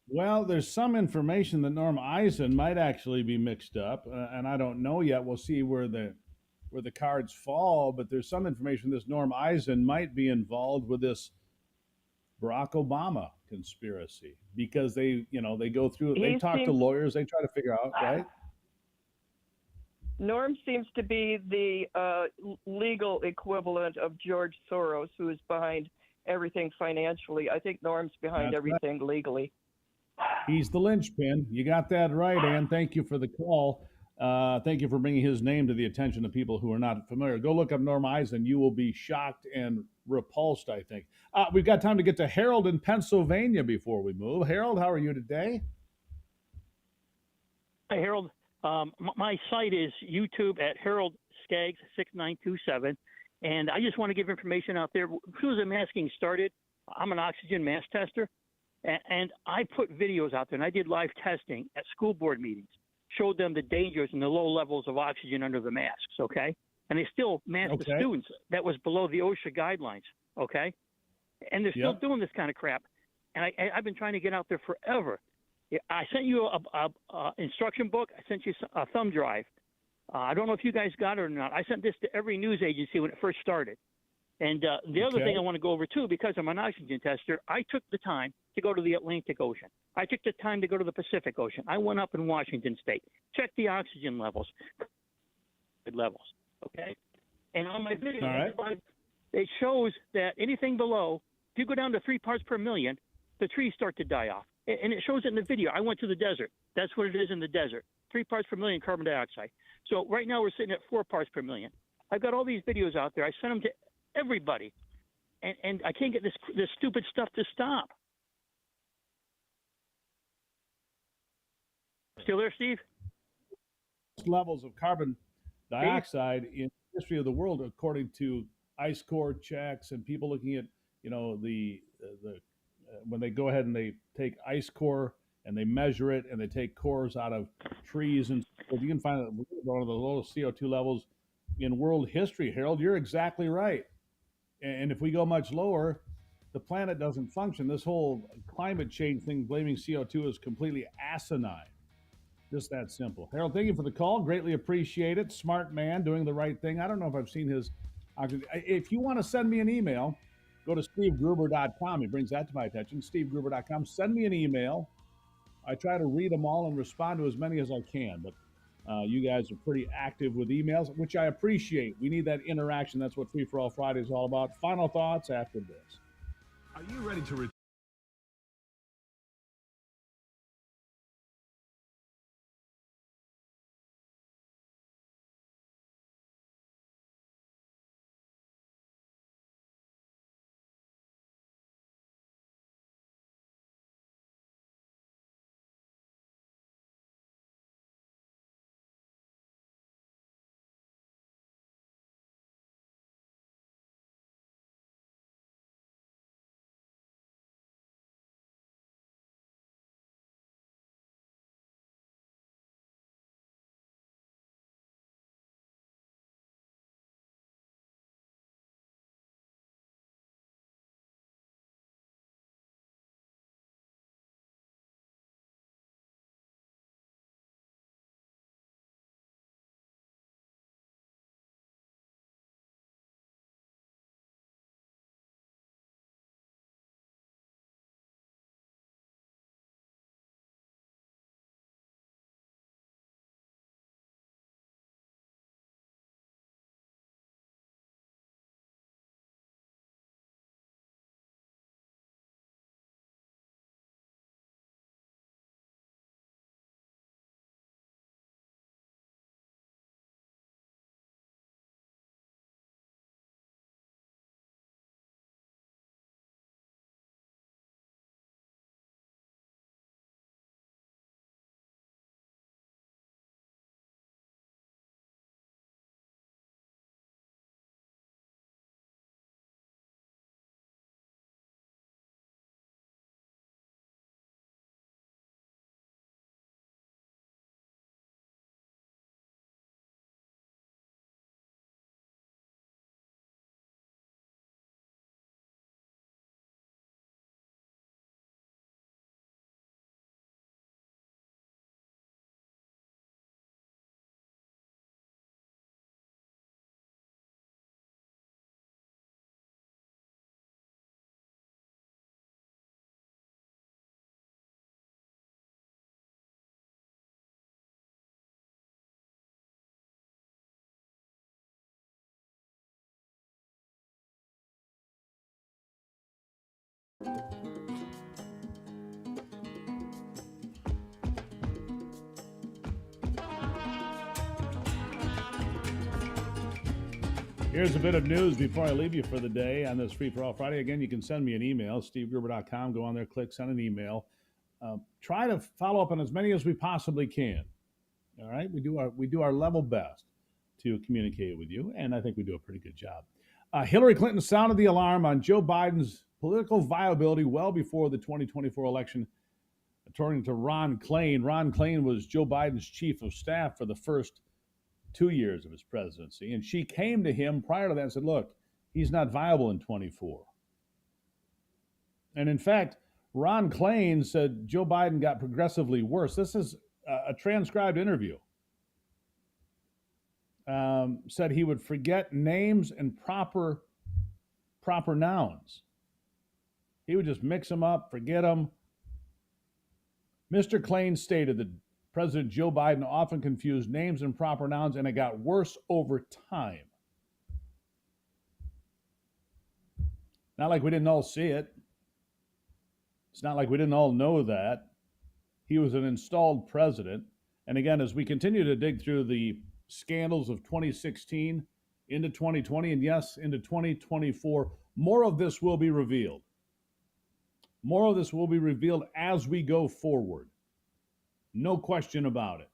A: Well, there's some information that Norm Eisen might actually be mixed up, and I don't know yet. We'll see where the cards fall, but there's some information this Norm Eisen might be involved with this Barack Obama conspiracy, because they go through, they talk to lawyers, they try to figure out, right?
R: Norm seems to be the legal equivalent of George Soros, who is behind everything financially. I think Norm's behind everything legally.
A: He's the linchpin. You got that right, Ann. Thank you for the call. Thank you for bringing his name to the attention of people who are not familiar. Go look up Norm Eisen. You will be shocked and repulsed, I think. We've got time to get to Harold in Pennsylvania before we move. Harold, how are you today?
S: Hi, Harold. My site is YouTube at Harold Skaggs 6927, and I just want to give information out there. As soon as the masking started, I'm an oxygen mask tester, and I put videos out there, and I did live testing at school board meetings, showed them the dangers and the low levels of oxygen under the masks, okay? And they still masked the students. That was below the OSHA guidelines, okay? And they're still doing this kind of crap. And I've been trying to get out there forever. I sent you a instruction book. I sent you a thumb drive. I don't know if you guys got it or not. I sent this to every news agency when it first started. And the other thing I want to go over, too, because I'm an oxygen tester, I took the time to go to the Atlantic Ocean. I took the time to go to the Pacific Ocean. I went up in Washington State, checked the oxygen levels, okay? And on my video, it shows that anything below, if you go down to 3 parts per million, the trees start to die off. And it shows it in the video. I went to the desert. That's what it is in the desert. 3 parts per million carbon dioxide. So right now we're sitting at 4 parts per million. I've got all these videos out there. I sent them to everybody. And I can't get this stupid stuff to stop. Still there, Steve?
A: Levels of carbon dioxide in the history of the world, according to ice core checks and people looking at, when they go ahead and they take ice core and they measure it and they take cores out of trees, and you can find one of the lowest CO2 levels in world history. Harold, you're exactly right. And if we go much lower, the planet doesn't function. This whole climate change thing, blaming CO2, is completely asinine. Just that simple. Harold, thank you for the call. Greatly appreciate it. Smart man, doing the right thing. I don't know if I've seen his. If you want to send me an email, go to stevegruber.com. He brings that to my attention. stevegruber.com. Send me an email. I try to read them all and respond to as many as I can. But you guys are pretty active with emails, which I appreciate. We need that interaction. That's what Free for All Friday is all about. Final thoughts after this.
E: Are you ready to
A: Here's a bit of news before I leave you for the day on this Free for All Friday. Again, you can send me an email, stevegruber.com. Go on there, click send an email. Try to follow up on as many as we possibly can. All right, we do our level best to communicate with you, and I think we do a pretty good job. Hillary Clinton sounded the alarm on Joe Biden's political viability well before the 2024 election. According to Ron Klain, Ron Klain was Joe Biden's chief of staff for the first 2 years of his presidency, and she came to him prior to that and said, look, he's not viable in 24. And in fact, Ron Klain said Joe Biden got progressively worse. This is a transcribed interview. Said he would forget names and proper nouns. He would just mix them up, forget them. Mr. Klain stated that President Joe Biden often confused names and proper nouns, and it got worse over time. Not like we didn't all see it. It's not like we didn't all know that. He was an installed president. And again, as we continue to dig through the scandals of 2016 into 2020, and yes, into 2024, more of this will be revealed. More of this will be revealed as we go forward. No question about it.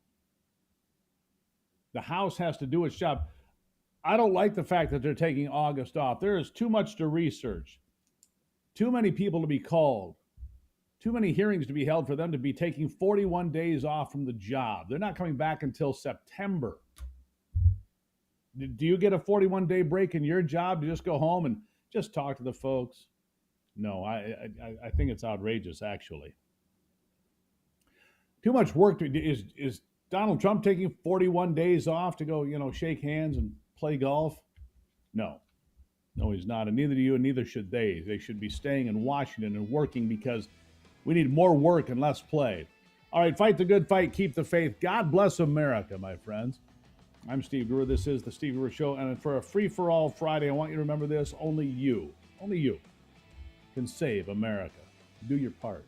A: The House has to do its job. I don't like the fact that they're taking August off. There is too much to research, too many people to be called, too many hearings to be held for them to be taking 41 days off from the job. They're not coming back until September. Do you get a 41-day break in your job to just go home and just talk to the folks? No, I think it's outrageous, actually. Too much work. Is Donald Trump taking 41 days off to go, shake hands and play golf? No, he's not, and neither do you, and neither should they. They should be staying in Washington and working because we need more work and less play. All right, fight the good fight, keep the faith. God bless America, my friends. I'm Steve Gruber. This is the Steve Gruber Show, and for a free-for-all Friday, I want you to remember this: only you can save America. Do your part.